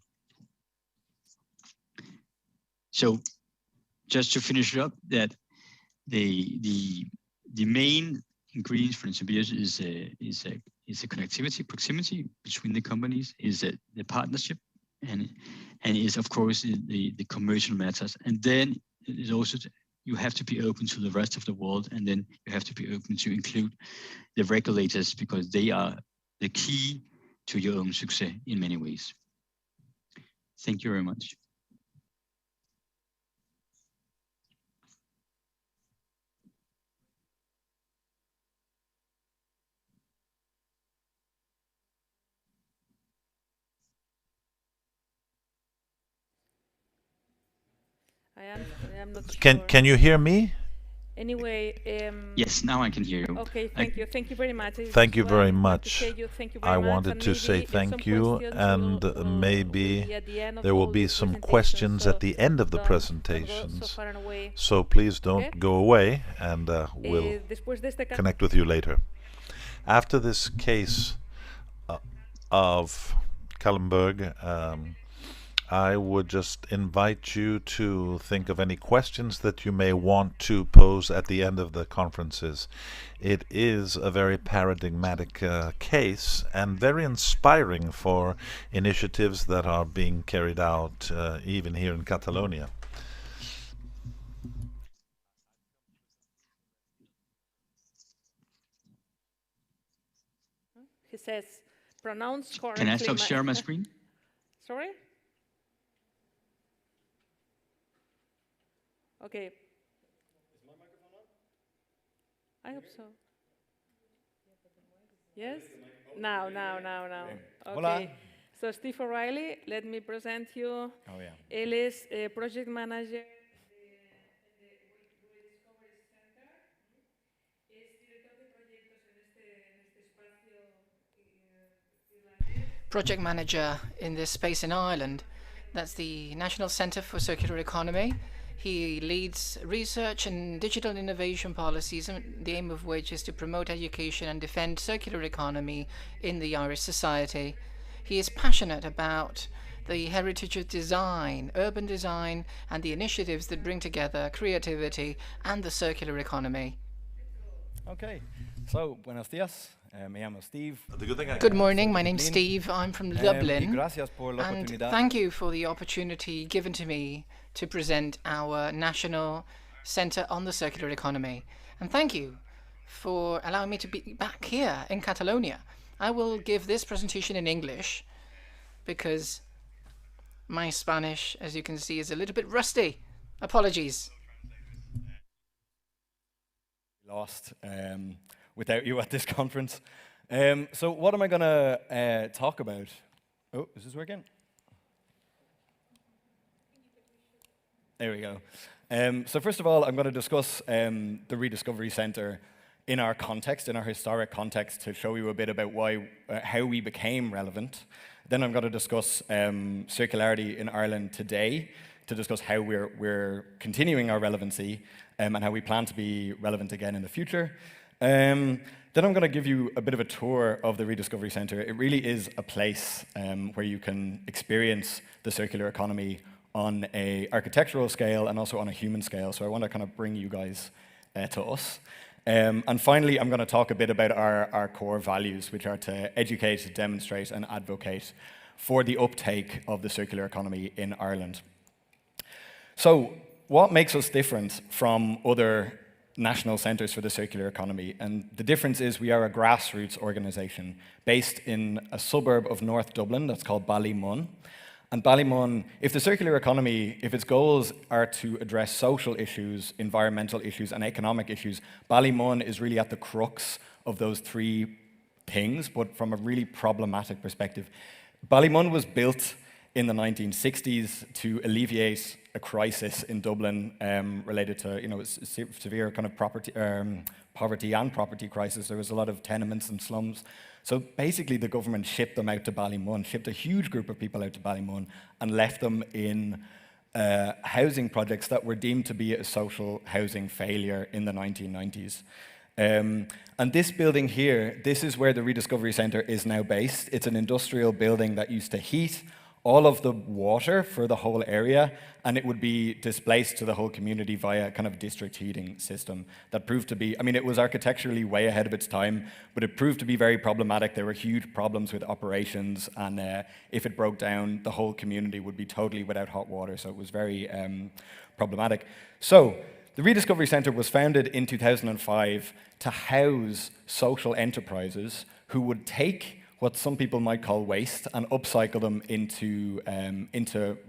So just to finish it up, that the main ingredients for the symbiosis is a connectivity, proximity between the companies, is the partnership, and is of course the commercial matters. And then it is also you have to be open to the rest of the world, and then you have to be open to include the regulators, because they are the key to your own success in many ways. Thank you very much. I am not Can sure. can you hear me? Anyway, Yes, now I can hear you. okay, thank you. Thank you very much. Thank you very Want to much. say you thank you very I much, wanted and to maybe say if some thank you, questions and will maybe be at the end of there will all be the some presentations, questions so at the end of the don't go so presentations. far and away. So please don't Okay? go away, and we'll Después de este connect with you later. After this case of Kallenberg, I would just invite you to think of any questions that you may want to pose at the end of the conferences. It is a very paradigmatic case, and very inspiring for initiatives that are being carried out even here in Catalonia. He says, pronounce correctly. Can I stop sharing my screen? Sorry? Okay. Is my microphone on? I hope so. Yes? Now. Okay. Hola. So Steve O'Reilly, let me present you. Oh, yeah. Él es project manager de Recuwaste Center. Es director de proyectos en este espacio irlandés. Project manager in this space in Ireland. That's the National Centre for Circular Economy. He leads research and digital innovation policies, the aim of which is to promote education and defend circular economy in the Irish society. He is passionate about the heritage of design, urban design, and the initiatives that bring together creativity and the circular economy. Okay, so buenos días. Me llamo Steve. Good morning, my name's Steve. I'm from Y Dublin. gracias por la And oportunidad. thank you for the opportunity given to me to present our National Centre on the Circular Economy. And thank you for allowing me to be back here in Catalonia. I will give this presentation in English because my Spanish, as you can see, is a little bit rusty. Apologies. Lost without you at this conference. So what am I going to talk about? Oh, is this working? There we go. So first of all, I'm going to discuss the Rediscovery Centre in our context, in our historic context, to show you a bit about how we became relevant. Then I'm going to discuss circularity in Ireland today, to discuss how we're continuing our relevancy and how we plan to be relevant again in the future. Then I'm going to give you a bit of a tour of the Rediscovery Centre. It really is a place where you can experience the circular economy on an architectural scale and also on a human scale. So I want to kind of bring you guys to us. And finally, I'm going to talk a bit about our core values, which are to educate, demonstrate, and advocate for the uptake of the circular economy in Ireland. So what makes us different from other national centres for the circular economy? And the difference is we are a grassroots organisation based in a suburb of North Dublin that's called Ballymun. And Ballymun, if the circular economy, if its goals are to address social issues, environmental issues, and economic issues, Ballymun is really at the crux of those three things, but from a really problematic perspective. Ballymun was built in the 1960s to alleviate a crisis in Dublin related to, severe kind of poverty and property crisis. There was a lot of tenements and slums. So basically the government shipped them out to Ballymun, shipped a huge group of people out to Ballymun and left them in housing projects that were deemed to be a social housing failure in the 1990s. And this building here, this is where the Rediscovery Centre is now based. It's an industrial building that used to heat all of the water for the whole area, and it would be displaced to the whole community via a kind of district heating system that proved to be, I mean, it was architecturally way ahead of its time, but it proved to be very problematic. There were huge problems with operations, and if it broke down, the whole community would be totally without hot water, so it was very problematic. So, the Rediscovery Centre was founded in 2005 to house social enterprises who would take what some people might call waste and upcycle them into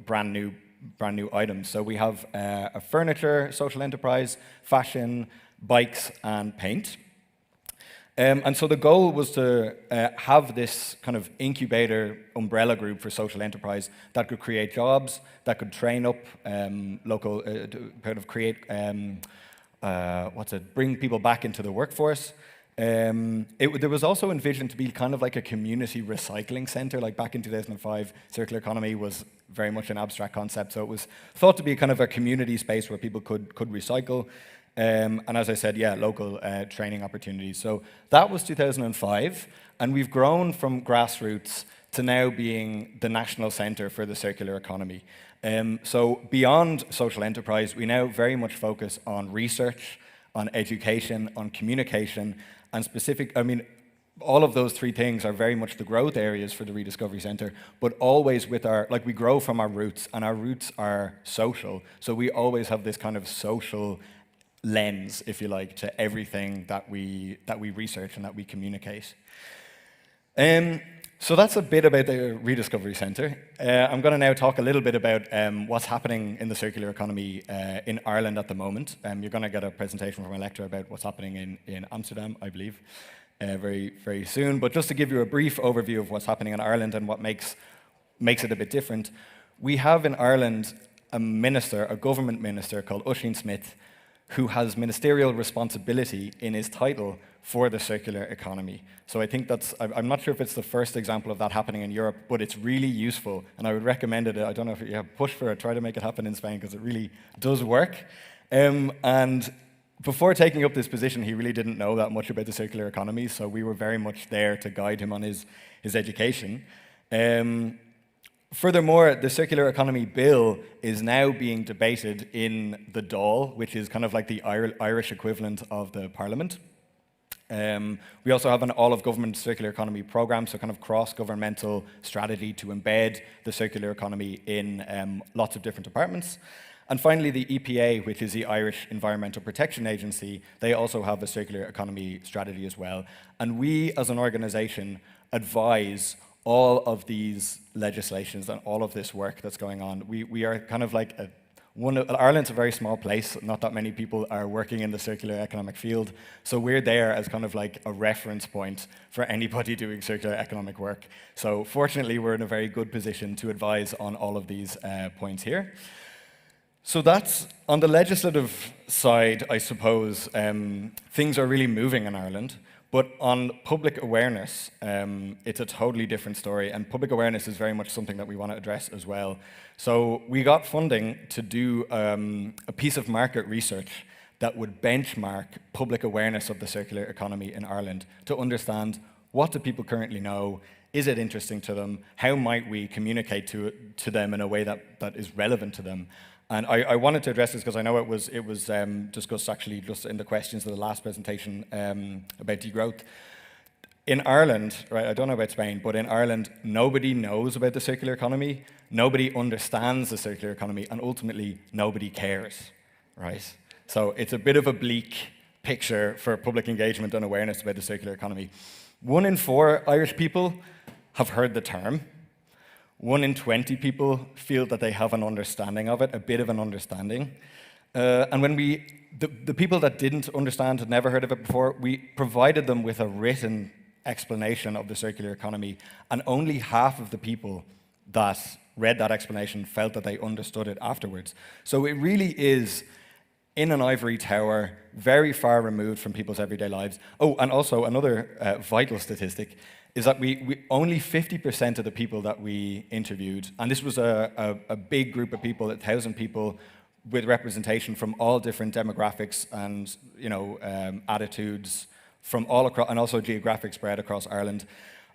brand new items. So we have a furniture social enterprise, fashion, bikes, and paint. And so the goal was to have this kind of incubator umbrella group for social enterprise that could create jobs, that could train up local, kind of create, bring people back into the workforce. There was also envisioned to be kind of like a community recycling center. Like back in 2005, circular economy was very much an abstract concept, so it was thought to be kind of a community space where people could recycle. And as I said, yeah, local training opportunities. So that was 2005, and we've grown from grassroots to now being the national center for the circular economy. So beyond social enterprise, we now very much focus on research, on education, on communication, and specific, I mean, all of those three things are very much the growth areas for the Rediscovery Centre, but always with our, like we grow from our roots, and our roots are social, so we always have this kind of social lens, if you like, to everything that we research and that we communicate. So that's a bit about the Rediscovery Centre. I'm going to now talk a little bit about what's happening in the circular economy in Ireland at the moment. You're going to get a presentation from a lecturer about what's happening in Amsterdam, I believe, very, very soon. But just to give you a brief overview of what's happening in Ireland and what makes it a bit different, we have in Ireland a minister, a government minister called Oisin Smith, who has ministerial responsibility in his title for the circular economy. So I think I'm not sure if it's the first example of that happening in Europe, but it's really useful, and I would recommend it. I don't know if you have push for it, try to make it happen in Spain, because it really does work. And before taking up this position, he really didn't know that much about the circular economy, so we were very much there to guide him on his education. Furthermore, the Circular Economy Bill is now being debated in the Dáil, which is kind of like the Irish equivalent of the Parliament. We also have an all-of-government circular economy program, so kind of cross-governmental strategy to embed the circular economy in lots of different departments. And finally, the EPA, which is the Irish Environmental Protection Agency, they also have a circular economy strategy as well. And we, as an organization, advise all of these legislations and all of this work that's going on. We are kind of like Ireland's a very small place. Not that many people are working in the circular economic field. So we're there as kind of like a reference point for anybody doing circular economic work. So fortunately, we're in a very good position to advise on all of these points here. So that's, on the legislative side, I suppose, things are really moving in Ireland. But on public awareness, it's a totally different story, and public awareness is very much something that we want to address as well. So we got funding to do a piece of market research that would benchmark public awareness of the circular economy in Ireland to understand what do people currently know, is it interesting to them, how might we communicate to them in a way that is relevant to them. And I wanted to address this because I know it was discussed actually just in the questions of the last presentation about degrowth. In Ireland, right, I don't know about Spain, but in Ireland, nobody knows about the circular economy, nobody understands the circular economy, and ultimately, nobody cares, right? So it's a bit of a bleak picture for public engagement and awareness about the circular economy. 1 in 4 Irish people have heard the term. 1 in 20 people feel that they have an understanding of it, a bit of an understanding. And when the people that didn't understand, had never heard of it before, we provided them with a written explanation of the circular economy, and only half of the people that read that explanation felt that they understood it afterwards. So it really is in an ivory tower, very far removed from people's everyday lives. Oh, and also another vital statistic is that we only 50% of the people that we interviewed, and this was a big group of people, 1,000 people, with representation from all different demographics and attitudes from all across, and also geographic spread across Ireland.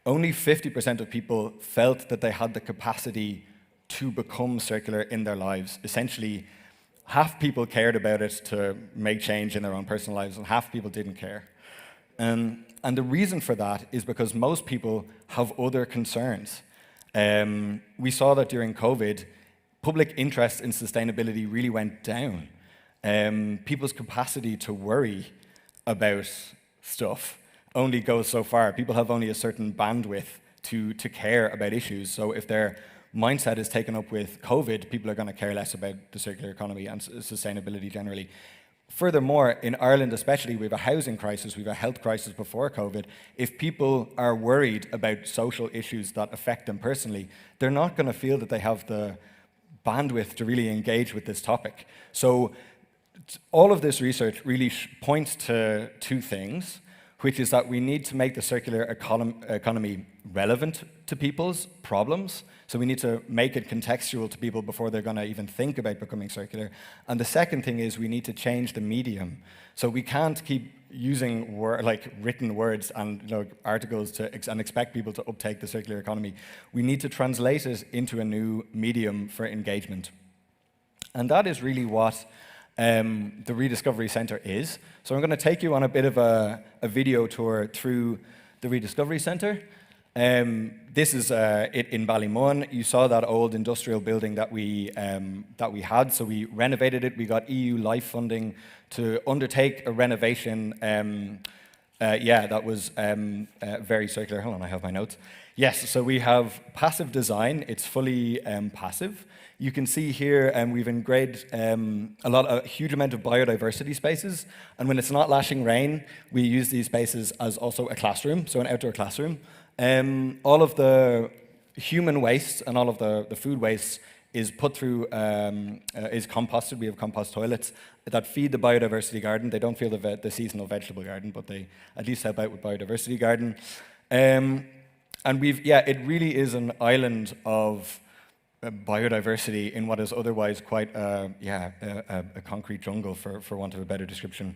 Only 50% of people felt that they had the capacity to become circular in their lives. Essentially, half people cared about it to make change in their own personal lives, and half people didn't care. And the reason for that is because most people have other concerns. We saw that during COVID, public interest in sustainability really went down. People's capacity to worry about stuff only goes so far. People have only a certain bandwidth to care about issues. So if their mindset is taken up with COVID, people are going to care less about the circular economy and sustainability generally. Furthermore, in Ireland especially, we have a housing crisis, we have a health crisis before COVID. If people are worried about social issues that affect them personally, they're not going to feel that they have the bandwidth to really engage with this topic. So all of this research really points to two things, which is that we need to make the circular economy relevant to people's problems. So we need to make it contextual to people before they're going to even think about becoming circular. And the second thing is we need to change the medium. So we can't keep using written words and articles and expect people to uptake the circular economy. We need to translate it into a new medium for engagement. And that is really what the Rediscovery Centre is. So I'm going to take you on a bit of a video tour through the Rediscovery Centre. This is it in Ballymun. You saw that old industrial building that we had, so we renovated it. We got EU Life funding to undertake a renovation. That was very circular. Hold on, I have my notes. Yes, so we have passive design. It's fully passive. You can see here we've engraved a huge amount of biodiversity spaces, and when it's not lashing rain, we use these spaces as also a classroom, so an outdoor classroom. All of the human waste and all of the food waste is put through, is composted. We have compost toilets that feed the biodiversity garden. They don't feed the seasonal vegetable garden, but they at least help out with biodiversity garden. And it really is an island of biodiversity in what is otherwise quite a concrete jungle, for want of a better description.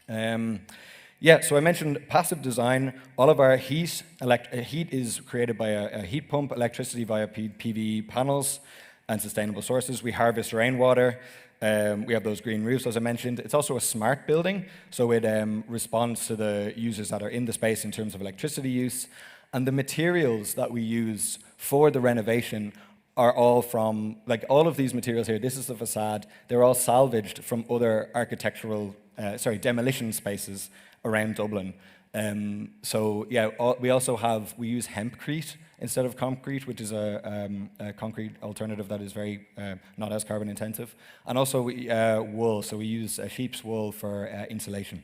So I mentioned passive design. All of our heat is created by a heat pump, electricity via PV panels, and sustainable sources. We harvest rainwater. We have those green roofs, as I mentioned. It's also a smart building, so it responds to the users that are in the space in terms of electricity use. And the materials that we use for the renovation are all from, all of these materials here, this is the facade, they're all salvaged from other demolition spaces around Dublin. We also we use hempcrete instead of concrete, which is a concrete alternative that is very not as carbon intensive. And also wool, so we use sheep's wool for insulation.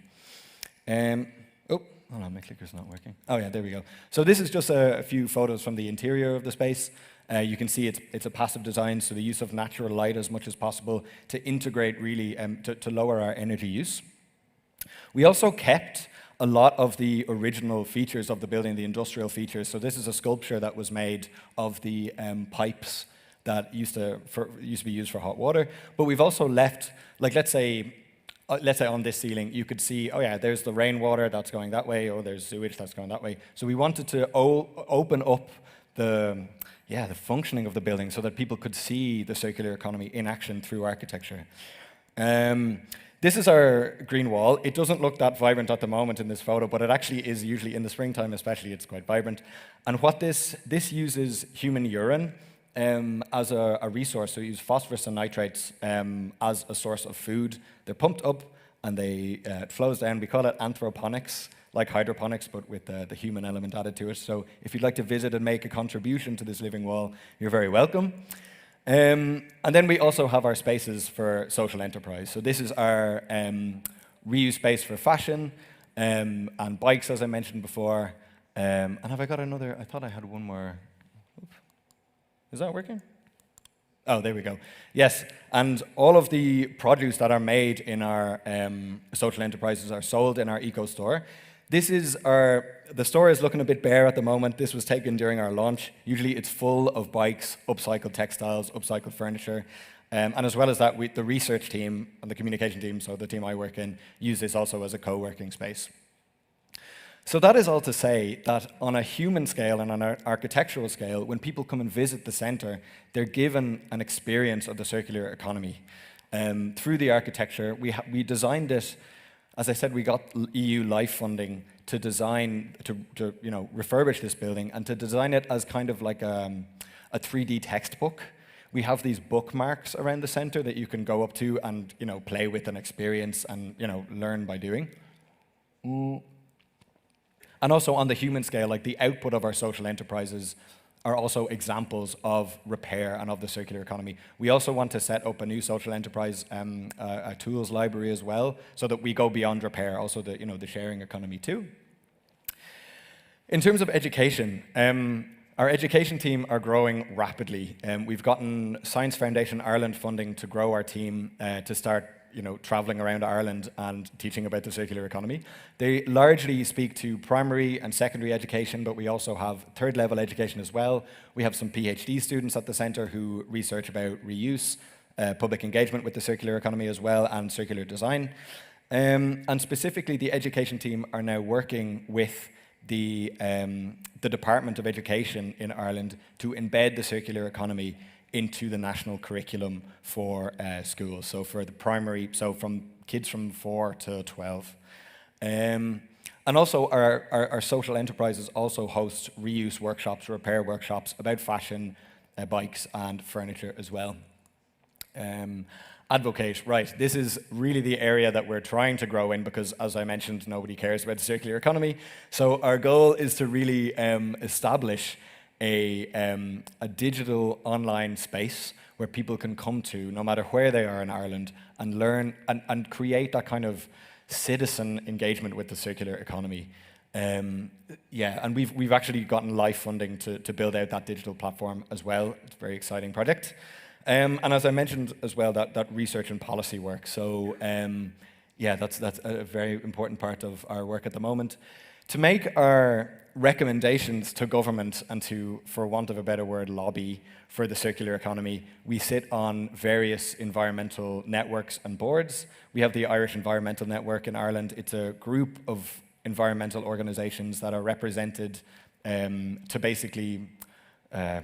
Hold on, my clicker's not working. Oh yeah, there we go. So this is just a few photos from the interior of the space. You can see it's a passive design, so the use of natural light as much as possible to integrate really, to lower our energy use. We also kept a lot of the original features of the building, the industrial features. So this is a sculpture that was made of the pipes that used to be used for hot water. But we've also left, let's say on this ceiling, you could see, there's the rainwater that's going that way, or there's sewage that's going that way. So we wanted to open up the functioning of the building so that people could see the circular economy in action through architecture. This is our green wall. It doesn't look that vibrant at the moment in this photo, but it actually is usually in the springtime especially, it's quite vibrant. And what this uses human urine as a resource. So we use phosphorus and nitrates as a source of food. They're pumped up and it flows down. We call it anthroponics, like hydroponics, but with the human element added to it. So if you'd like to visit and make a contribution to this living wall, you're very welcome. And then we also have our spaces for social enterprise. So this is our reuse space for fashion and bikes, as I mentioned before. And have I got another? I thought I had one more. Oops. Is that working? Oh, there we go. Yes, and all of the produce that are made in our social enterprises are sold in our eco store. The store is looking a bit bare at the moment. This was taken during our launch. Usually it's full of bikes, upcycled textiles, upcycled furniture. And as well as that, the research team and the communication team, so the team I work in, use this also as a co-working space. So that is all to say that on a human scale and on an architectural scale, when people come and visit the centre, they're given an experience of the circular economy. Through the architecture, we designed it. As I said, we got EU LIFE funding to design, to refurbish this building and to design it as kind of like a 3D textbook. We have these bookmarks around the centre that you can go up to and play with and experience and learn by doing. And also on the human scale, like the output of our social enterprises are also examples of repair and of the circular economy. We also want to set up a new social enterprise a tools library as well, so that we go beyond repair, also the sharing economy too. In terms of education, our education team are growing rapidly. We've gotten Science Foundation Ireland funding to grow our team to start traveling around Ireland and teaching about the circular economy. They largely speak to primary and secondary education, but we also have third level education as well. We have some PhD students at the centre who research about reuse, public engagement with the circular economy as well, and circular design. And specifically, the education team are now working with the Department of Education in Ireland to embed the circular economy into the national curriculum for schools. So for the primary, so from kids from 4 to 12. And also our social enterprises also host reuse workshops, repair workshops about fashion, bikes and furniture as well. Advocate, right, this is really the area that we're trying to grow in because, as I mentioned, nobody cares about the circular economy. So our goal is to really establish a digital online space where people can come to, no matter where they are in Ireland, and learn and create that kind of citizen engagement with the circular economy. And we've actually gotten LIFE funding to build out that digital platform as well. It's a very exciting project. And as I mentioned as well, that research and policy work. So that's a very important part of our work at the moment. To make our recommendations to government and to, for want of a better word, lobby for the circular economy, we sit on various environmental networks and boards. We have the Irish Environmental Network in Ireland. It's a group of environmental organizations that are represented to basically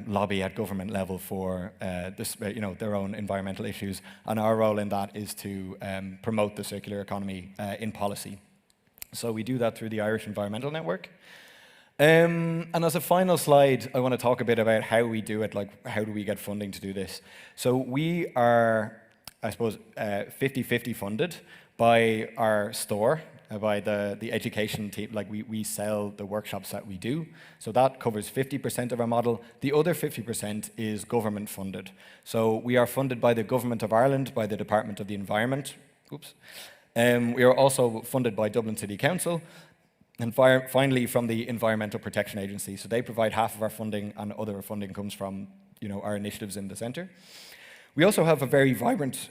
lobby at government level for their own environmental issues. And our role in that is to promote the circular economy in policy. So we do that through the Irish Environmental Network. And as a final slide, I want to talk a bit about how we do it, like how do we get funding to do this. So we are, I suppose, 50-50 funded by our store, by the education team. Like we sell the workshops that we do. So that covers 50% of our model. The other 50% is government funded. So we are funded by the Government of Ireland, by the Department of the Environment. Oops. We are also funded by Dublin City Council, and finally from the Environmental Protection Agency. So they provide half of our funding, and other funding comes from our initiatives in the centre. We also have a very vibrant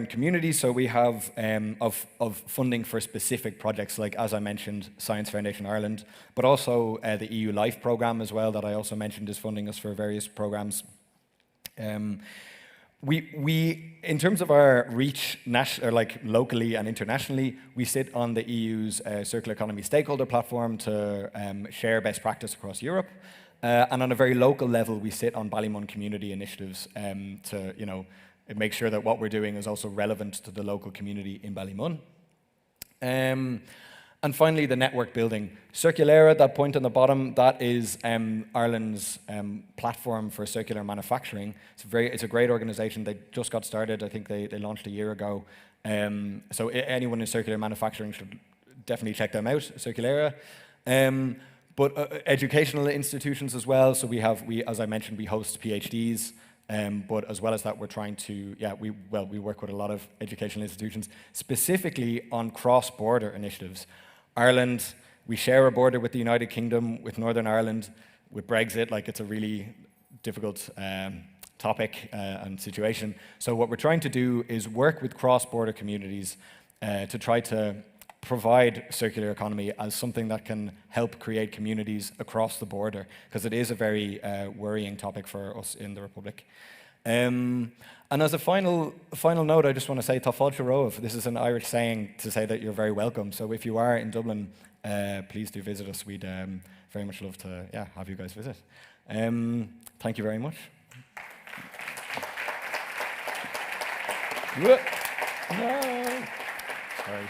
community. So we have of funding for specific projects, like, as I mentioned, Science Foundation Ireland, but also the EU LIFE programme as well, that I also mentioned, is funding us for various programmes. We, in terms of our reach, locally and internationally, we sit on the EU's Circular Economy Stakeholder Platform to share best practice across Europe. And on a very local level, we sit on Ballymun community initiatives to make sure that what we're doing is also relevant to the local community in Ballymun. And finally, the network building. Circulera, that point on the bottom, that is Ireland's platform for circular manufacturing. It's a great organization. They just got started. I think they launched a year ago. So anyone in circular manufacturing should definitely check them out, Circulera. But educational institutions as well. So we, as I mentioned, we host PhDs. But as well as that, we're trying to, we work with a lot of educational institutions, specifically on cross-border initiatives. Ireland, we share a border with the United Kingdom, with Northern Ireland. With Brexit, it's a really difficult topic and situation. So what we're trying to do is work with cross-border communities to try to provide circular economy as something that can help create communities across the border, because it is a very worrying topic for us in the Republic. And as a final note, I just want to say Tá fáilte romh. This is an Irish saying to say that you're very welcome. So if you are in Dublin, please do visit us. We'd very much love to have you guys visit. Thank you very much. No. Sorry.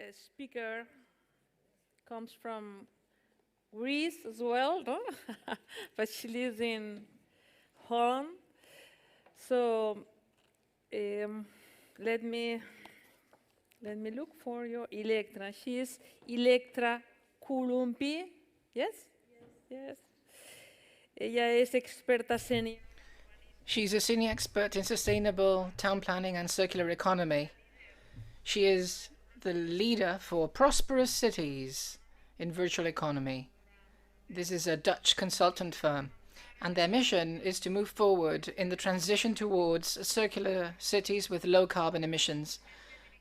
Next speaker comes from Greece as well, no? But she lives in Holland. So let me look for your Electra. She is Electra Kulumpi. Yes? Yes. Ella es experta senior. She's a senior expert in sustainable town planning and circular economy. She is the leader for Prosperous Cities in Virtual Economy. This is a Dutch consultant firm, and their mission is to move forward in the transition towards circular cities with low carbon emissions.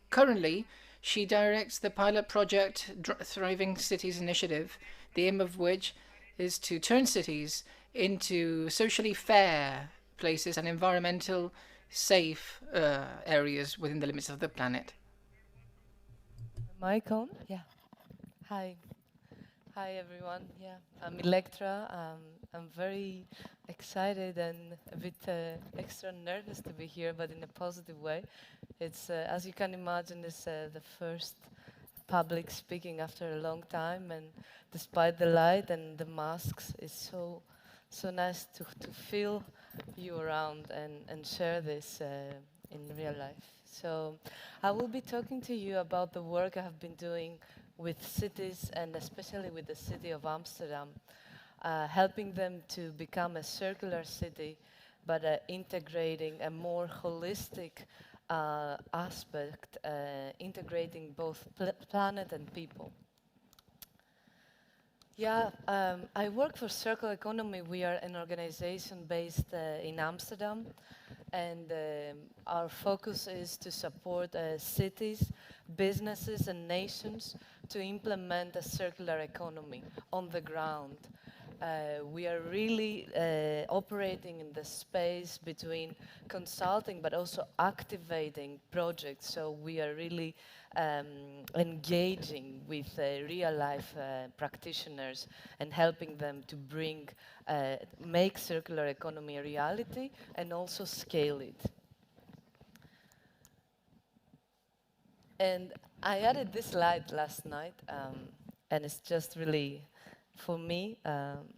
Currently, she directs the pilot project Thriving Cities Initiative, the aim of which is to turn cities into socially fair places and environmental safe areas within the limits of the planet. Mic on? Yeah. Hi. Hi, everyone. Yeah, I'm Electra. I'm very excited and a bit extra nervous to be here, but in a positive way. It's, as you can imagine, it's the first public speaking after a long time, and despite the light and the masks, it's so nice to feel you around and share this in real life. So I will be talking to you about the work I have been doing with cities, and especially with the city of Amsterdam, helping them to become a circular city, but integrating a more holistic aspect, integrating both planet and people. Yeah, I work for Circle Economy. We are an organization based in Amsterdam, and our focus is to support cities, businesses and nations to implement a circular economy on the ground. We are really operating in the space between consulting but also activating projects, so we are really engaging with real-life practitioners and helping them to make circular economy a reality and also scale it. And I added this slide last night, and it's just really, for me,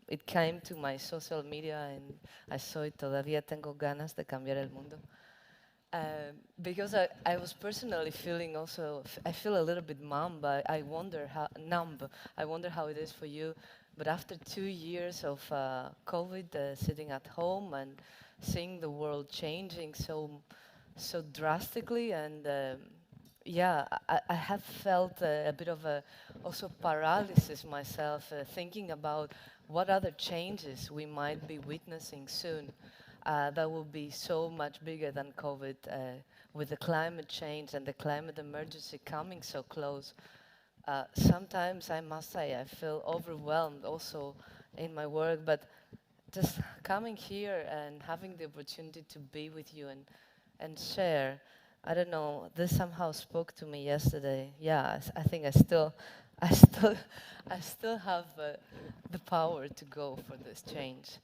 it came to my social media and I saw it. Todavía tengo ganas de cambiar el mundo. Because I was personally feeling also, I feel a little bit numb. I wonder how it is for you. But after 2 years of COVID, sitting at home and seeing the world changing so drastically, and yeah, I have felt a bit of a also paralysis myself, thinking about what other changes we might be witnessing soon. That will be so much bigger than COVID, with the climate change and the climate emergency coming so close. Sometimes I must say I feel overwhelmed also in my work, but just coming here and having the opportunity to be with you and share, I don't know, this somehow spoke to me yesterday. Yeah, I think I still have the power to go for this change.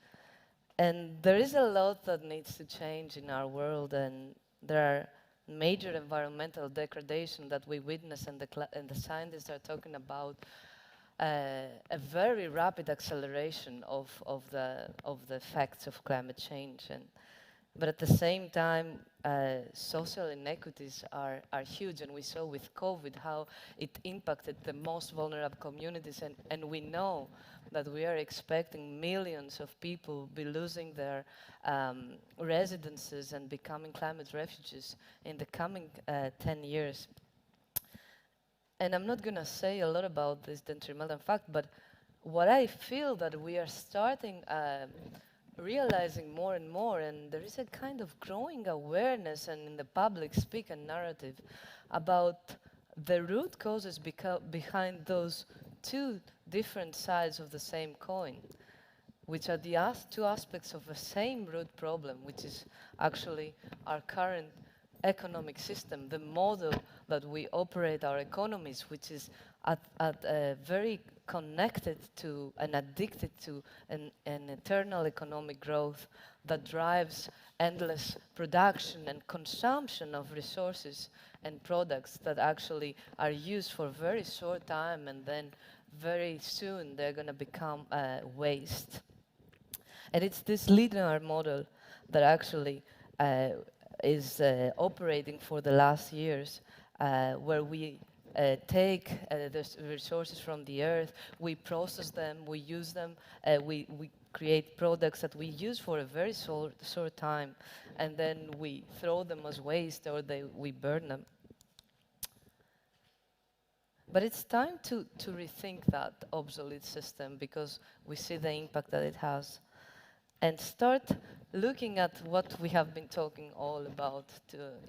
And there is a lot that needs to change in our world, and there are major environmental degradation that we witness, and the scientists are talking about a very rapid acceleration of the effects of climate change. And But at the same time, social inequities are huge, and we saw with COVID how it impacted the most vulnerable communities, and we know that we are expecting millions of people be losing their residences and becoming climate refugees in the coming 10 years. And I'm not going to say a lot about this detrimental fact, but what I feel that we are starting realizing more and more, and there is a kind of growing awareness and in the public speak and narrative about the root causes behind those two different sides of the same coin, which are the two aspects of the same root problem, which is actually our current economic system, the model that we operate our economies, which is very connected to and addicted to an eternal economic growth that drives endless production and consumption of resources and products that actually are used for a very short time, and then very soon they're going to become waste. And it's this linear model that actually is operating for the last years, where we take the resources from the earth, we process them, we use them, we create products that we use for a very short time, and then we throw them as waste, or we burn them. But it's time to rethink that obsolete system, because we see the impact that it has, and start looking at what we have been talking all about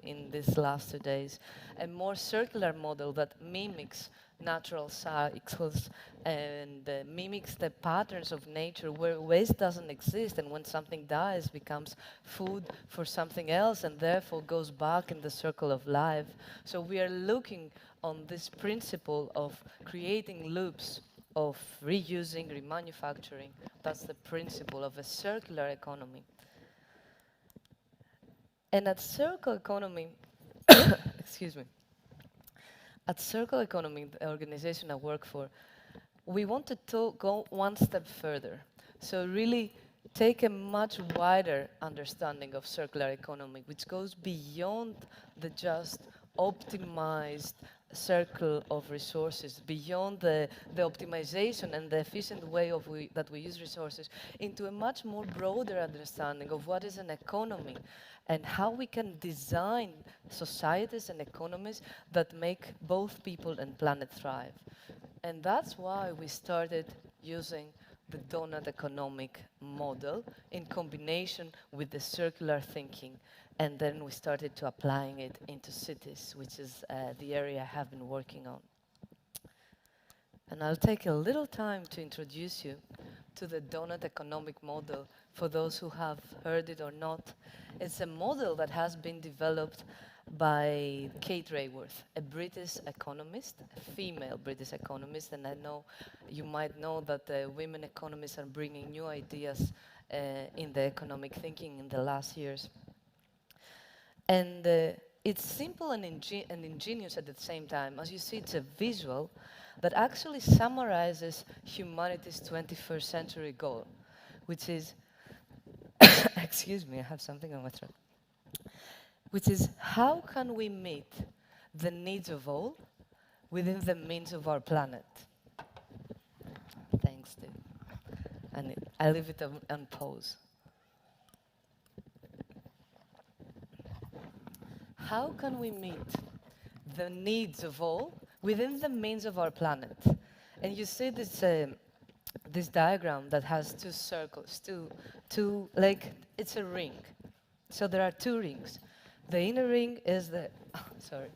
in these last 2 days, a more circular model that mimics natural cycles and mimics the patterns of nature, where waste doesn't exist, and when something dies becomes food for something else and therefore goes back in the circle of life. So we are looking on this principle of creating loops of reusing, remanufacturing. That's the principle of a circular economy. And at circle economy, excuse me, at Circle Economy, the organization I work for, we wanted to go one step further. So really take a much wider understanding of circular economy, which goes beyond the just optimized circle of resources, beyond the optimization and the efficient way that we use resources, into a much more broader understanding of what is an economy and how we can design societies and economies that make both people and planet thrive. And that's why we started using the donut economic model in combination with the circular thinking. And then we started to applying it into cities, which is the area I have been working on. And I'll take a little time to introduce you to the donut economic model for those who have heard it or not. It's a model that has been developed by Kate Raworth, a British economist, a female British economist, and I know you might know that women economists are bringing new ideas in the economic thinking in the last years. And it's simple and ingenious at the same time. As you see, it's a visual that actually summarizes humanity's 21st century goal, which is, excuse me, I have something on my throat, which is how can we meet the needs of all within the means of our planet? Thanks, Steve. And I leave it on pause. How can we meet the needs of all within the means of our planet? And you see this this diagram that has two circles, two like it's a ring. So there are two rings. The inner ring is the sorry.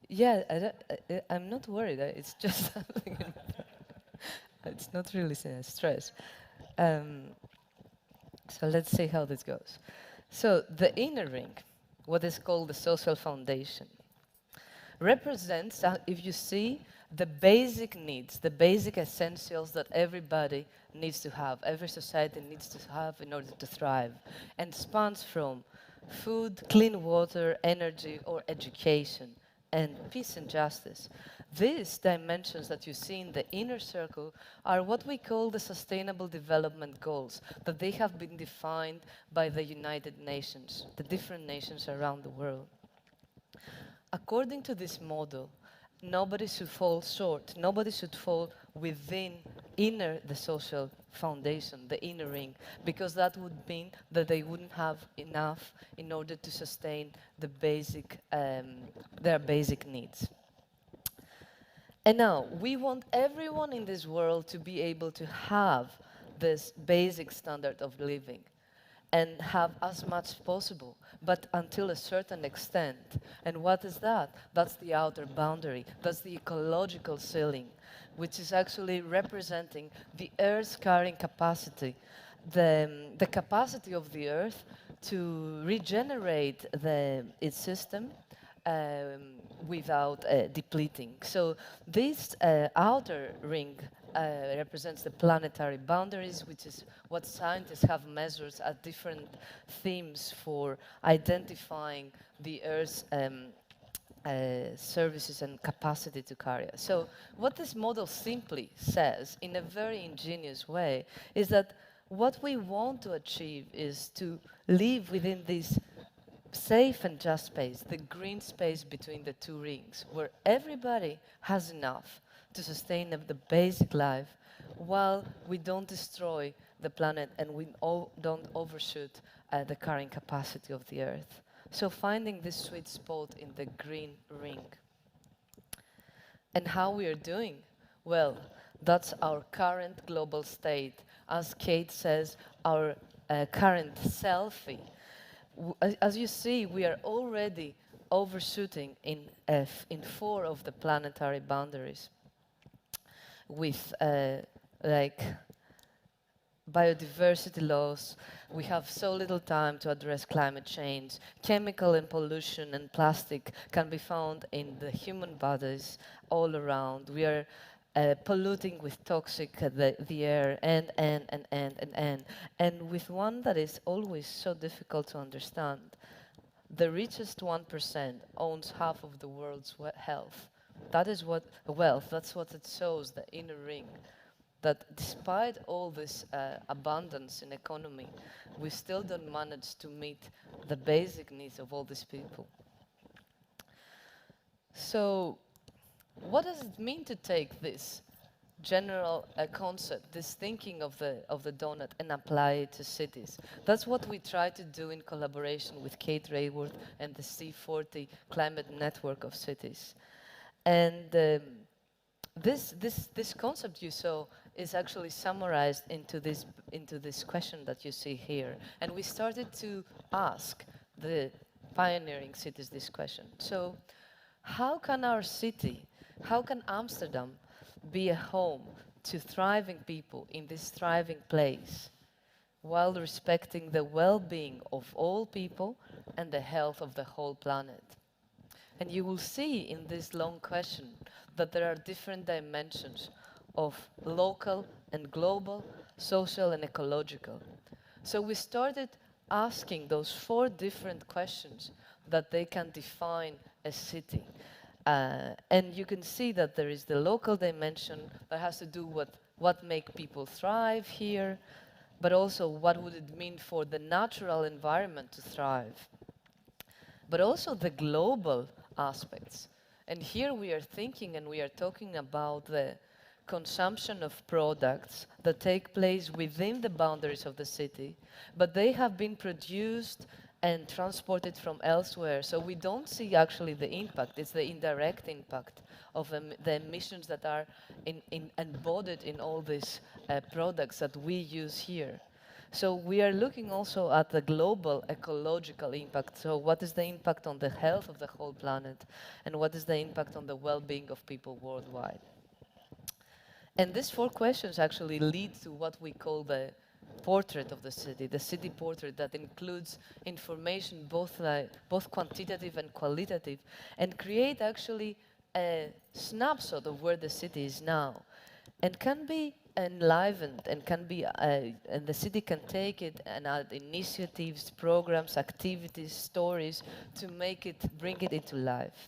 Yeah, I'm not worried. It's just something. It's not really stress. So let's see how this goes. So the inner ring, what is called the social foundation, represents, if you see, the basic needs, the basic essentials that everybody needs to have, every society needs to have in order to thrive, and spans from food, clean water, energy, or education, and peace and justice. These dimensions that you see in the inner circle are what we call the Sustainable Development Goals, that they have been defined by the United Nations, the different nations around the world. According to this model, nobody should fall short, nobody should fall within the social foundation, the inner ring, because that would mean that they wouldn't have enough in order to sustain their basic needs. And now, we want everyone in this world to be able to have this basic standard of living and have as much as possible, but until a certain extent. And what is that? That's the outer boundary. That's the ecological ceiling, which is actually representing the Earth's carrying capacity, the capacity of the Earth to regenerate its system without depleting. So this outer ring represents the planetary boundaries, which is what scientists have measured at different themes for identifying the Earth's services and capacity to carry us. So what this model simply says, in a very ingenious way, is that what we want to achieve is to live within this safe and just space, the green space between the two rings, where everybody has enough to sustain the basic life, while we don't destroy the planet and we don't overshoot the carrying capacity of the Earth. So finding this sweet spot in the green ring. And how we are doing? Well, that's our current global state. As Kate says, our current selfie. As you see, we are already overshooting in 4 of the planetary boundaries with like biodiversity loss. We have so little time to address climate change. Chemical and pollution and plastic can be found in the human bodies all around. We are polluting with toxic the air and. And with one that is always so difficult to understand, the richest 1% owns half of the world's health. That is what wealth, that's what it shows, the inner ring. That despite all this abundance in economy, we still don't manage to meet the basic needs of all these people. So what does it mean to take this general concept, this thinking of the donut, and apply it to cities? That's what we try to do in collaboration with Kate Rayworth and the C40 Climate Network of Cities. And this concept you saw is actually summarized into this question that you see here. And we started to ask the pioneering cities this question. So how can our city, how can Amsterdam be a home to thriving people in this thriving place, while respecting the well-being of all people and the health of the whole planet? And you will see in this long question that there are different dimensions of local and global, social and ecological. So we started asking those 4 different questions that they can define a city. And you can see that there is the local dimension that has to do with what make people thrive here, but also what would it mean for the natural environment to thrive. But also the global aspects. And here we are thinking and we are talking about the consumption of products that take place within the boundaries of the city, but they have been produced and transported from elsewhere. So we don't see actually the impact. It's the indirect impact of the emissions that are embodied in all these products that we use here. So we are looking also at the global ecological impact. So what is the impact on the health of the whole planet? And what is the impact on the well-being of people worldwide? And these 4 questions actually lead to what we call the portrait of the city portrait, that includes information both quantitative and qualitative, and create actually a snapshot of where the city is now, and can be enlivened and can be, and the city can take it and add initiatives, programs, activities, stories to make it, bring it into life.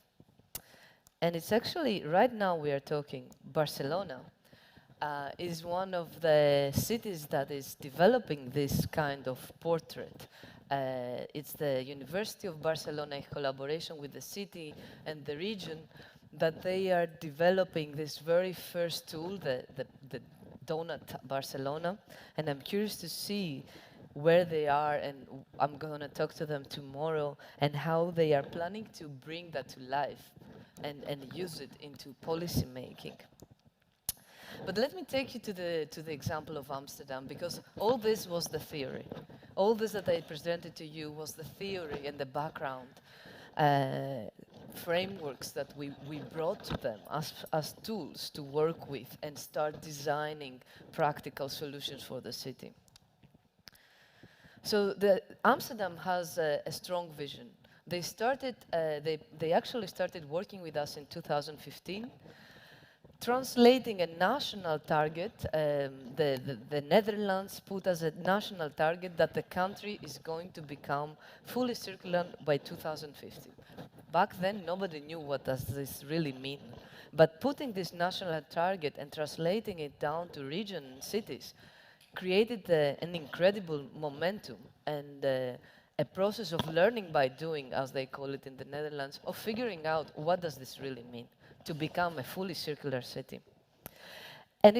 And it's actually, right now we are talking, Barcelona is one of the cities that is developing this kind of portrait. It's the University of Barcelona in collaboration with the city and the region that they are developing this very first tool, the Donut Barcelona. And I'm curious to see where they are, and I'm going to talk to them tomorrow, and how they are planning to bring that to life and use it into policy making. But let me take you to the example of Amsterdam, because all this was the theory. All this that I presented to you was the theory and the background frameworks that we brought to them as tools to work with and start designing practical solutions for the city. So Amsterdam has a strong vision. They started, they actually started working with us in 2015, translating a national target. The Netherlands put as a national target that the country is going to become fully circular by 2050. Back then, nobody knew what does this really mean. But putting this national target and translating it down to region and cities created an incredible momentum and a process of learning by doing, as they call it in the Netherlands, of figuring out what does this really mean to become a fully circular city. And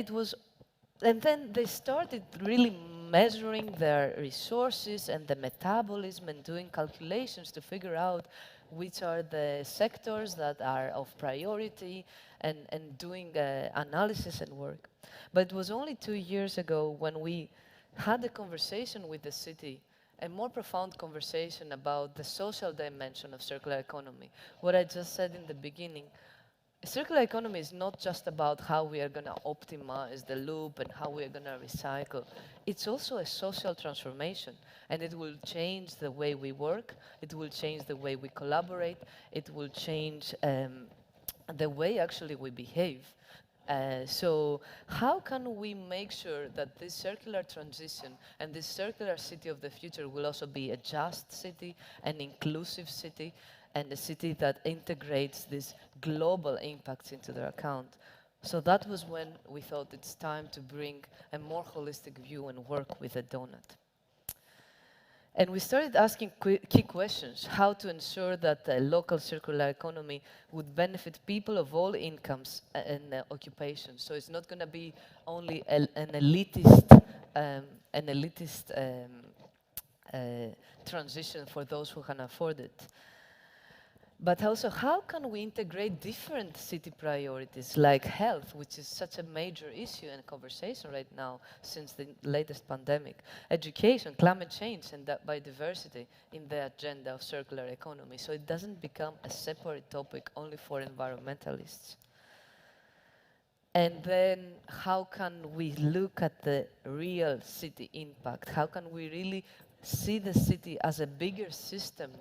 then they started really measuring their resources and the metabolism and doing calculations to figure out which are the sectors that are of priority and doing analysis and work. But it was only 2 years ago when we had a conversation with the city, a more profound conversation about the social dimension of circular economy. What I just said in the beginning, circular economy is not just about how we are going to optimize the loop and how we are going to recycle. It's also a social transformation, and it will change the way we work, it will change the way we collaborate, it will change the way actually we behave. So how can we make sure that this circular transition and this circular city of the future will also be a just city, an inclusive city, and a city that integrates these global impacts into their account? So that was when we thought it's time to bring a more holistic view and work with a donut. And we started asking key questions: how to ensure that the local circular economy would benefit people of all incomes and occupations. So it's not going to be only an elitist transition for those who can afford it. But also, how can we integrate different city priorities like health, which is such a major issue and conversation right now since the latest pandemic, education, climate change, and biodiversity in the agenda of circular economy, so it doesn't become a separate topic only for environmentalists. And then how can we look at the real city impact? How can we really see the city as a bigger system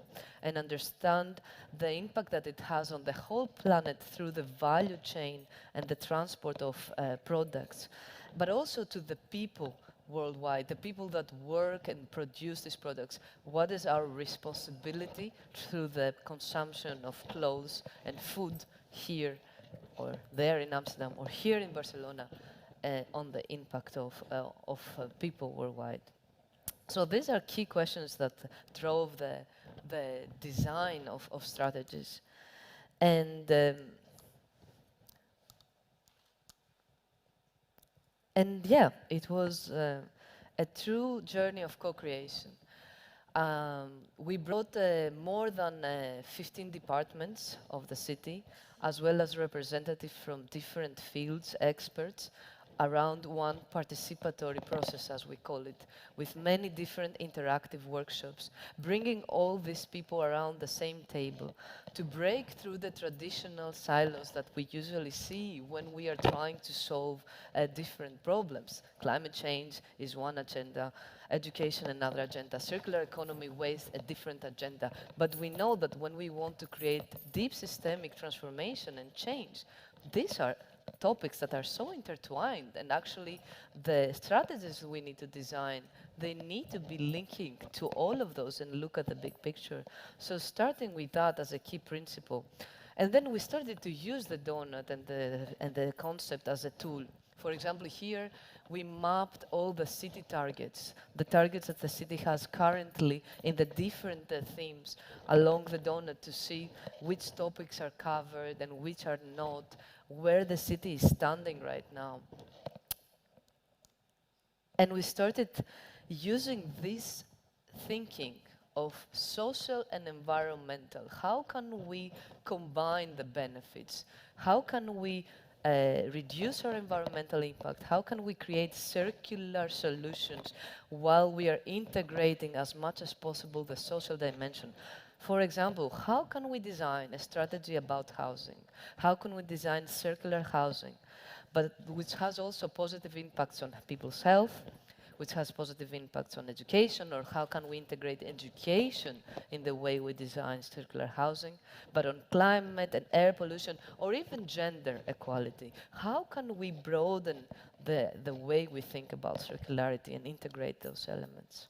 and understand the impact that it has on the whole planet through the value chain and the transport of products, but also to the people worldwide, the people that work and produce these products. What is our responsibility through the consumption of clothes and food here or there in Amsterdam or here in Barcelona on the impact of people worldwide? So these are key questions that drove the design of strategies. And yeah, it was a true journey of co-creation. We brought more than 15 departments of the city, as well as representatives from different fields, experts, around one participatory process, as we call it, with many different interactive workshops, bringing all these people around the same table to break through the traditional silos that we usually see when we are trying to solve different problems. Climate change is one agenda, education another agenda, circular economy, waste a different agenda. But we know that when we want to create deep systemic transformation and change, these are topics that are so intertwined, and actually the strategies we need to design, they need to be linking to all of those and look at the big picture. So starting with that as a key principle. And then we started to use the donut and the concept as a tool. For example, here we mapped all the city targets, the targets that the city has currently in the different themes along the donut to see which topics are covered and which are not, where the city is standing right now. And we started using this thinking of social and environmental. How can we combine the benefits? How can we reduce our environmental impact? How can we create circular solutions while we are integrating as much as possible the social dimension? For example, how can we design a strategy about housing? How can we design circular housing, but which has also positive impacts on people's health, which has positive impacts on education, or how can we integrate education in the way we design circular housing, but on climate and air pollution, or even gender equality. How can we broaden the way we think about circularity and integrate those elements?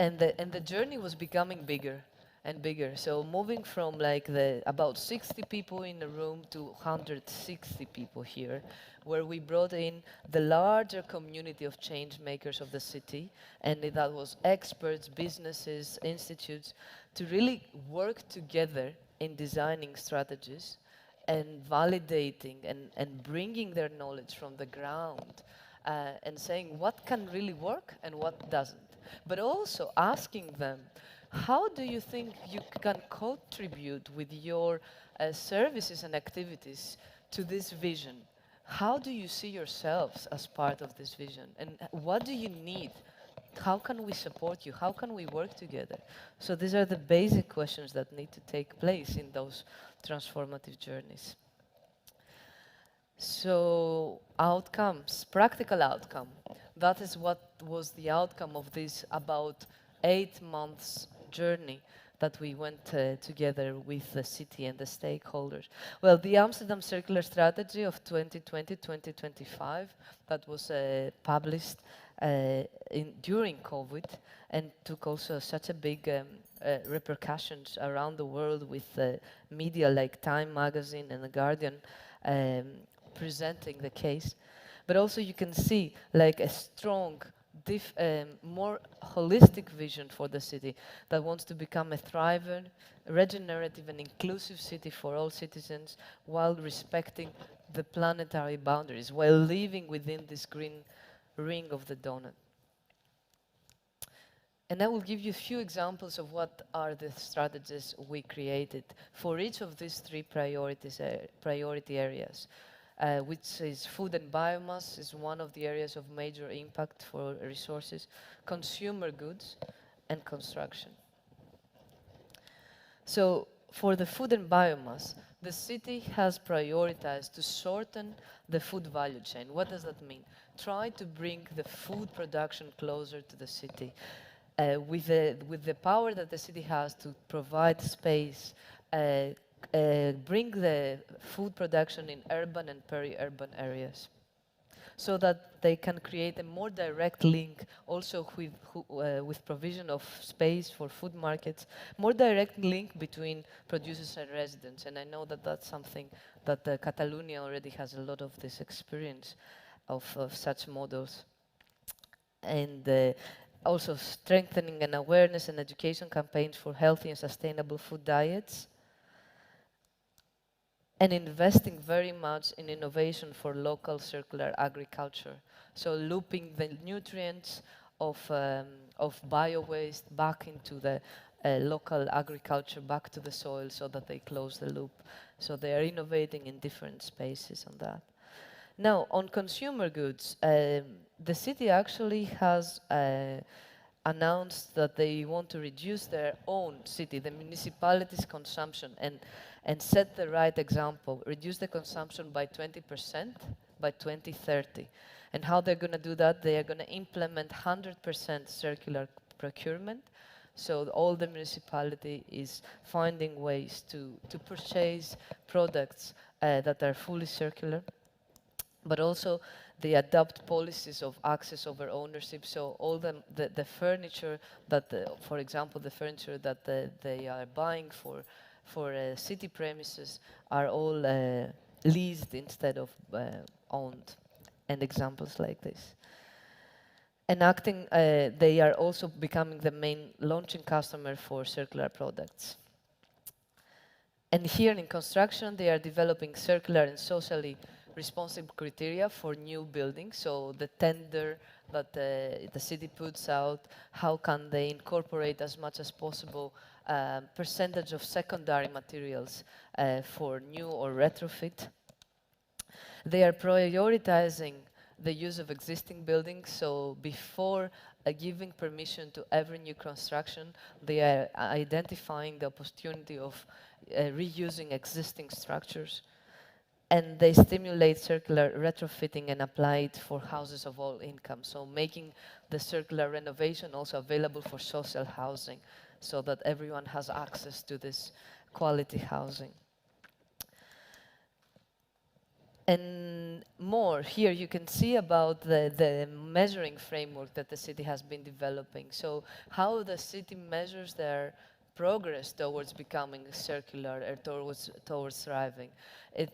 And the journey was becoming bigger and bigger. So moving from like about 60 people in a room to 160 people here, where we brought in the larger community of change makers of the city, and that was experts, businesses, institutes, to really work together in designing strategies and validating and bringing their knowledge from the ground and saying what can really work and what doesn't. But also asking them, how do you think you can contribute with your services and activities to this vision? How do you see yourselves as part of this vision? And what do you need? How can we support you? How can we work together? So these are the basic questions that need to take place in those transformative journeys. So outcomes, practical outcome. That is what was the outcome of this about 8 months journey that we went together with the city and the stakeholders. Well, the Amsterdam Circular Strategy of 2020-2025 that was published during COVID and took also such a big repercussions around the world with media like Time Magazine and The Guardian presenting the case. But also you can see like a strong, more holistic vision for the city that wants to become a thriving, regenerative and inclusive city for all citizens while respecting the planetary boundaries, while living within this green ring of the donut. And I will give you a few examples of what are the strategies we created for each of these 3 priority areas. Which is food and biomass is one of the areas of major impact for resources, consumer goods, and construction. So for the food and biomass, the city has prioritized to shorten the food value chain. What does that mean? Try to bring the food production closer to the city. With the power that the city has to provide space, bring the food production in urban and peri-urban areas so that they can create a more direct link also with provision of space for food markets, more direct link between producers and residents. And I know that that's something that Catalonia already has a lot of this experience of such models. And also strengthening an awareness and education campaigns for healthy and sustainable food diets, and investing very much in innovation for local circular agriculture. So looping the nutrients of bio-waste back into the local agriculture, back to the soil so that they close the loop. So they are innovating in different spaces on that. Now, on consumer goods, the city actually has announced that they want to reduce their own city, the municipality's consumption, and set the right example, reduce the consumption by 20% by 2030. And how they're going to do that? They are going to implement 100% circular procurement. So all the municipality is finding ways to purchase products that are fully circular, but also they adopt policies of access over ownership. So all the furniture that, for example, the furniture that they are buying for city premises are all leased instead of owned, and examples like this. Enacting, they are also becoming the main launching customer for circular products. And here in construction, they are developing circular and socially responsive criteria for new buildings. So the tender that the city puts out, how can they incorporate as much as possible percentage of secondary materials for new or retrofit. They are prioritizing the use of existing buildings, so before giving permission to every new construction, they are identifying the opportunity of reusing existing structures, and they stimulate circular retrofitting and apply it for houses of all income, so making the circular renovation also available for social housing, so that everyone has access to this quality housing. And more, here you can see about the measuring framework that the city has been developing. So how the city measures their progress towards becoming circular or towards thriving.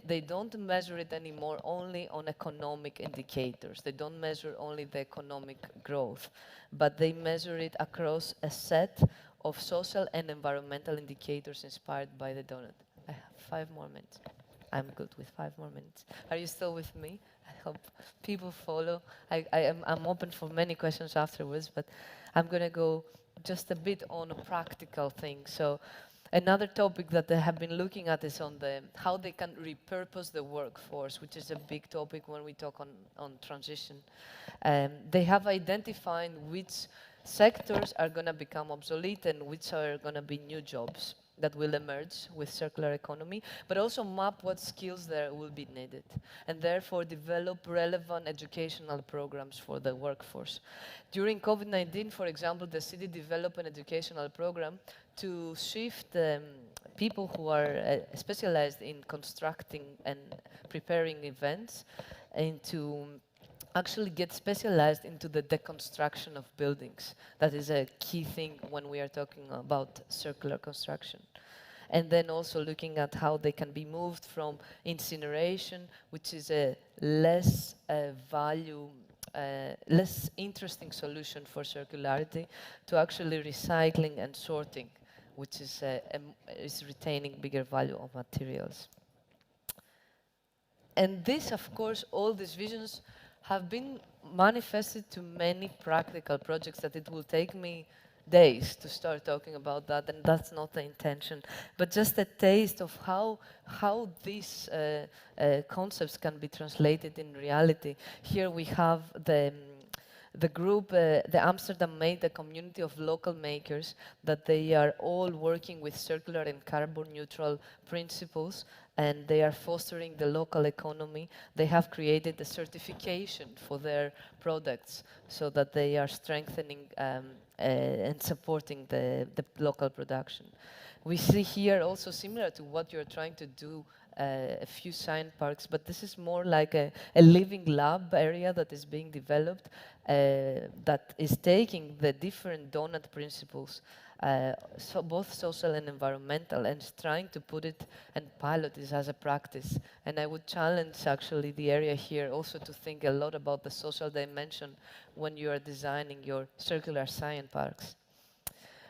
They don't measure it anymore only on economic indicators. They don't measure only the economic growth, but they measure it across a set of social and environmental indicators inspired by the donut. I have 5 more minutes. I'm good with 5 more minutes. Are you still with me? I hope people follow. I'm open for many questions afterwards, but I'm going to go just a bit on a practical thing. So another topic that they have been looking at is on how they can repurpose the workforce, which is a big topic when we talk on transition. They have identified which sectors are going to become obsolete and which are going to be new jobs that will emerge with circular economy, but also map what skills there will be needed, and therefore develop relevant educational programs for the workforce. During COVID-19, for example, the city developed an educational program to shift people who are specialized in constructing and preparing events into actually get specialized into the deconstruction of buildings. That is a key thing when we are talking about circular construction. And then also looking at how they can be moved from incineration, which is a less less interesting solution for circularity, to actually recycling and sorting, which is retaining bigger value of materials. And this, of course, all these visions have been manifested to many practical projects that it will take me days to start talking about that, and that's not the intention. But just a taste of how these concepts can be translated in reality. Here we have the group, the Amsterdam Made, the community of local makers, that they are all working with circular and carbon neutral principles, and they are fostering the local economy. They have created a certification for their products so that they are strengthening and supporting the local production. We see here also, similar to what you're trying to do, a few science parks, but this is more like a living lab area that is being developed, that is taking the different donut principles, so both social and environmental, and trying to put it and pilot this as a practice. And I would challenge actually the area here also to think a lot about the social dimension when you are designing your circular science parks.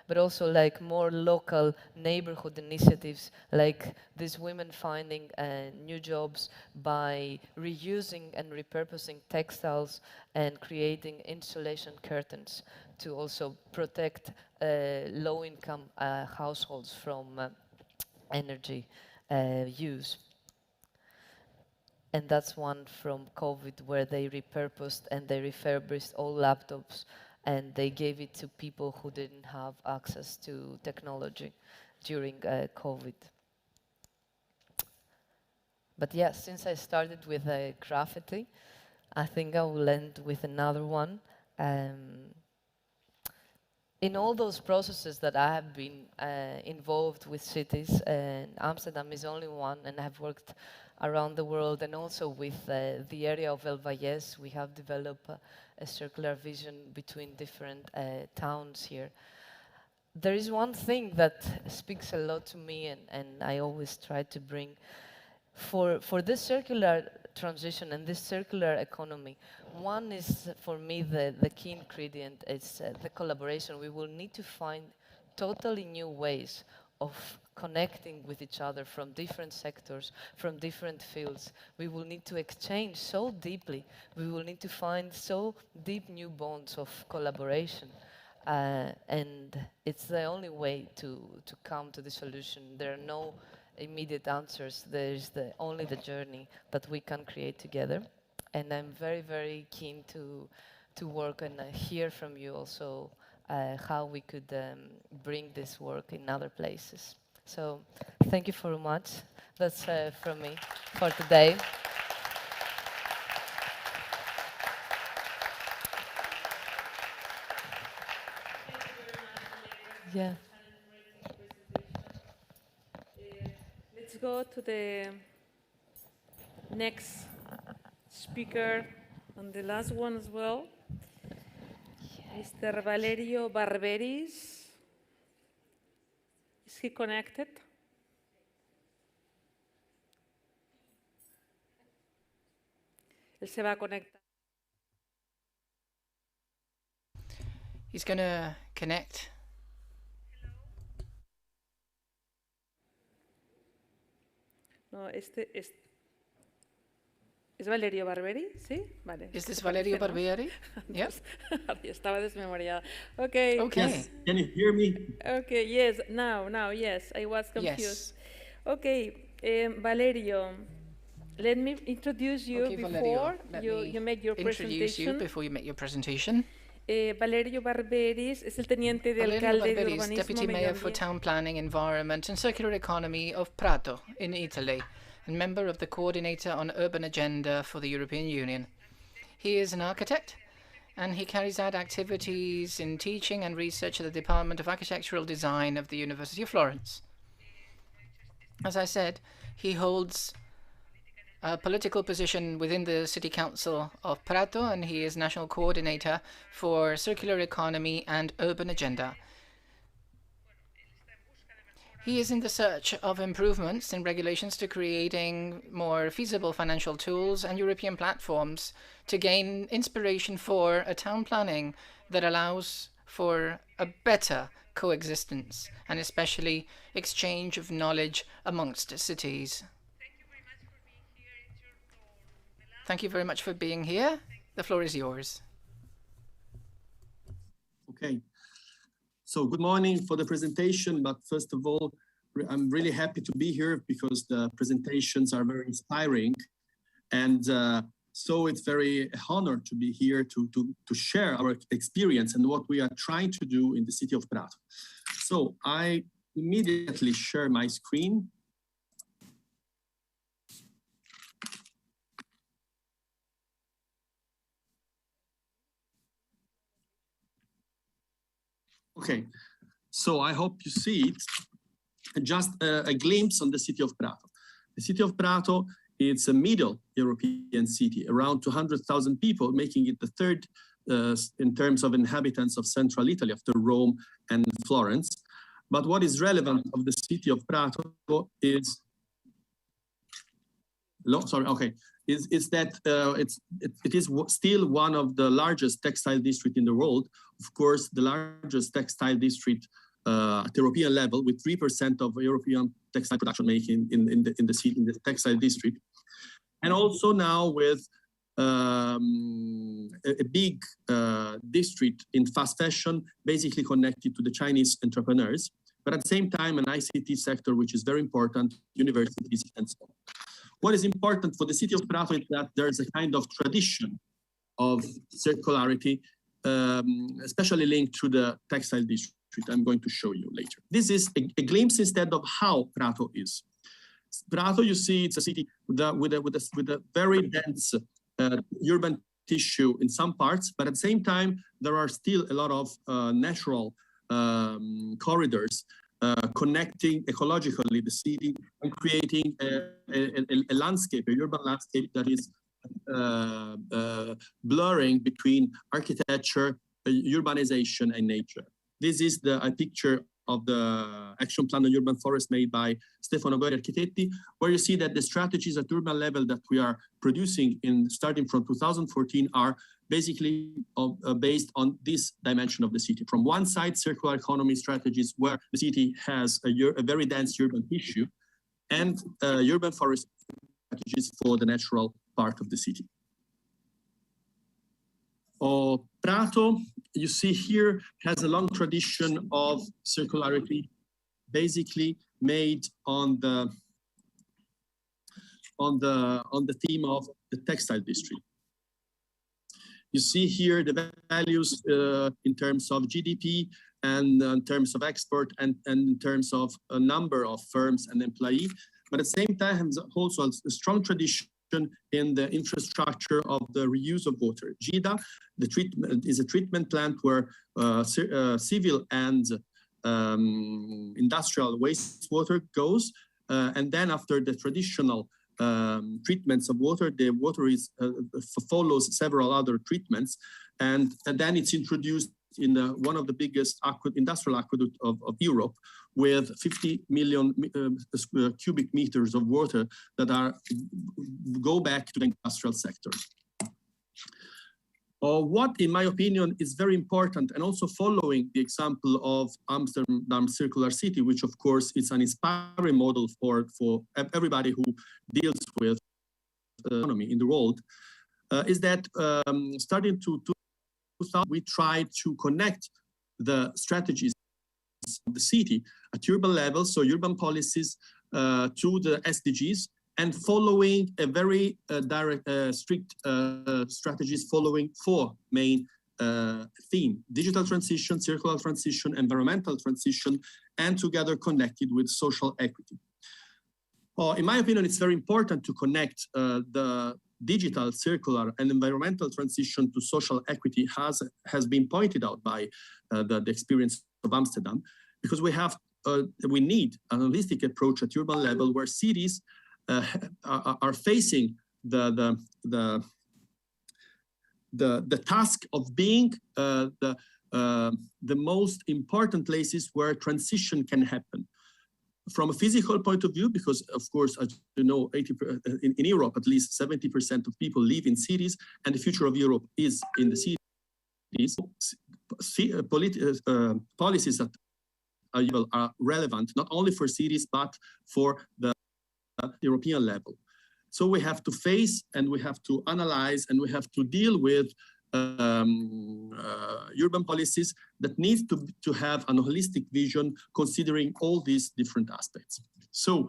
But also like more local neighborhood initiatives, like these women finding new jobs by reusing and repurposing textiles and creating insulation curtains to also protect low-income households from energy use. And that's one from COVID, where they repurposed and they refurbished all laptops, and they gave it to people who didn't have access to technology during COVID. But yeah, since I started with graffiti, I think I will end with another one. in all those processes that I have been involved with cities, and Amsterdam is only one, and I've worked around the world, and also with the area of El Valles, we have developed a circular vision between different towns here. There is one thing that speaks a lot to me, and I always try to bring for this circular transition and this circular economy. One is, for me, the key ingredient is the collaboration. We will need to find totally new ways of connecting with each other from different sectors, from different fields. We will need to exchange so deeply. We will need to find so deep new bonds of collaboration. And it's the only way to come to the solution. There are no immediate answers. There's only the journey that we can create together. And I'm very, very keen to work and hear from you also how we could bring this work in other places. So thank you very much. That's from me for today. Yeah. Let's go to the next speaker and the last one as well. Mr. Valerio Barberis. Is he connected? Él se va a conectar. He's going to connect. No, este es Valerio Barberi, ¿sí? Vale. Is this Valerio Barberi? Yeah. Estaba desmemoriada. Okay. Yes. Can you hear me? Okay, yes. Now, yes. I was confused. Yes. Okay, Valerio, let me introduce you before you make your presentation. Valerio Barberis es el teniente de alcalde de urbanismo, Deputy Mayor for Town Planning, Environment and Circular Economy of Prato in Italy, and member of the Coordinator on Urban Agenda for the European Union. He is an architect, and he carries out activities in teaching and research at the Department of Architectural Design of the University of Florence. As I said, he holds a political position within the City Council of Prato, and he is National Coordinator for Circular Economy and Urban Agenda. He is in the search of improvements in regulations to creating more feasible financial tools and European platforms to gain inspiration for a town planning that allows for a better coexistence and especially exchange of knowledge amongst cities. Thank you very much for being here. The floor is yours. Okay. So good morning for the presentation, but first of all, I'm really happy to be here because the presentations are very inspiring. And so it's very honor to be here to share our experience and what we are trying to do in the city of Prato. So I immediately share my screen. Okay, so I hope you see it. Just a glimpse on the city of Prato. The city of Prato is a middle European city, around 200,000 people, making it the third in terms of inhabitants of central Italy after Rome and Florence. But what is relevant of the city of Prato is, is that it is still one of the largest textile districts in the world. Of course, the largest textile district at the European level, with 3% of European textile production making in the textile district, and also now with a big district in fast fashion, basically connected to the Chinese entrepreneurs, but at the same time an ICT sector which is very important, universities and so on. What is important for the city of Prato is that there's a kind of tradition of circularity, especially linked to the textile district. I'm going to show you later. This is a glimpse instead of how Prato is. Prato, you see, it's a city with a very dense urban tissue in some parts, but at the same time, there are still a lot of natural corridors connecting ecologically the city and creating a landscape, a urban landscape that is blurring between architecture, urbanization, and nature. This is a picture of the action plan on urban forest made by Stefano Gori Architetti, where you see that the strategies at urban level that we are producing starting from 2014 are basically based on this dimension of the city. From one side, circular economy strategies where the city has a very dense urban tissue, and urban forest strategies for the natural part of the city. Prato, you see here, has a long tradition of circularity, basically made on the theme of the textile district. You see here the values in terms of GDP and in terms of export and in terms of a number of firms and employees, but at the same time has also a strong tradition in the infrastructure of the reuse of water. GIDA, the treatment is a treatment plant where civil and industrial wastewater goes, and then after the traditional treatments of water, the water is follows several other treatments, and then it's introduced in one of the biggest industrial aqueduct of Europe, with 50 million cubic meters of water that go back to the industrial sector. What, in my opinion, is very important, and also following the example of Amsterdam Circular City, which of course is an inspiring model for everybody who deals with economy in the world, is that starting to 2000, we tried to connect the strategies of the city at urban level, so urban policies, to the SDGs, and following a very strict strategies following four main themes: digital transition, circular transition, environmental transition, and together connected with social equity. In my opinion, it's very important to connect the digital, circular, and environmental transition to social equity, has been pointed out by the experience of Amsterdam, because we need a holistic approach at urban level where cities are facing the task of being the most important places where transition can happen. From a physical point of view, because of course, as you know, in Europe, at least 70% of people live in cities, and the future of Europe is in the cities. Policies that are relevant not only for cities, but for the European level. So we have to face, and we have to analyze, and we have to deal with urban policies that need to have a holistic vision considering all these different aspects. So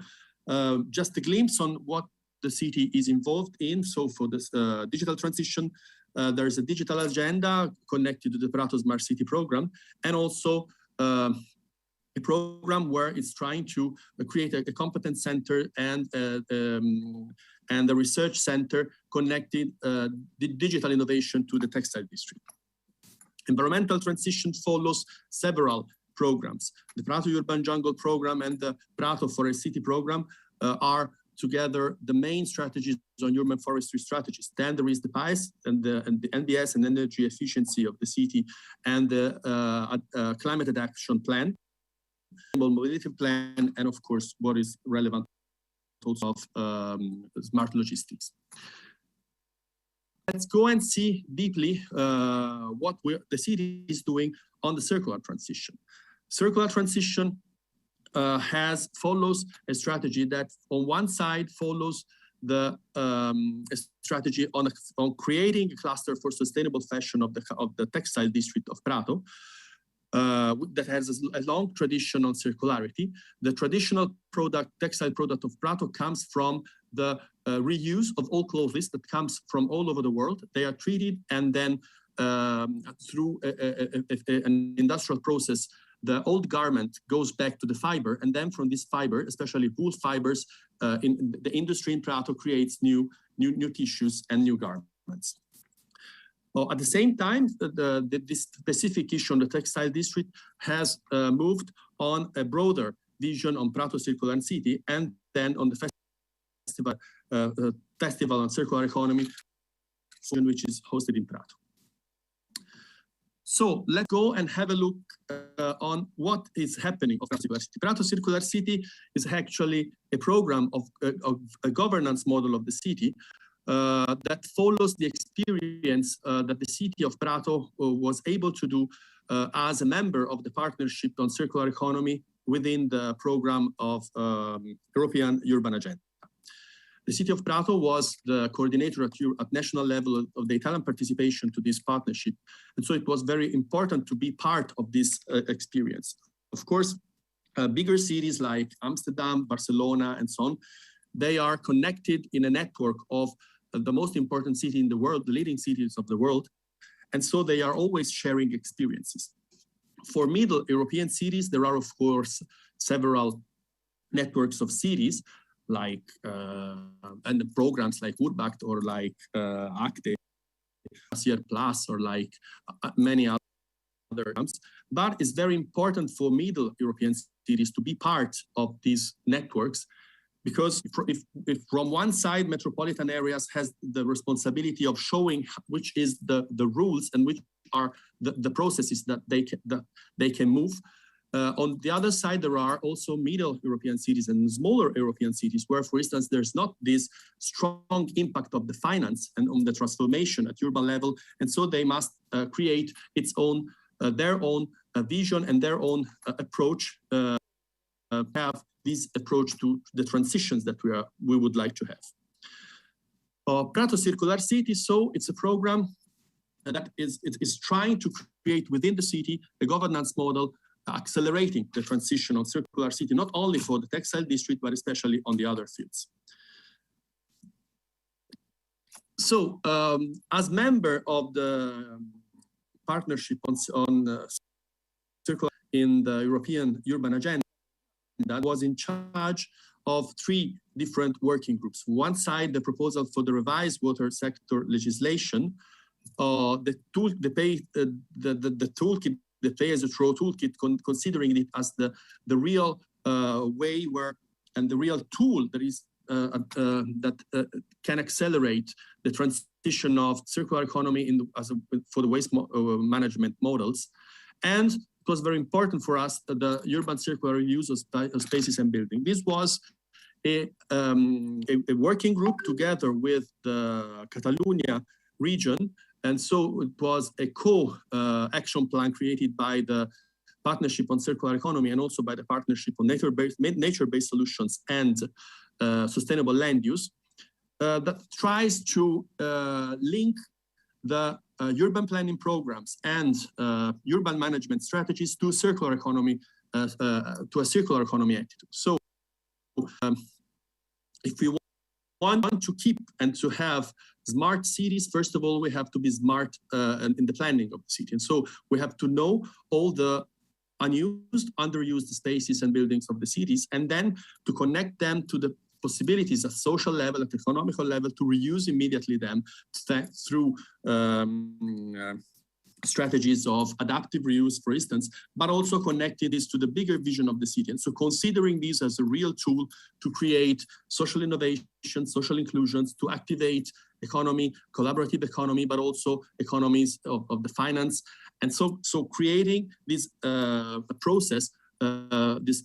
just a glimpse on what the city is involved in. So for this digital transition, there's a digital agenda connected to the Prato Smart City program, and also a program where it's trying to create a competence center and a research center connected the digital innovation to the textile district. Environmental transition follows several programs. The Prato Urban Jungle program and the Prato Forest City program are together the main strategies on urban forestry strategies. Then there is the PIES and the NBS and energy efficiency of the city, and the climate action plan, mobility plan, and of course, what is relevant also of smart logistics. Let's go and see deeply what the city is doing on the circular transition. Circular transition follows a strategy that on one side follows the strategy on creating a cluster for sustainable fashion of the textile district of Prato, that has a long tradition on circularity. The traditional textile product of Prato comes from the reuse of all clothes that comes from all over the world. They are treated, and then through an industrial process, the old garment goes back to the fiber, and then from this fiber, especially wool fibers, in the industry in Prato creates new tissues and new garments. At the same time, this specific issue on the textile district has moved on a broader vision on Prato Circular City, and then on the festival on circular economy, which is hosted in Prato. So let's go and have a look on what is happening of Prato Circular City. Prato Circular City is actually a program of a governance model of the city that follows the experience that the city of Prato was able to do as a member of the Partnership on Circular Economy within the program of European Urban Agenda. The city of Prato was the coordinator at national level of the Italian participation to this partnership. And so it was very important to be part of this experience. Of course, bigger cities like Amsterdam, Barcelona, and so on, they are connected in a network of the most important city in the world, the leading cities of the world. And so they are always sharing experiences. For middle European cities, there are, of course, several networks of cities, like and the programs like Urbact or like Acte, Asier Plus, or like many other programs. But it's very important for middle European cities to be part of these networks, because if from one side metropolitan areas has the responsibility of showing which is the rules and which are the processes that they can move. On the other side, there are also middle European cities and smaller European cities where, for instance, there's not this strong impact of the finance and on the transformation at urban level. And so they must create their own vision and their own approach, have this approach to the transitions that we would like to have. Prato Circular City, so it's a program that is trying to create within the city a governance model accelerating the transition on circular city, not only for the textile district, but especially on the other fields. So as member of the partnership on circular in the European Urban Agenda, that was in charge of 3 different working groups. One side, the proposal for the revised water sector legislation, the toolkit, the pay-as-you-throw toolkit, considering it as the real way where and the real tool that is that can accelerate the transition of circular economy for the waste management models. And it was very important for us the urban circular use of spaces and buildings. This was a working group together with the Catalonia region. And so it was a co-action plan created by the Partnership on Circular Economy and also by the Partnership on Nature-Based Solutions and Sustainable Land Use that tries to link the urban planning programs and urban management strategies to circular economy, to a circular economy attitude. So if we want to keep and to have smart cities, first of all, we have to be smart in the planning of the city. And so we have to know all the unused, underused spaces and buildings of the cities, and then to connect them to the possibilities at social level, at economical level, to reuse immediately them through strategies of adaptive reuse, for instance, but also connected this to the bigger vision of the city. And so considering these as a real tool to create social innovation, social inclusions, to activate economy, collaborative economy, but also economies of the finance. And so creating this process, this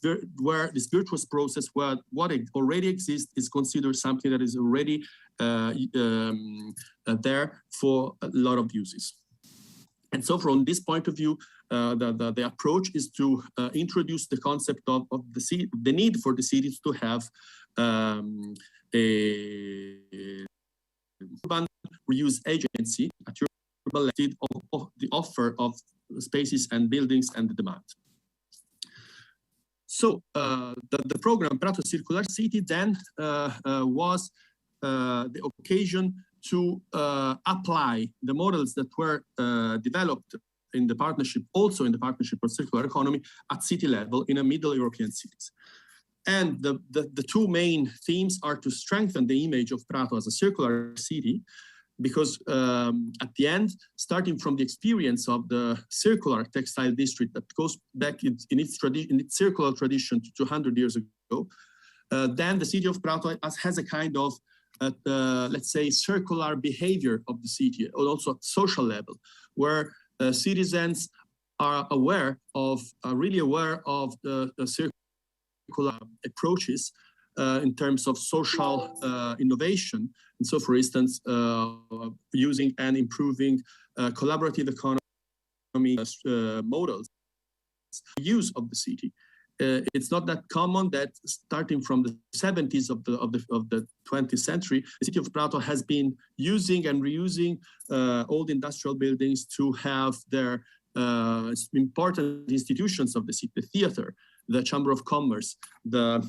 virtuous process where what already exists is considered something that is already there for a lot of uses. And so from this point of view, the approach is to introduce the concept of the need for the cities to have a urban reuse agency at urban level of the offer of spaces and buildings and the demand. So the program Prato Circular City then was the occasion to apply the models that were developed in the partnership, also in the Partnership for Circular Economy at city level in a middle European cities. And the 2 main themes are to strengthen the image of Prato as a circular city. because at the end, starting from the experience of the circular textile district that goes back in its circular tradition to 200 years ago, then the city of Prato has a kind of, let's say, circular behavior of the city, or also at social level, where citizens are really aware of the circular approaches in terms of social innovation. And so, for instance, using and improving collaborative economy models, use of the city. It's not that common that starting from the 70s of the 20th century, the city of Prato has been using and reusing old industrial buildings to have their important institutions of the city, the theater, the Chamber of Commerce, the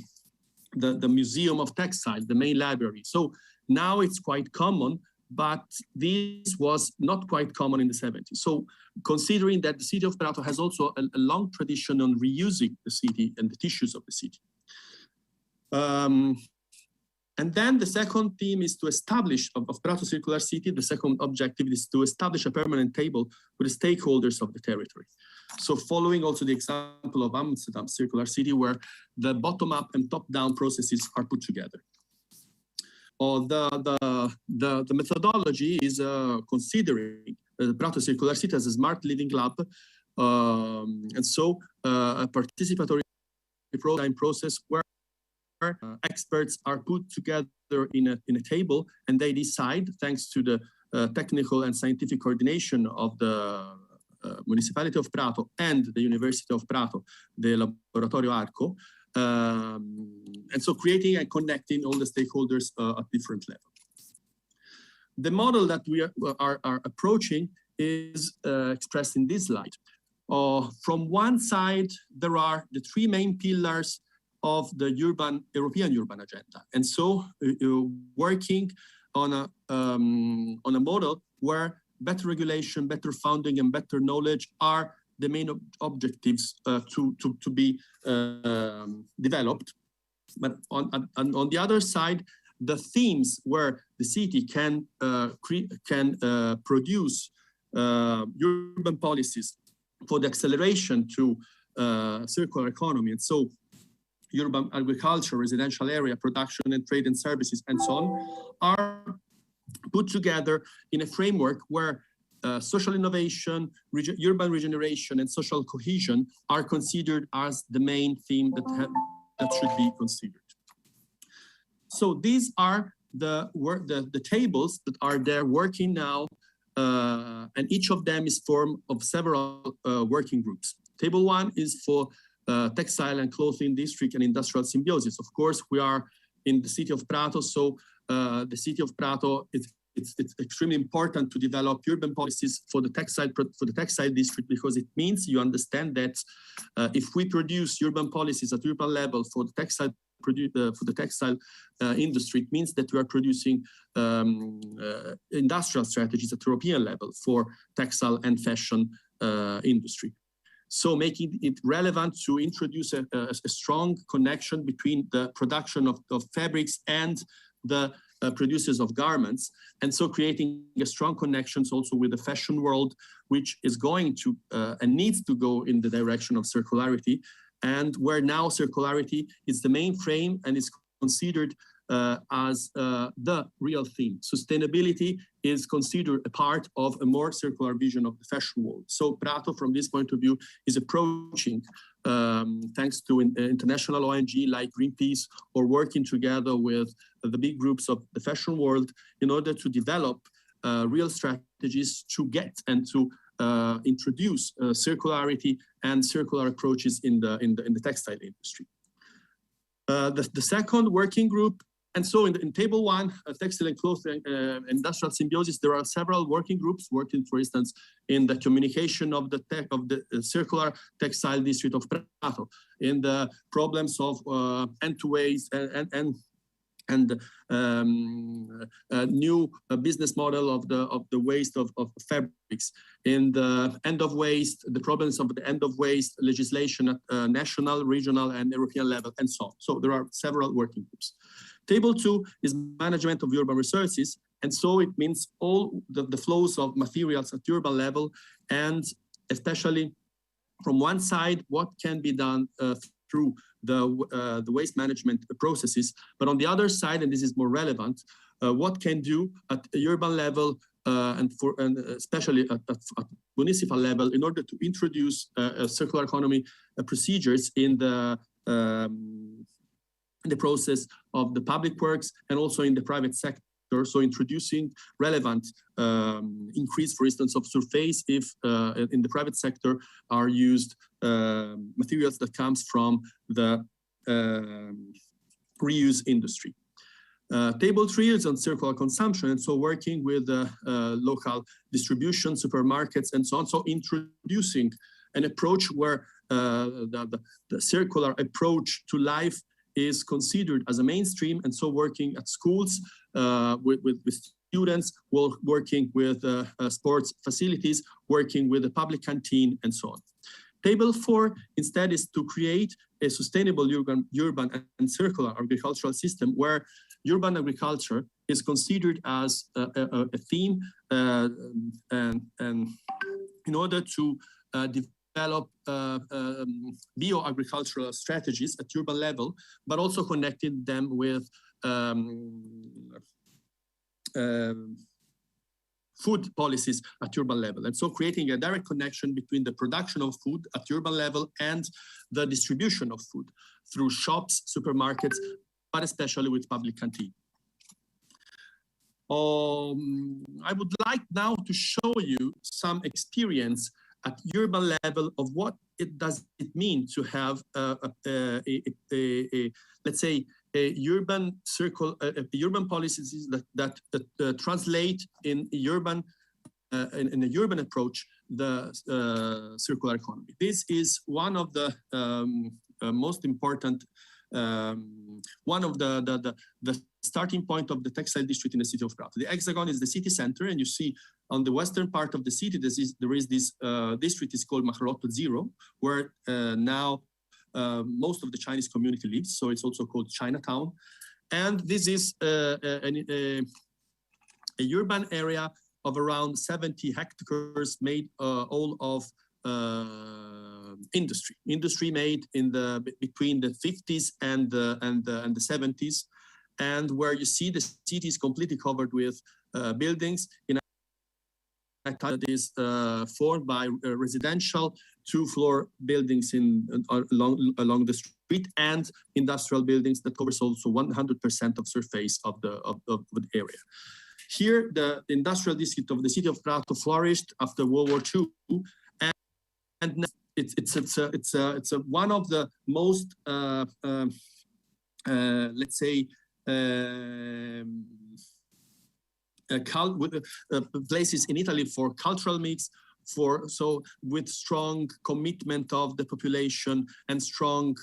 Museum of Textile, the main library. So now it's quite common, but this was not quite common in the 70s. So considering that the city of Prato has also a long tradition on reusing the city and the tissues of the city. And then the second theme is to establish, of Prato Circular City, the second objective is to establish a permanent table with the stakeholders of the territory. So following also the example of Amsterdam Circular City, where the bottom-up and top-down processes are put together. The methodology is considering the Prato Circular City as a smart living lab, and so a participatory process where experts are put together in a table, and they decide, thanks to the technical and scientific coordination of the municipality of Prato and the University of Prato, the Laboratorio Arco, and so creating and connecting all the stakeholders at different levels. The model that we are approaching is expressed in this slide. From one side, there are the three main pillars of the European urban agenda. And so working on a model where better regulation, better funding, and better knowledge are the main objectives to be developed. But on the other side, the themes where the city can produce urban policies for the acceleration to circular economy, and so urban agriculture, residential area, production and trade and services, and so on, are put together in a framework where social innovation, urban regeneration, and social cohesion are considered as the main theme that should be considered. So these are the tables that are there working now, and each of them is formed of several working groups. Table 1 is for textile and clothing district and industrial symbiosis. Of course, we are in the city of Prato, so the city of Prato, it's extremely important to develop urban policies for the textile district, because it means you understand that if we produce urban policies at urban level for the textile industry, it means that we are producing industrial strategies at European level for textile and fashion industry. So making it relevant to introduce a strong connection between the production of fabrics and the producers of garments, and so creating a strong connections also with the fashion world, which is going to and needs to go in the direction of circularity, and where now circularity is the main frame and is considered as the real theme. Sustainability is considered a part of a more circular vision of the fashion world. So Prato, from this point of view, is approaching, thanks to international ONG like Greenpeace, or working together with the big groups of the fashion world in order to develop real strategies to get and to introduce circularity and circular approaches in the textile industry. The second working group, and so in table 1, textile and clothing industrial symbiosis, there are several working groups working, for instance, in the communication of the circular textile district of Prato, in the problems of end-to-waste and new business model of the waste of fabrics, in the end of waste, the problems of the end of waste legislation at national, regional, and European level, and so on. So there are several working groups. Table 2 is management of urban resources, and so it means all the flows of materials at urban level, and especially from one side, what can be done through the waste management processes, but on the other side, and this is more relevant, what can do at the urban level and especially at municipal level in order to introduce circular economy procedures in the process of the public works and also in the private sector. So introducing relevant increase, for instance, of surface if in the private sector are used materials that comes from the reuse industry. Table 3 is on circular consumption, and so working with local distribution, supermarkets, and so on. So introducing an approach where the circular approach to life is considered as a mainstream, and so working at schools with students, working with sports facilities, working with the public canteen, and so on. Table 4 instead is to create a sustainable urban and circular agricultural system where urban agriculture is considered as a theme and in order to develop bioagricultural strategies at urban level, but also connecting them with food policies at urban level. And so creating a direct connection between the production of food at urban level and the distribution of food through shops, supermarkets, but especially with public canteen. I would like now to show you some experience at urban level of what does it mean to have let's say a urban circle, urban policies that translate in urban in a urban approach the circular economy. This is one of the most important one of the starting point of the textile district in the city of Prato. The hexagon is the city center, and you see on the western part of the city there is this district is called Maharotto Zero, where now most of the Chinese community lives, so it's also called Chinatown. And this is a urban area of around 70 hectares made all of industry made in between the 50s and the 70s, and where you see the city is completely covered with buildings in a type that is formed by residential 2-floor buildings along the street and industrial buildings that covers also 100% of surface of the area. Here, the industrial district of the city of Prato flourished after World War II, and it's one of the most let's say places in Italy for cultural mix, with strong commitment of the population and strong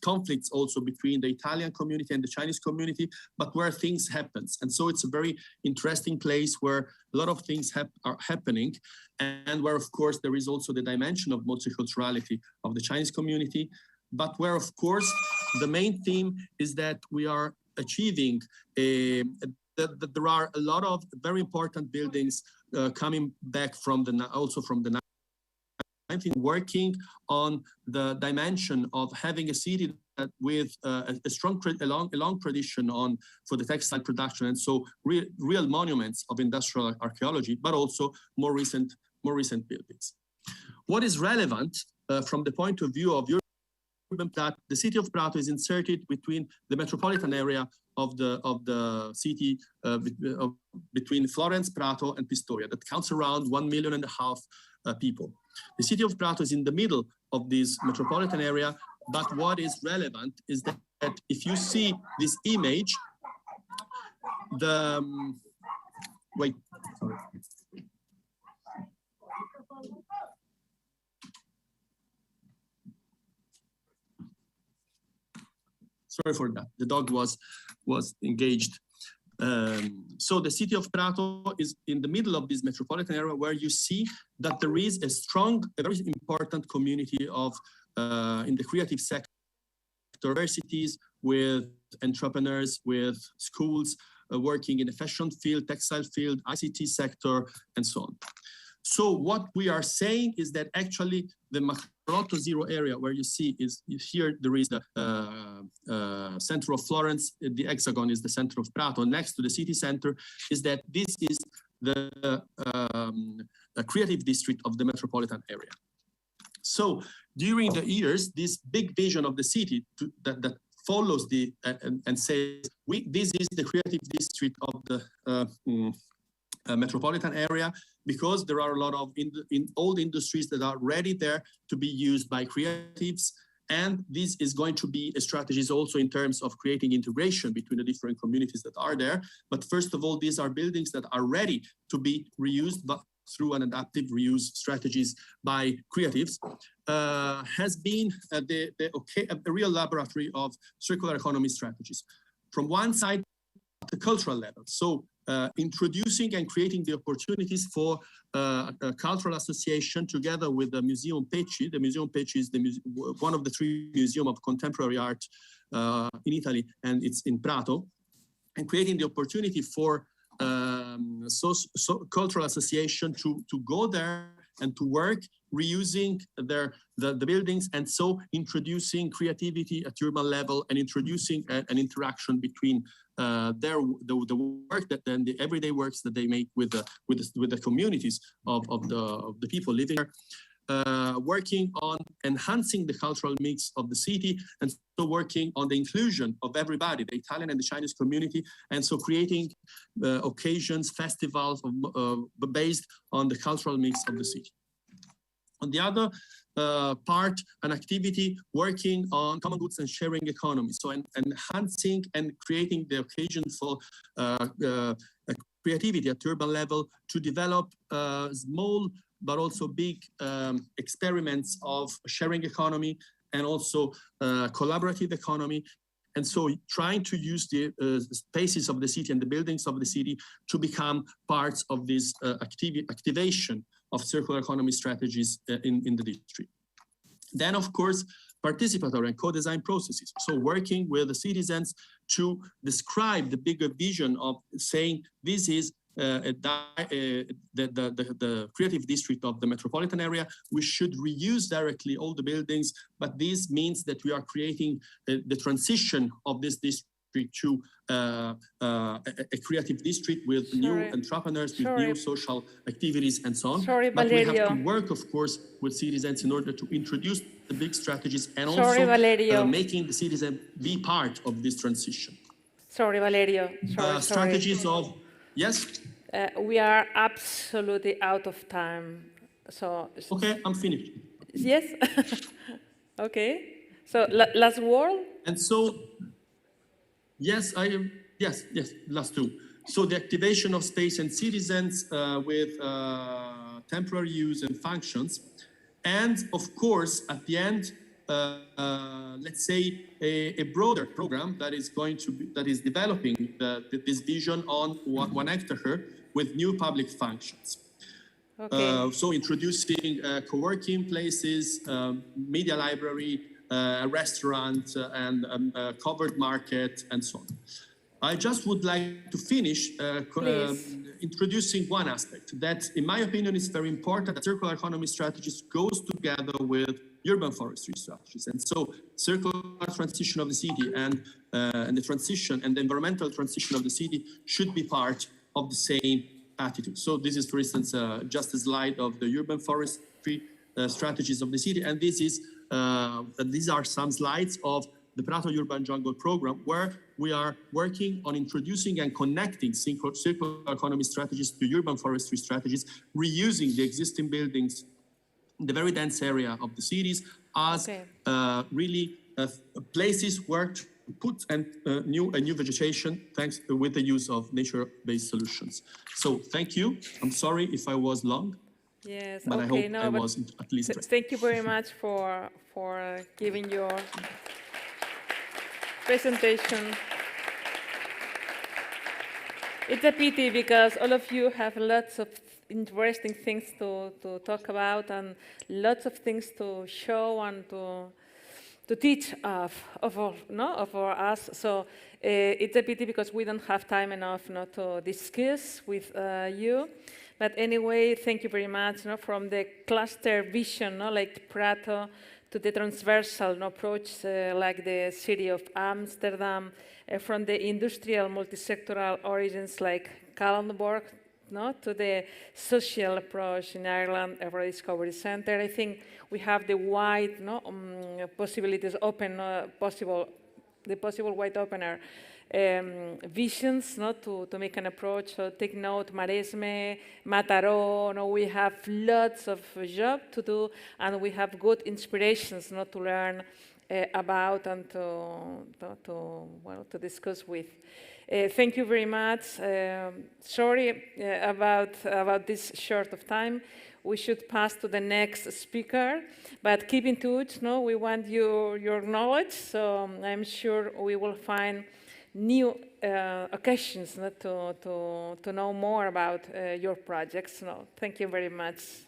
conflicts also between the Italian community and the Chinese community, but where things happen. And so it's a very interesting place where a lot of things are happening, and where of course there is also the dimension of multiculturality of the Chinese community, but where of course the main theme is that we are achieving that there are a lot of very important buildings coming back from the 19th, working on the dimension of having a city that with a long tradition for the textile production, and so real monuments of industrial archaeology, but also more recent buildings. What is relevant from the point of view of that the city of Prato is inserted between the metropolitan area of the city between Florence, Prato, and Pistoia, that counts around 1.5 million people. The city of Prato is in the middle of this metropolitan area, but what is relevant is that if you see this image, sorry for that, the dog was engaged. So the city of Prato is in the middle of this metropolitan area, where you see that there is a very important community of in the creative sector, universities, with entrepreneurs, with schools, working in the fashion field, textile field, ICT sector, and so on. So what we are saying is that actually the Macroto zero area where you see is here, there is the center of Florence, the hexagon is the center of Prato, next to the city center, is that this is the creative district of the metropolitan area. So during the years, this big vision of the city that follows the and says, this is the creative district of the metropolitan area, because there are a lot of old industries that are ready there to be used by creatives. And this is going to be a strategy also in terms of creating integration between the different communities that are there. But first of all, these are buildings that are ready to be reused, but through an adaptive reuse strategies by creatives, has been a real laboratory of circular economy strategies. From one side, at the cultural level. So introducing and creating the opportunities for a cultural association together with the Museum Pecci. The Museum Pecci is one of the 3 museums of contemporary art in Italy, and it's in Prato, and creating the opportunity for cultural association to go there and to work reusing the buildings, and so introducing creativity at urban level and introducing an interaction between the work that then the everyday works that they make with the communities of the people living there, working on enhancing the cultural mix of the city, and so working on the inclusion of everybody, the Italian and the Chinese community, and so creating occasions, festivals based on the cultural mix of the city. On the other part, an activity working on common goods and sharing economy, so enhancing and creating the occasion for creativity at urban level to develop small but also big experiments of sharing economy and also collaborative economy. And so trying to use the spaces of the city and the buildings of the city to become parts of this activation of circular economy strategies in the district. Then, of course, participatory and co-design processes. So working with the citizens to describe the bigger vision of saying this is the creative district of the metropolitan area. We should reuse directly all the buildings, but this means that we are creating the transition of this district to a creative district with new entrepreneurs, with new social activities and so on. But we have to work, of course, with citizens in order to introduce the big strategies and also making the citizen be part of this transition. Sorry, Valerio. Strategies of, yes? We are absolutely out of time. So. Okay, I'm finished. Yes? Okay. So last word? And so, yes, last two. So the activation of space and citizens with temporary use and functions. And of course, at the end, let's say a broader program that is going to be, that is developing this vision on 1 hectare with new public functions. Okay. So introducing co-working places, media library, a restaurant, and a covered market, and so on. I just would like to finish introducing one aspect that, in my opinion, is very important. That circular economy strategies goes together with urban forestry strategies, and so circular transition of the city and the transition and the environmental transition of the city should be part of the same attitude. So this is, for instance, just a slide of the urban forestry strategies of the city, and this is these are some slides of the Prato Urban Jungle Program, where we are working on introducing and connecting circular economy strategies to urban forestry strategies, reusing the existing buildings in the very dense area of the cities as really places where to put a new vegetation, thanks with the use of nature-based solutions. So thank you. I'm sorry if I was long. Yes, but I hope I was at least. Thank you very much for giving your presentation. It's a pity because all of you have lots of interesting things to talk about and lots of things to show and to teach of us. So it's a pity because we don't have time enough to discuss with you. But anyway, thank you very much from the cluster vision, like Prato, to the transversal approach like the city of Amsterdam, from the industrial multisectoral origins like Kalundborg, to the social approach in Ireland, a Discovery Center. I think we have the wide possibilities open, the possible wide opener visions to make an approach. So take note, Maresme, Mataró, we have lots of job to do, and we have good inspirations to learn about and to discuss with. Thank you very much. Sorry about this short of time. We should pass to the next speaker, but keep in touch. We want your knowledge, so I'm sure we will find new occasions to know more about your projects. Thank you very much.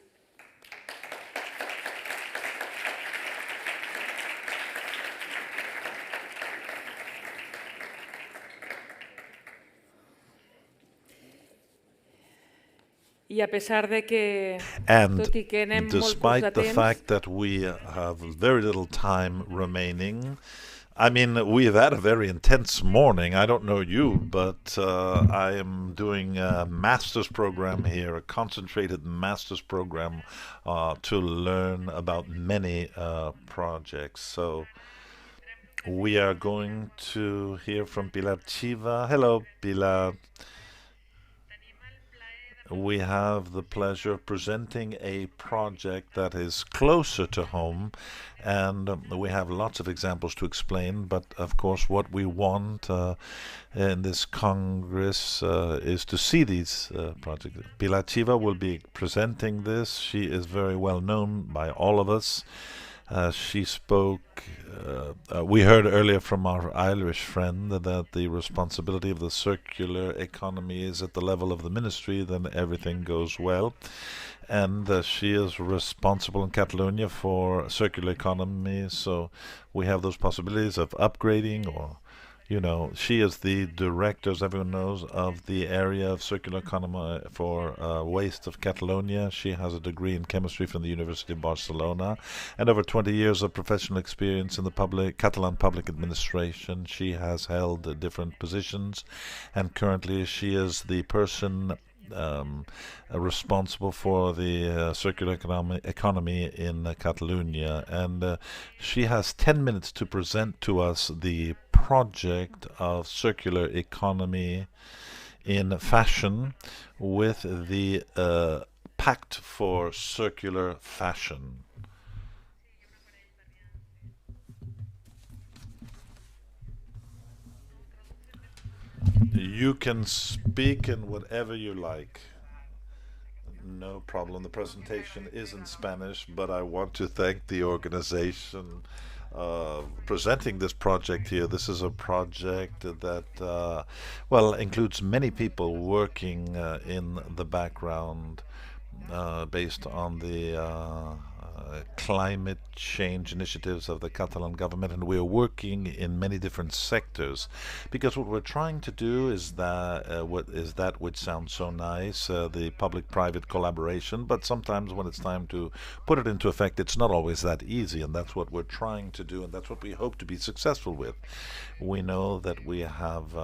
And despite the fact that we have very little time remaining, I mean, we've had a very intense morning. I don't know you, but I am doing a master's program here, a concentrated master's program to learn about many projects. So we are going to hear from Pilar Chiva. Hello, Pilar. We have the pleasure of presenting a project that is closer to home, and we have lots of examples to explain, but of course what we want in this Congress is to see these projects. Pilar Chiva will be presenting this. She is very well known by all of us. She spoke, we heard earlier from our Irish friend that the responsibility of the circular economy is at the level of the ministry, then everything goes well. And she is responsible in Catalonia for circular economy, so we have those possibilities of upgrading or she is the director, as everyone knows, of the area of circular economy for waste of Catalonia. She has a degree in chemistry from the University of Barcelona and over 20 years of professional experience in the Catalan public administration. She has held different positions, and currently she is the person responsible for the circular economy in Catalonia, and she has 10 minutes to present to us the project of circular economy in fashion with the Pact for Circular Fashion. You can speak in whatever you like. No problem. The presentation is in Spanish, but I want to thank the organization presenting this project here. This is a project that, includes many people working in the background based on the climate change initiatives of the Catalan government, and we're working in many different sectors because what we're trying to do is that which sounds so nice, the public-private collaboration, but sometimes when it's time to put it into effect, it's not always that easy, and that's what we're trying to do, and that's what we hope to be successful with. We know that we have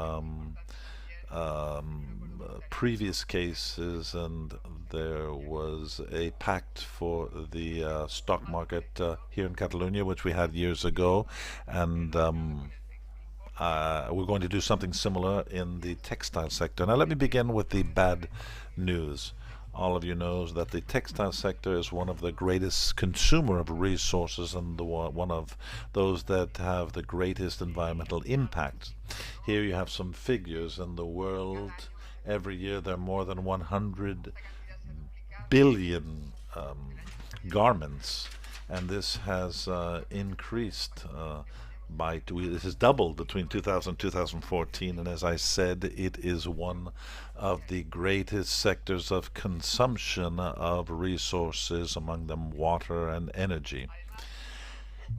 previous cases, and there was a pact for the stock market here in Catalonia, which we had years ago, and we're going to do something similar in the textile sector. Now let me begin with the bad news. All of you know that the textile sector is one of the greatest consumer of resources and one of those that have the greatest environmental impact. Here you have some figures in the world. Every year there are more than 100 billion garments, and this has increased this has doubled between 2000 and 2014, and as I said, it is one of the greatest sectors of consumption of resources, among them water and energy.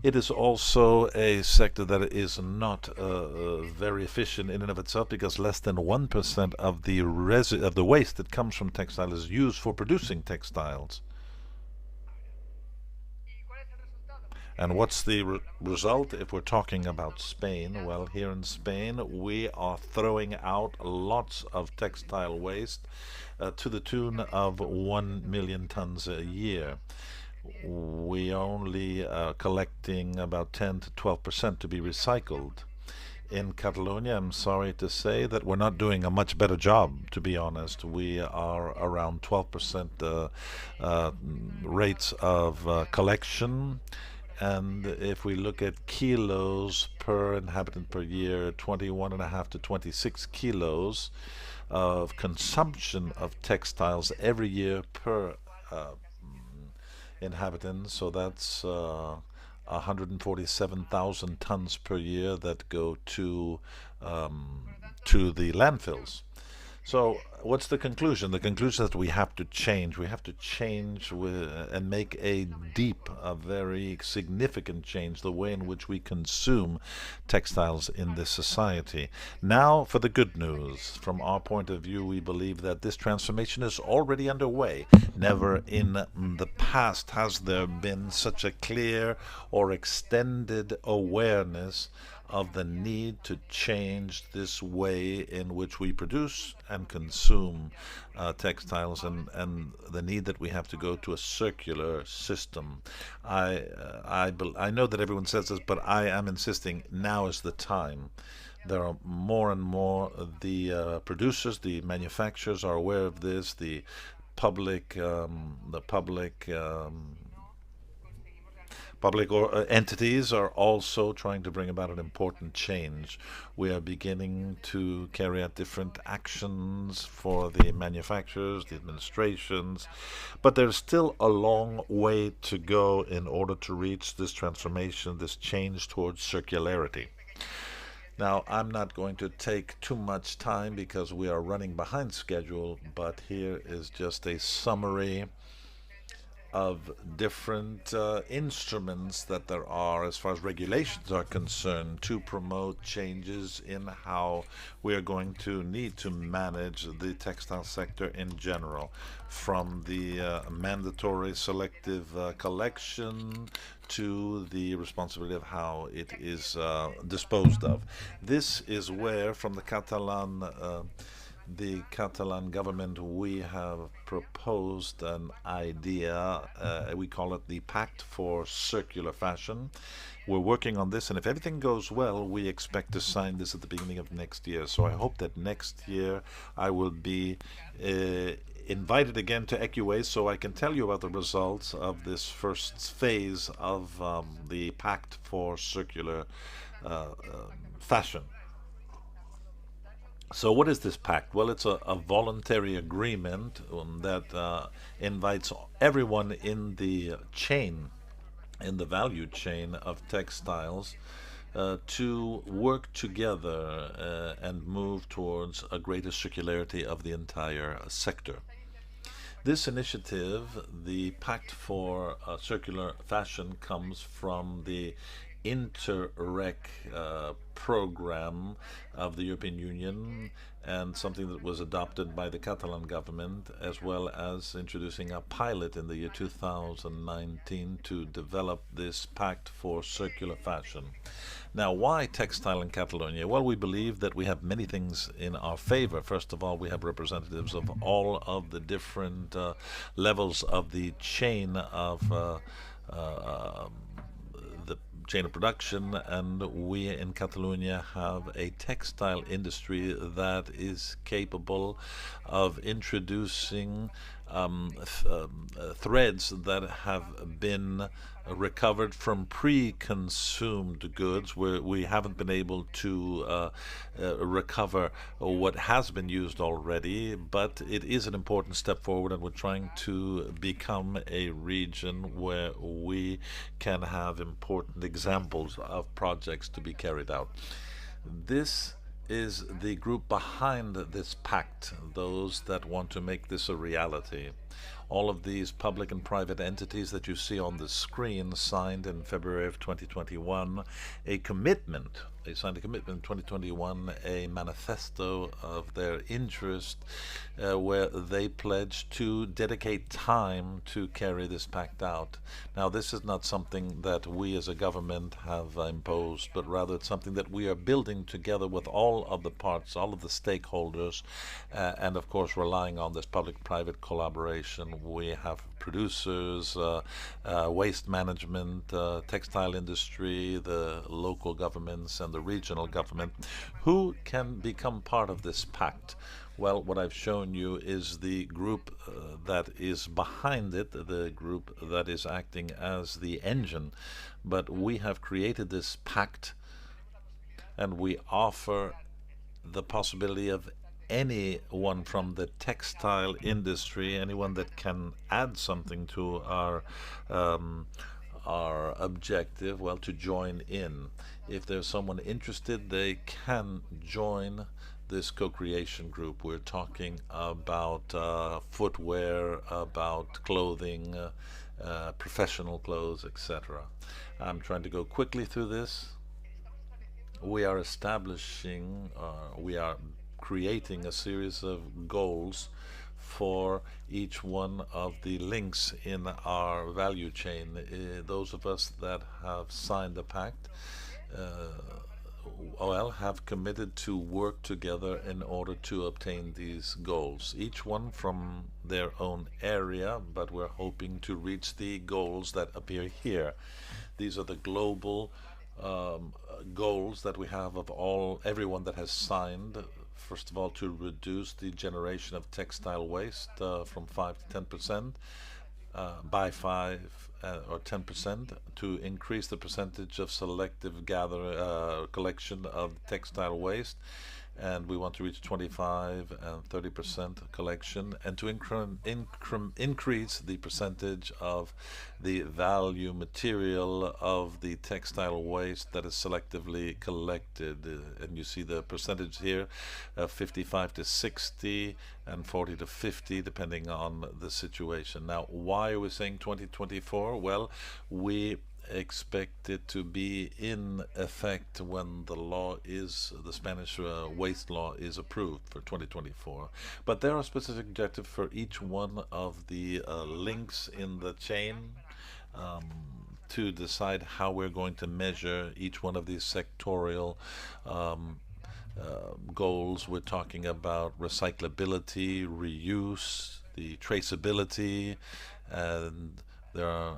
It is also a sector that is not very efficient in and of itself, because less than 1% of the waste that comes from textile is used for producing textiles. And what's the result if we're talking about Spain? Well, here in Spain, we are throwing out lots of textile waste to the tune of 1 million tons a year. We only collecting about 10 to 12% to be recycled. In Catalonia, I'm sorry to say that we're not doing a much better job, to be honest. We are around 12% rates of collection. And if we look at kilos per inhabitant per year, 21.5 to 26 kilos of consumption of textiles every year per inhabitant. So that's 147,000 tons per year that go to the landfills. So what's the conclusion? The conclusion is that we have to change. We have to change and make a very significant change, the way in which we consume textiles in this society. Now for the good news. From our point of view, we believe that this transformation is already underway. Never in the past has there been such a clear or extended awareness of the need to change this way in which we produce and consume textiles, and the need that we have to go to a circular system. I know that everyone says this, but I am insisting now is the time. There are more and more the producers, the manufacturers are aware of this. The public entities are also trying to bring about an important change. We are beginning to carry out different actions for the manufacturers, the administrations, but there's still a long way to go in order to reach this transformation, this change towards circularity. Now, I'm not going to take too much time because we are running behind schedule, but here is just a summary of different instruments that there are as far as regulations are concerned to promote changes in how we are going to need to manage the textile sector in general, from the mandatory selective collection to the responsibility of how it is disposed of. This is where, from the Catalan government, we have proposed an idea. We call it the Pact for Circular Fashion. We're working on this, and if everything goes well, we expect to sign this at the beginning of next year. So I hope that next year I will be invited again to Recuwaste so I can tell you about the results of this first phase of the Pact for Circular Fashion. So what is this pact? Well, it's a voluntary agreement that invites everyone in the chain, in the value chain of textiles, to work together and move towards a greater circularity of the entire sector. This initiative, the Pact for Circular Fashion, comes from the Interreg program of the European Union, and something that was adopted by the Catalan government, as well as introducing a pilot in the year 2019 to develop this Pact for Circular Fashion. Now, why textile in Catalonia? Well, we believe that we have many things in our favor. First of all, we have representatives of all of the different levels of the chain of chain of production, and we in Catalonia have a textile industry that is capable of introducing threads that have been recovered from pre-consumed goods, where we haven't been able to recover what has been used already, but it is an important step forward, and we're trying to become a region where we can have important examples of projects to be carried out. This is the group behind this pact, those that want to make this a reality. All of these public and private entities that you see on the screen signed in February of 2021 a commitment. They signed a commitment in 2021, a manifesto of their interest, where they pledged to dedicate time to carry this pact out. Now, this is not something that we as a government have imposed, but rather it's something that we are building together with all of the parts, all of the stakeholders, and of course relying on this public-private collaboration. We have producers, waste management, textile industry, the local governments, and the regional government, who can become part of this pact. Well, what I've shown you is the group that is behind it, the group that is acting as the engine. But we have created this pact, and we offer the possibility of anyone from the textile industry, anyone that can add something to our objective, well, to join in. If there's someone interested, they can join this co-creation group. We're talking about footwear, about clothing, professional clothes, etc. I'm trying to go quickly through this. We are establishing, we are creating a series of goals for each one of the links in our value chain. Those of us that have signed the pact have committed to work together in order to obtain these goals, each one from their own area, but we're hoping to reach the goals that appear here. These are the global goals that we have of everyone that has signed. First of all, to reduce the generation of textile waste from 5 to 10%, by 5 or 10%, to increase the percentage of selective collection of textile waste, and we want to reach 25 and 30% collection, and to increase the percentage of the value material of the textile waste that is selectively collected. And you see the percentage here, 55 to 60 and 40 to 50, depending on the situation. Now, why are we saying 2024? Well, we expect it to be in effect when the Spanish waste law is approved for 2024. But there are specific objectives for each one of the links in the chain, to decide how we're going to measure each one of these sectorial goals. We're talking about recyclability, reuse, the traceability, and there are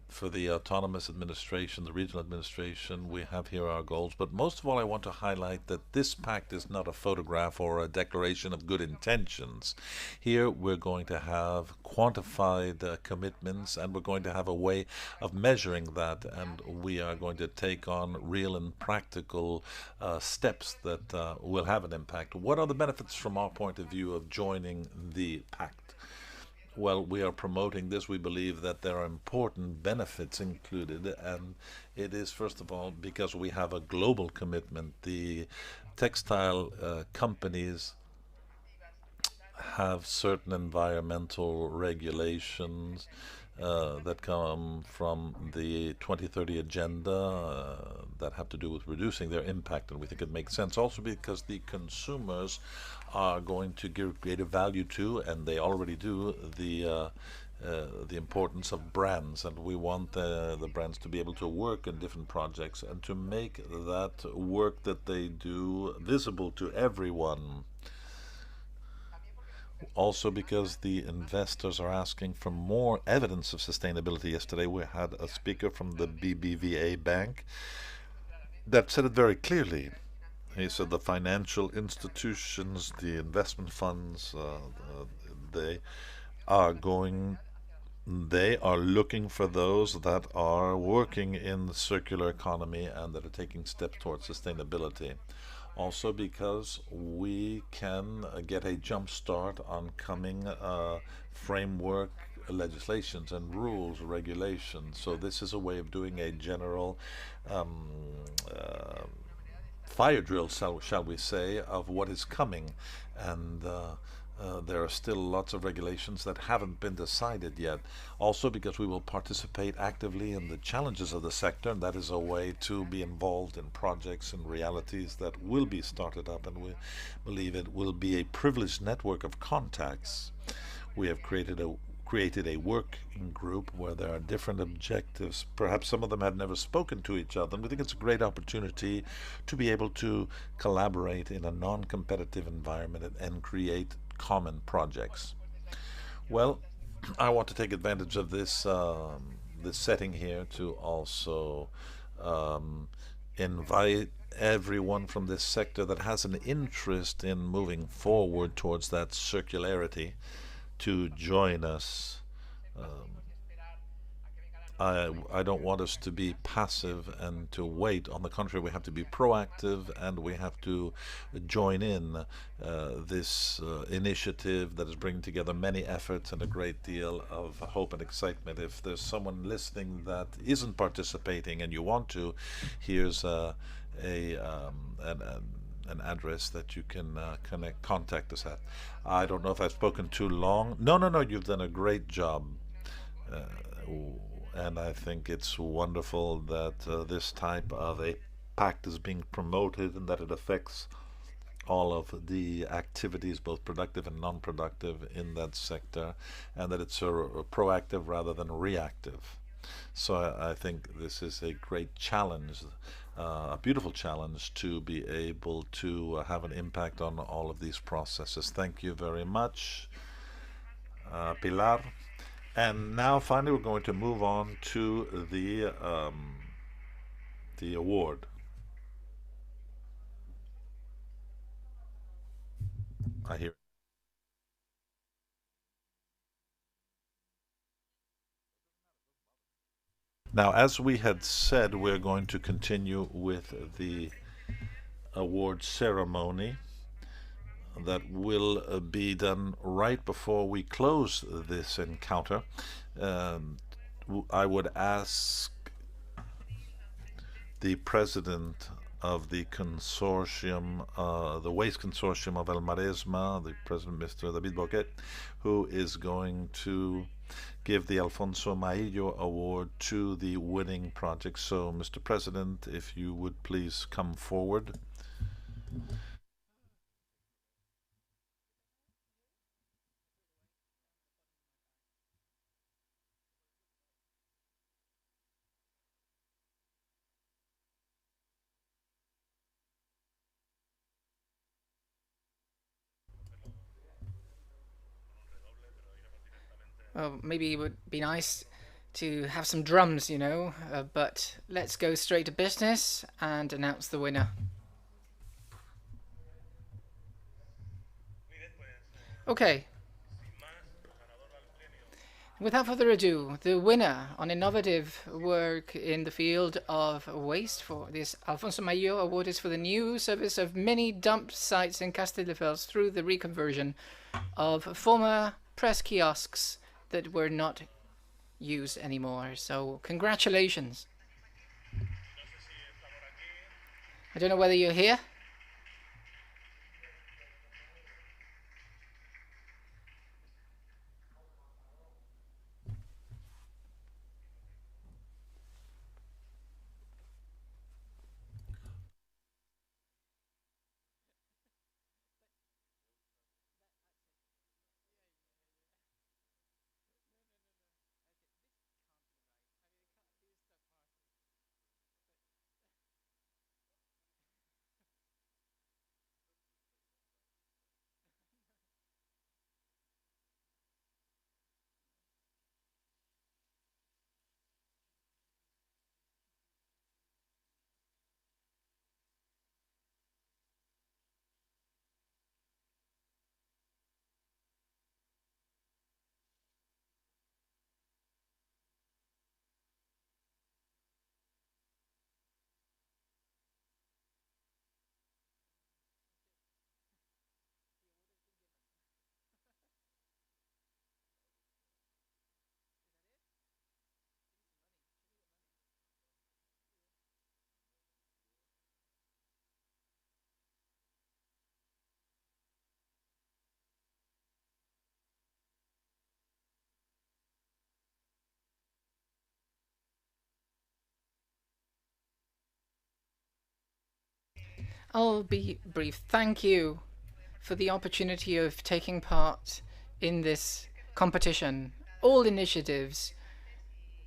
for the autonomous administration, the regional administration, we have here our goals. But most of all, I want to highlight that this pact is not a photograph or a declaration of good intentions. Here we're going to have quantified commitments, and we're going to have a way of measuring that, and we are going to take on real and practical steps that will have an impact. What are the benefits from our point of view of joining the pact? Well, we are promoting this. We believe that there are important benefits included, and it is, first of all, because we have a global commitment. The textile companies have certain environmental regulations that come from the 2030 agenda that have to do with reducing their impact, and we think it makes sense also because the consumers are going to give greater value to, and they already do, the importance of brands, and we want the brands to be able to work in different projects and to make that work that they do visible to everyone. Also because the investors are asking for more evidence of sustainability. Yesterday we had a speaker from the BBVA bank that said it very clearly. He said the financial institutions, the investment funds, they are looking for those that are working in the circular economy and that are taking steps towards sustainability. Also because we can get a jump start on coming framework legislations and rules, regulations. So this is a way of doing a general fire drill, shall we say, of what is coming. And there are still lots of regulations that haven't been decided yet. Also, because we will participate actively in the challenges of the sector, and that is a way to be involved in projects and realities that will be started up, and we believe it will be a privileged network of contacts. We have created a working group where there are different objectives. Perhaps some of them had never spoken to each other, and we think it's a great opportunity to be able to collaborate in a non-competitive environment and create common projects. Well, I want to take advantage of this setting here to also um, invite everyone from this sector that has an interest in moving forward towards that circularity to join us. I don't want us to be passive and to wait. On the contrary, we have to be proactive and we have to join in this initiative that is bringing together many efforts and a great deal of hope and excitement. If there's someone listening that isn't participating and you want to, here's an address that you can contact us at. I don't know if I've spoken too long. No, you've done a great job. Uh, and I think it's wonderful that this type of a pact is being promoted and that it affects all of the activities, both productive and non-productive, in that sector, and that it's proactive rather than reactive. So I think this is a great challenge, a beautiful challenge to be able to have an impact on all of these processes. Thank you very much, Pilar. And now, finally, we're going to move on to the award. I hear. Now, as we had said, we're going to continue with the award ceremony that will be done right before we close this encounter. Um, I would ask the president of the consortium, the Waste Consortium of El Maresme, the president, Mr. David Boquet, who is going to give the Alfonso Maillo Award to the winning project. So, Mr. President, if you would please come forward. Well, maybe it would be nice to have some drums, but let's go straight to business and announce the winner. Okay. Without further ado, the winner on innovative work in the field of waste for this Alfonso Mayo Award is for the new service of many dump sites in Castelldefels through the reconversion of former press kiosks that were not used anymore. So, congratulations. I don't know whether you're here. I'll be brief. Thank you for the opportunity of taking part in this competition. All initiatives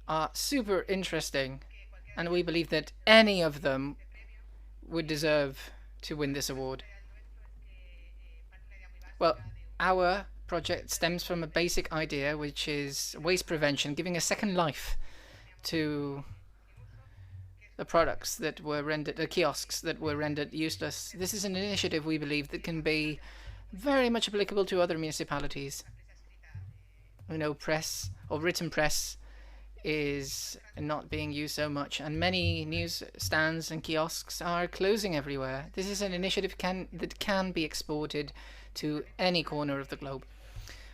are super interesting, and we believe that any of them would deserve to win this award. Well, our project stems from a basic idea, which is waste prevention, giving a second life to the products that were rendered, the kiosks that were rendered useless. This is an initiative we believe that can be very much applicable to other municipalities. We know press or written press is not being used so much, and many news stands and kiosks are closing everywhere. This is an initiative that can be exported to any corner of the globe.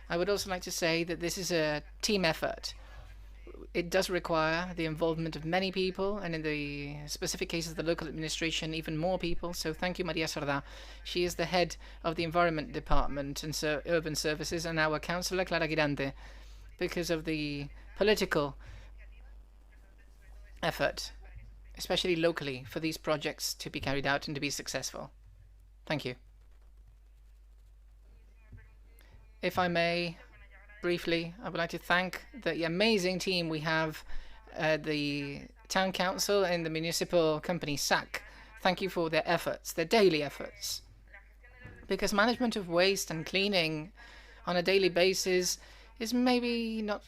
I would also like to say that this is a team effort. It does require the involvement of many people, and in the specific case of the local administration, even more people. So thank you, Maria Sardá. She is the head of the Environment Department and Urban Services, and our councillor, Clara Girante, because of the political effort, especially locally, for these projects to be carried out and to be successful. Thank you. If I may, briefly, I would like to thank the amazing team we have at the town council and the municipal company SAC. Thank you for their efforts, their daily efforts. Because management of waste and cleaning on a daily basis is maybe not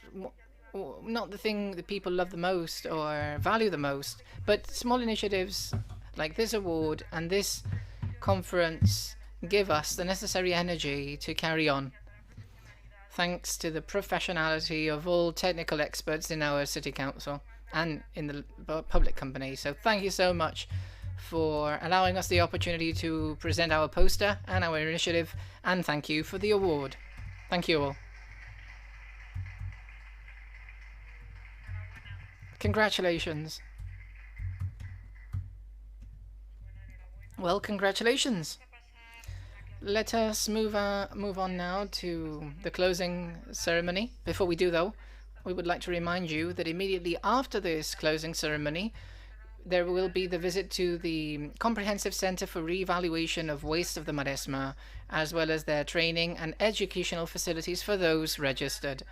the thing that people love the most or value the most, but small initiatives like this award and this conference give us the necessary energy to carry on. Thanks to the professionality of all technical experts in our city council and in the public company. So thank you so much for allowing us the opportunity to present our poster and our initiative, and thank you for the award. Thank you all. Congratulations. Well, congratulations. Let us move on now to the closing ceremony. Before we do, though, we would like to remind you that immediately after this closing ceremony, there will be the visit to the Comprehensive Center for Re-evaluation of Waste of the Maresme, as well as their training and educational facilities for those registered.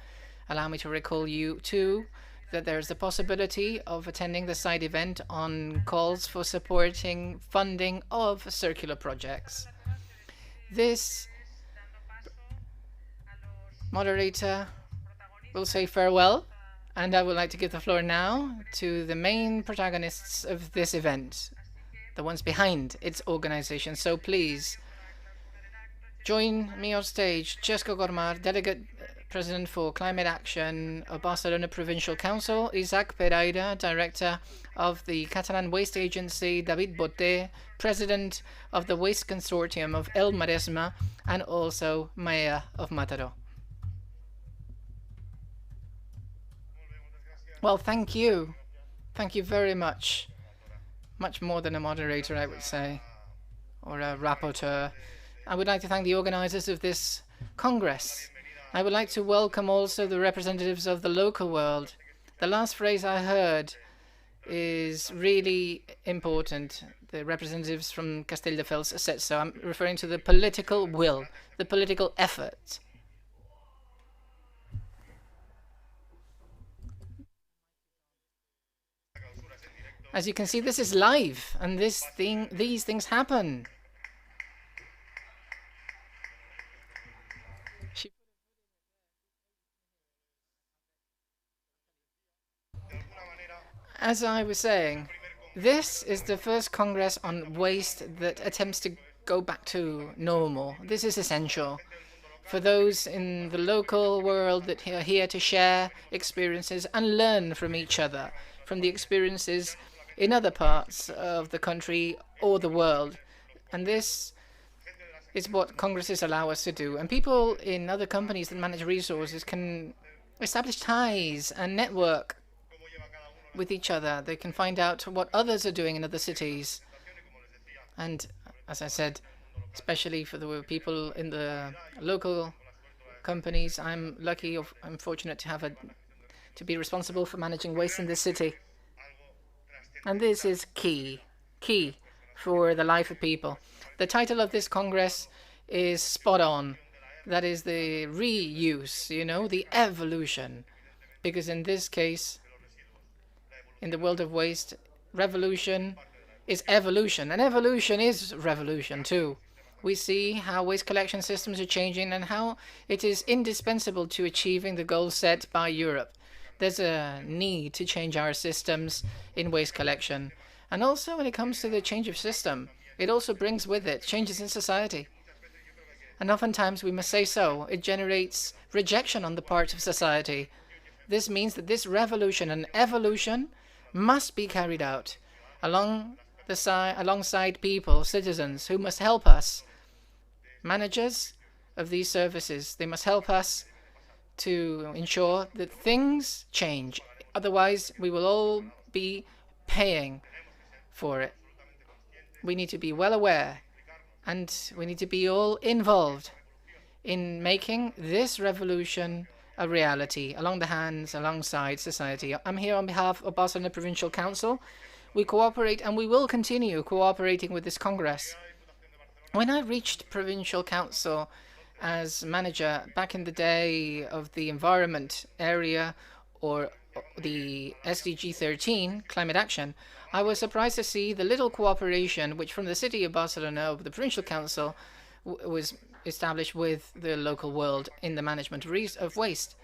Allow me to recall you, too, that there is the possibility of attending the side event on calls for supporting funding of circular projects. This moderator will say farewell, and I would like to give the floor now to the main protagonists of this event, the ones behind its organization. So please join me on stage, Chesco Gormar, Delegate President for Climate Action of Barcelona Provincial Council, Isaac Pereira, Director of the Catalan Waste Agency, David Boté, President of the Waste Consortium of El Maresme, and also Mayor of Mataró. Well, thank you. Thank you very much. Much more than a moderator, I would say, or a rapporteur. I would like to thank the organizers of this Congress. I would like to welcome also the representatives of the local world. The last phrase I heard is really important. The representatives from Castelldefels said so. I'm referring to the political will, the political effort. As you can see, this is live, and these things happen. As I was saying, this is the first Congress on waste that attempts to go back to normal. This is essential for those in the local world that are here to share experiences and learn from each other, from the experiences in other parts of the country or the world. And this is what Congresses allow us to do. And people in other companies that manage resources can establish ties and network with each other. They can find out what others are doing in other cities. And as I said, especially for the people in the local companies, I'm lucky, I'm fortunate to have to be responsible for managing waste in this city. And this is key for the life of people. The title of this Congress is spot on. That is the reuse, the evolution. Because in this case, in the world of waste, revolution is evolution, and evolution is revolution too. We see how waste collection systems are changing and how it is indispensable to achieving the goals set by Europe. There's a need to change our systems in waste collection. And also when it comes to the change of system, it also brings with it changes in society. And oftentimes, we must say so, it generates rejection on the part of society. This means that this revolution and evolution must be carried out alongside people, citizens, who must help us. Managers of these services, they must help us to ensure that things change. Otherwise, we will all be paying for it. We need to be well aware, and we need to be all involved in making this revolution a reality alongside society. I'm here on behalf of Barcelona Provincial Council. We cooperate, and we will continue cooperating with this Congress. When I reached Provincial Council as manager back in the day of the environment area, or the SDG 13, climate action, I was surprised to see the little cooperation which from the city of Barcelona, of the Provincial Council, was established with the local world in the management of waste.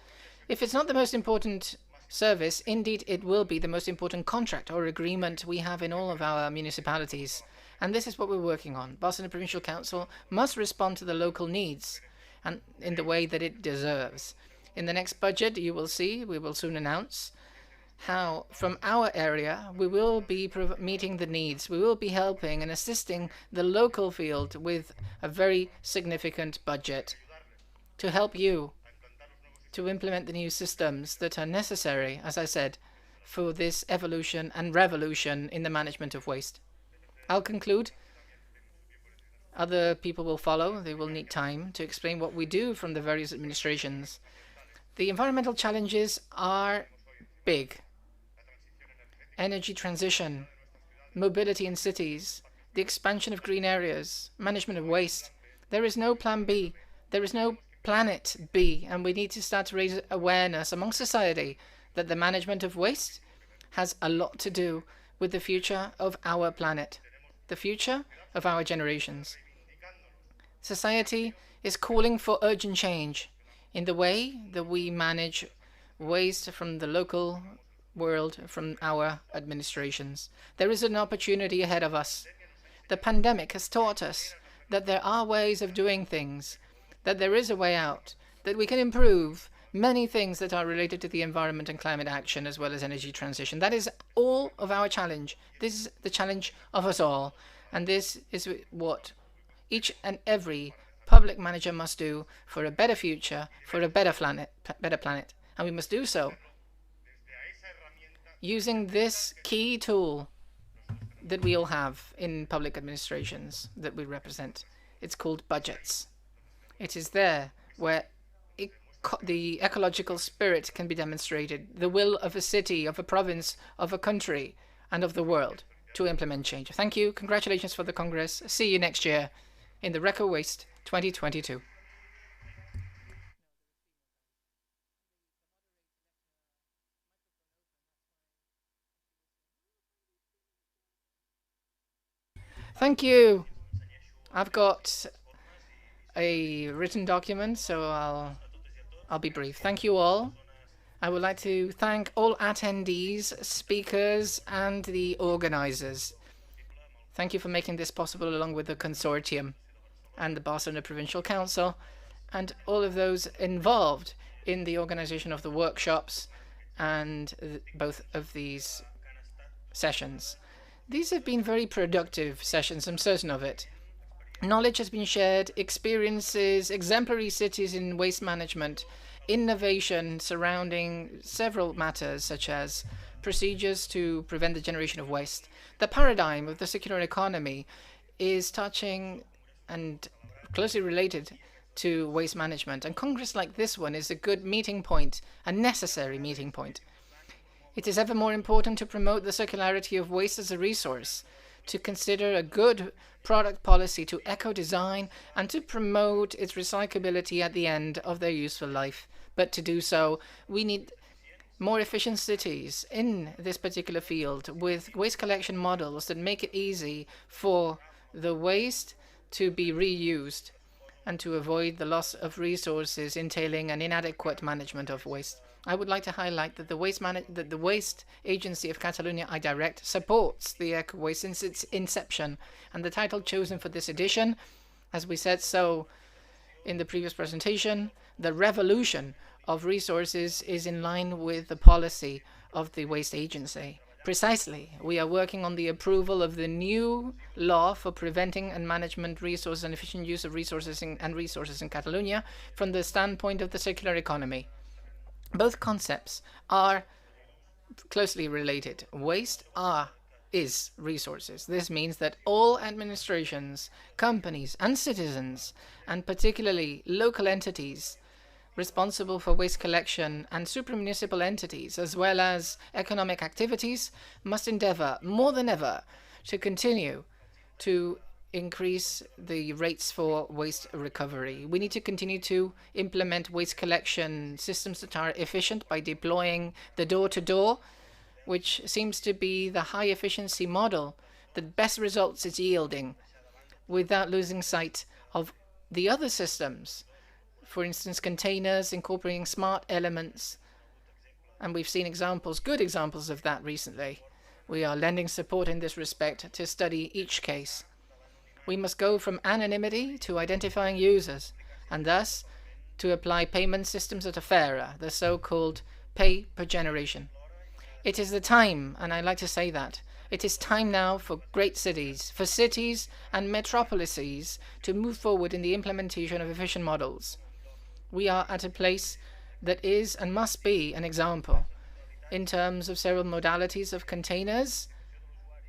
If it's not the most important service, indeed it will be the most important contract or agreement we have in all of our municipalities. And this is what we're working on. Barcelona Provincial Council must respond to the local needs and in the way that it deserves. In the next budget, you will see, we will soon announce how from our area we will be meeting the needs. We will be helping and assisting the local field with a very significant budget to help you to implement the new systems that are necessary, as I said, for this evolution and revolution in the management of waste. I'll conclude. Other people will follow. They will need time to explain what we do from the various administrations. The environmental challenges are big. Energy transition, mobility in cities, the expansion of green areas, management of waste. There is no plan B. There is no planet B, and we need to start to raise awareness among society that the management of waste has a lot to do with the future of our planet, the future of our generations. Society is calling for urgent change in the way that we manage waste from the local world, from our administrations. There is an opportunity ahead of us. The pandemic has taught us that there are ways of doing things, that there is a way out, that we can improve many things that are related to the environment and climate action, as well as energy transition. That is all of our challenge. This is the challenge of us all. And this is what each and every public manager must do for a better future, for a better planet. And we must do so using this key tool that we all have in public administrations that we represent. It's called budgets. It is there where the ecological spirit can be demonstrated, the will of a city, of a province, of a country, and of the world to implement change. Thank you. Congratulations for the Congress. See you next year in the Recuwaste 2022. Thank you. I've got a written document, so I'll be brief. Thank you all. I would like to thank all attendees, speakers, and the organizers. Thank you for making this possible, along with the consortium and the Barcelona Provincial Council, and all of those involved in the organization of the workshops and both of these sessions. These have been very productive sessions, I'm certain of it. Knowledge has been shared, experiences, exemplary cities in waste management, innovation surrounding several matters such as procedures to prevent the generation of waste. The paradigm of the circular economy is touching and closely related to waste management, and Congress like this one is a good meeting point, a necessary meeting point. It is ever more important to promote the circularity of waste as a resource, to consider a good product policy to eco-design and to promote its recyclability at the end of their useful life. But to do so, we need more efficient cities in this particular field with waste collection models that make it easy for the waste to be reused and to avoid the loss of resources entailing an inadequate management of waste. I would like to highlight that the Waste Agency of Catalonia, iDirect, supports the Ecowaste since its inception, and the title chosen for this edition, as we said so in the previous presentation, the revolution of resources is in line with the policy of the Waste Agency. Precisely, we are working on the approval of the new law for preventing and management resources and efficient use of resources in Catalonia from the standpoint of the circular economy. Both concepts are closely related. Waste is resources. This means that all administrations, companies, and citizens, and particularly local entities responsible for waste collection and supramunicipal entities, as well as economic activities, must endeavor more than ever to continue to increase the rates for waste recovery. We need to continue to implement waste collection systems that are efficient by deploying the door-to-door, which seems to be the high efficiency model that best results is yielding, without losing sight of the other systems. For instance, containers incorporating smart elements, and we've seen examples, good examples of that recently. We are lending support in this respect to study each case. We must go from anonymity to identifying users, and thus to apply payment systems that are fairer, the so-called pay per generation. It is the time, and I like to say that, it is time now for great cities, for cities and metropolises to move forward in the implementation of efficient models. We are at a place that is and must be an example in terms of several modalities of containers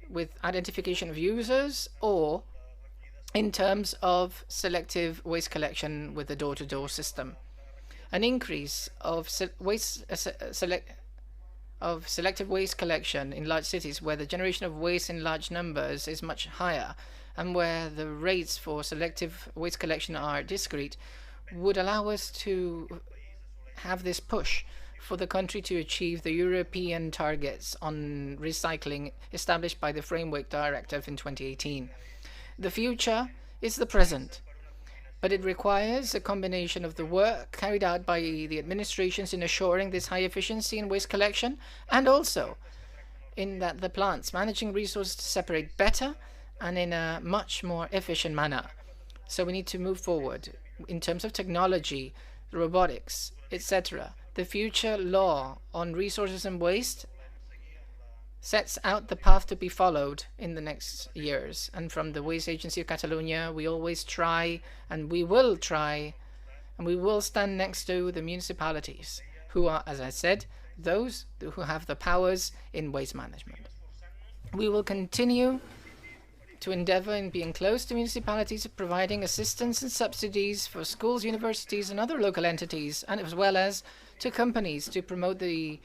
with identification of users, or in terms of selective waste collection with the door-to-door system. An increase of selective waste collection in large cities where the generation of waste in large numbers is much higher and where the rates for selective waste collection are discrete would allow us to have this push for the country to achieve the European targets on recycling established by the Framework Directive in 2018. The future is the present, but it requires a combination of the work carried out by the administrations in assuring this high efficiency in waste collection, and also in that the plants managing resources to separate better and in a much more efficient manner. So we need to move forward in terms of technology, robotics, etc. The future law on resources and waste sets out the path to be followed in the next years. And from the Waste Agency of Catalonia, we always try, and we will try, and we will stand next to the municipalities, who are, as I said, those who have the powers in waste management. We will continue to endeavor in being close to municipalities, providing assistance and subsidies for schools, universities, and other local entities, and as well as to companies to promote the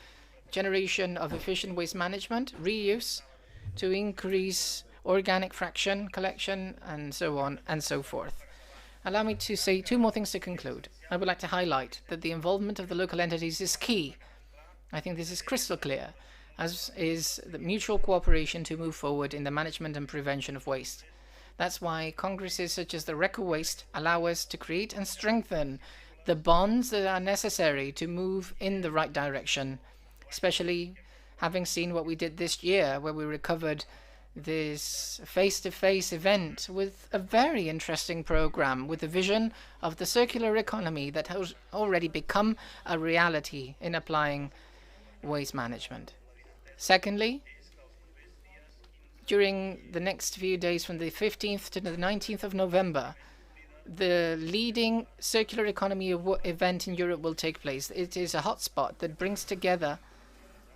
generation of efficient waste management, reuse, to increase organic fraction collection, and so on and so forth. Allow me to say two more things to conclude. I would like to highlight that the involvement of the local entities is key. I think this is crystal clear, as is the mutual cooperation to move forward in the management and prevention of waste. That's why congresses such as the Recuwaste allow us to create and strengthen the bonds that are necessary to move in the right direction, especially having seen what we did this year, where we recovered this face-to-face event with a very interesting program with a vision of the circular economy that has already become a reality in applying waste management. Secondly, during the next few days from the 15th to the 19th of November, the leading circular economy event in Europe will take place. It is a hotspot that brings together,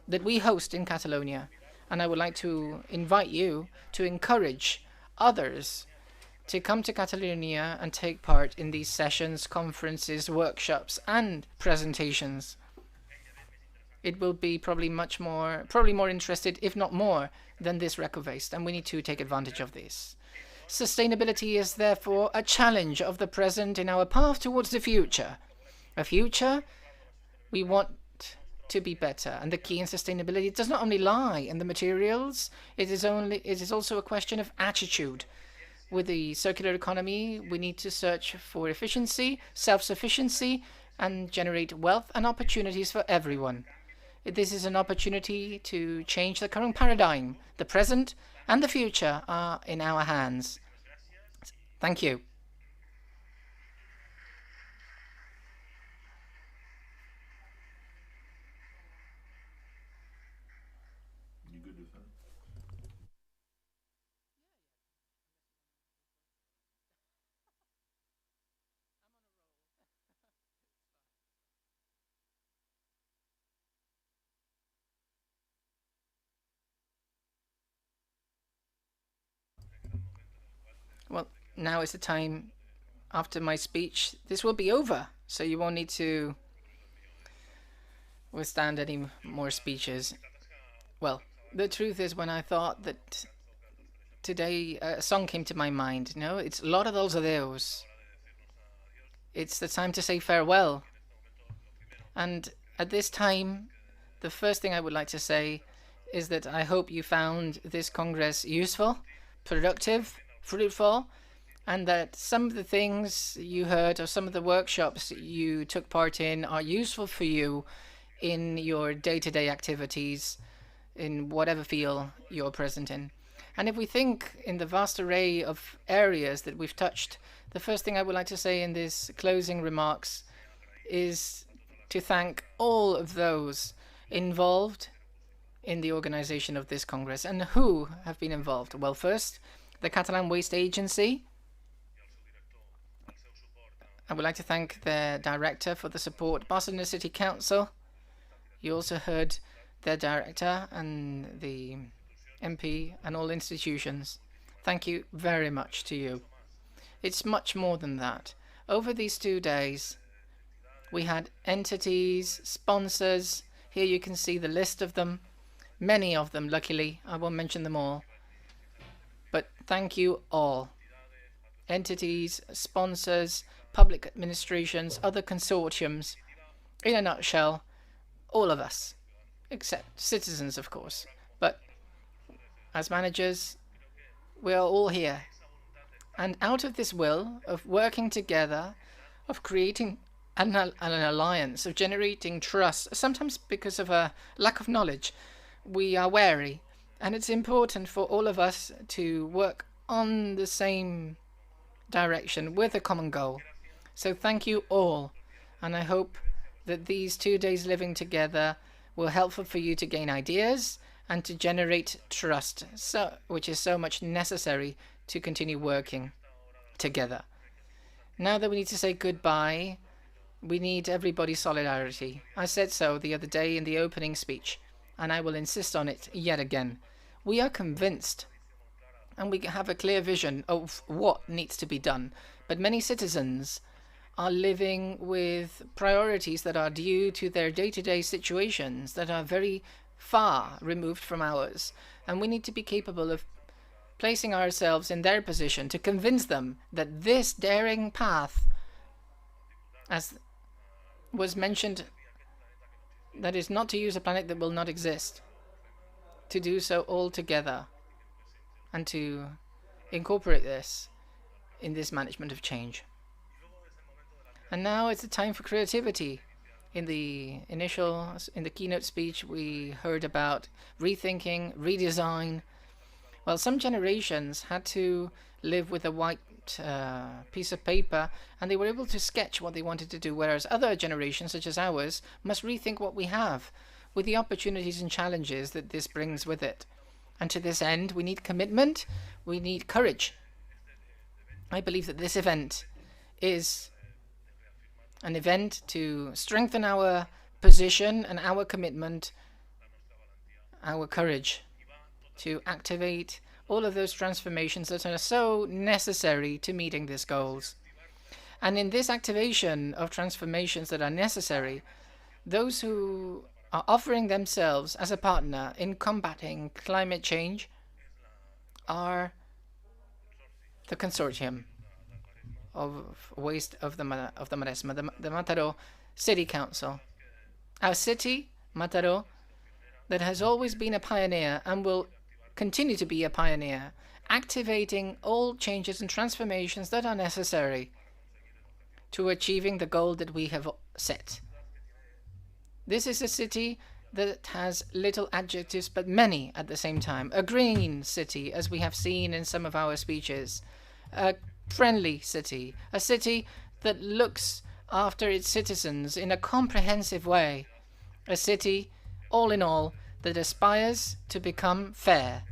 that we host in Catalonia. And I would like to invite you to encourage others to come to Catalonia and take part in these sessions, conferences, workshops, and presentations. it will be probably more interested, if not more, than this Recuwaste, and we need to take advantage of this. Sustainability is therefore a challenge of the present in our path towards the future. A future we want to be better, and the key in sustainability does not only lie in the materials, it is also a question of attitude. With the circular economy, we need to search for efficiency, self-sufficiency, and generate wealth and opportunities for everyone. This is an opportunity to change the current paradigm. The present and the future are in our hands. Thank you. Well, now is the time after my speech. This will be over, so you won't need to withstand any more speeches. Well, the truth is, when I thought that today a song came to my mind, it's L'Hora dels Adeus. It's the time to say farewell. And at this time, the first thing I would like to say is that I hope you found this Congress useful, productive, fruitful, and that some of the things you heard or some of the workshops you took part in are useful for you in your day-to-day activities, in whatever field you're present in. And if we think in the vast array of areas that we've touched, the first thing I would like to say in these closing remarks is to thank all of those involved in the organization of this Congress. And who have been involved? Well, first, the Catalan Waste Agency. I would like to thank their director for the support. Barcelona City Council. You also heard their director and the MP and all institutions. Thank you very much to you. It's much more than that. Over these 2 days, we had entities, sponsors. Here you can see the list of them. Many of them, luckily. I won't mention them all. But thank you all. Entities, sponsors, public administrations, other consortiums. In a nutshell, all of us, except citizens, of course. But as managers, we are all here. And out of this will of working together, of creating an alliance, of generating trust, sometimes because of a lack of knowledge, we are wary. And it's important for all of us to work on the same direction with a common goal. So thank you all. And I hope that these 2 days living together will helpful for you to gain ideas and to generate trust, which is so much necessary to continue working together. Now that we need to say goodbye, we need everybody's solidarity. I said so the other day in the opening speech, and I will insist on it yet again. We are convinced, and we have a clear vision of what needs to be done, but many citizens are living with priorities that are due to their day-to-day situations that are very far removed from ours, and we need to be capable of placing ourselves in their position to convince them that this daring path, as was mentioned, that is not to use a planet that will not exist, to do so all together and to incorporate this in this management of change. And now it's the time for creativity. In the keynote speech, we heard about rethinking, redesign. Well, some generations had to live with a white piece of paper, and they were able to sketch what they wanted to do, whereas other generations, such as ours, must rethink what we have, with the opportunities and challenges that this brings with it. And to this end, we need commitment, we need courage. I believe that this event is an event to strengthen our position and our commitment, our courage, to activate all of those transformations that are so necessary to meeting these goals. And in this activation of transformations that are necessary, those who are offering themselves as a partner in combating climate change are the consortium of waste of the Maresme, the Mataró City Council. Our city, Mataró, that has always been a pioneer and will continue to be a pioneer, activating all changes and transformations that are necessary to achieving the goal that we have set. This is a city that has little adjectives but many at the same time. A green city, as we have seen in some of our speeches. A friendly city. A city that looks after its citizens in a comprehensive way. A city, all in all, that aspires to become fair.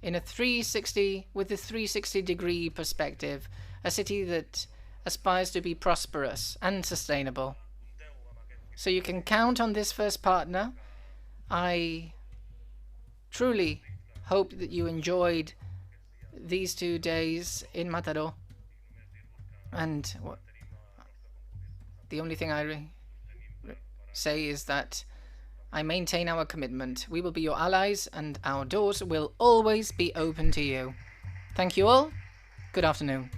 In a 360, with a 360-degree perspective. A city that aspires to be prosperous and sustainable. So you can count on this first partner. I truly hope that you enjoyed these 2 days in Mataró. And the only thing I say is that I maintain our commitment. We will be your allies and our doors will always be open to you. Thank you all. Good afternoon.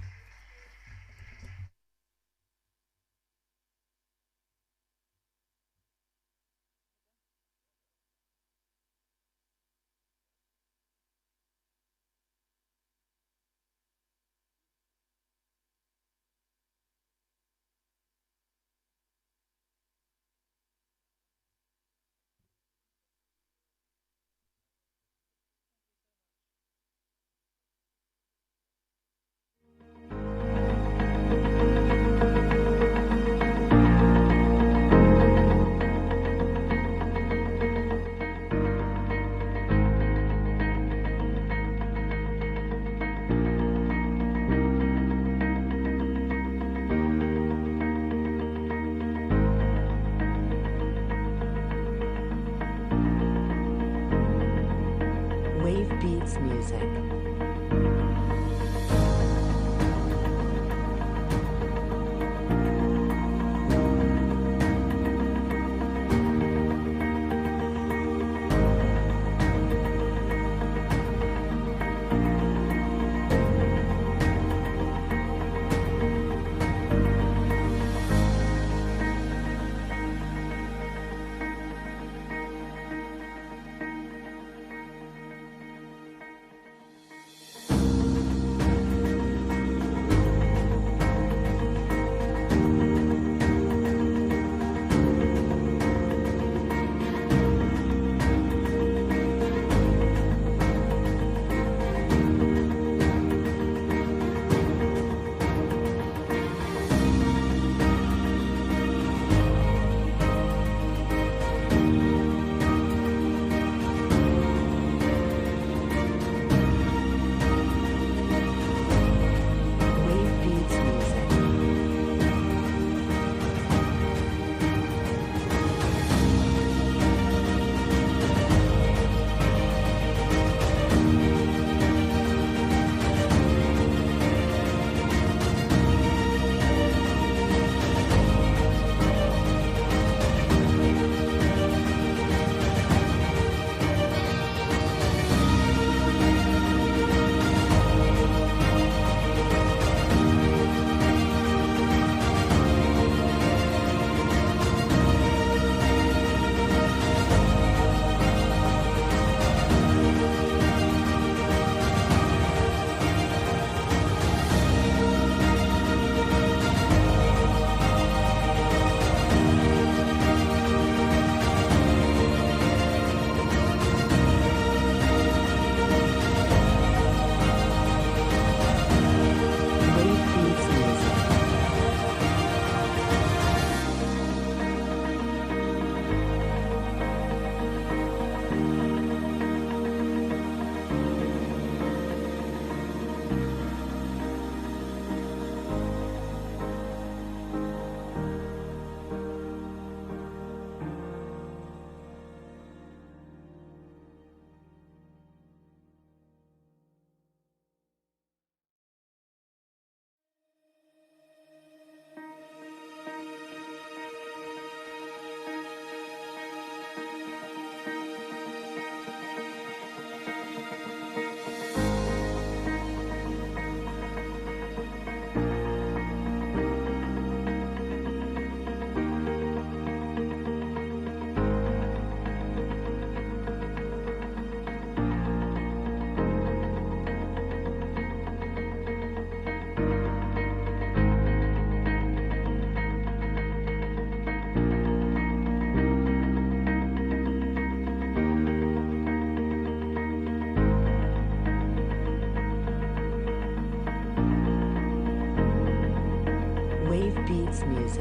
Beats Music.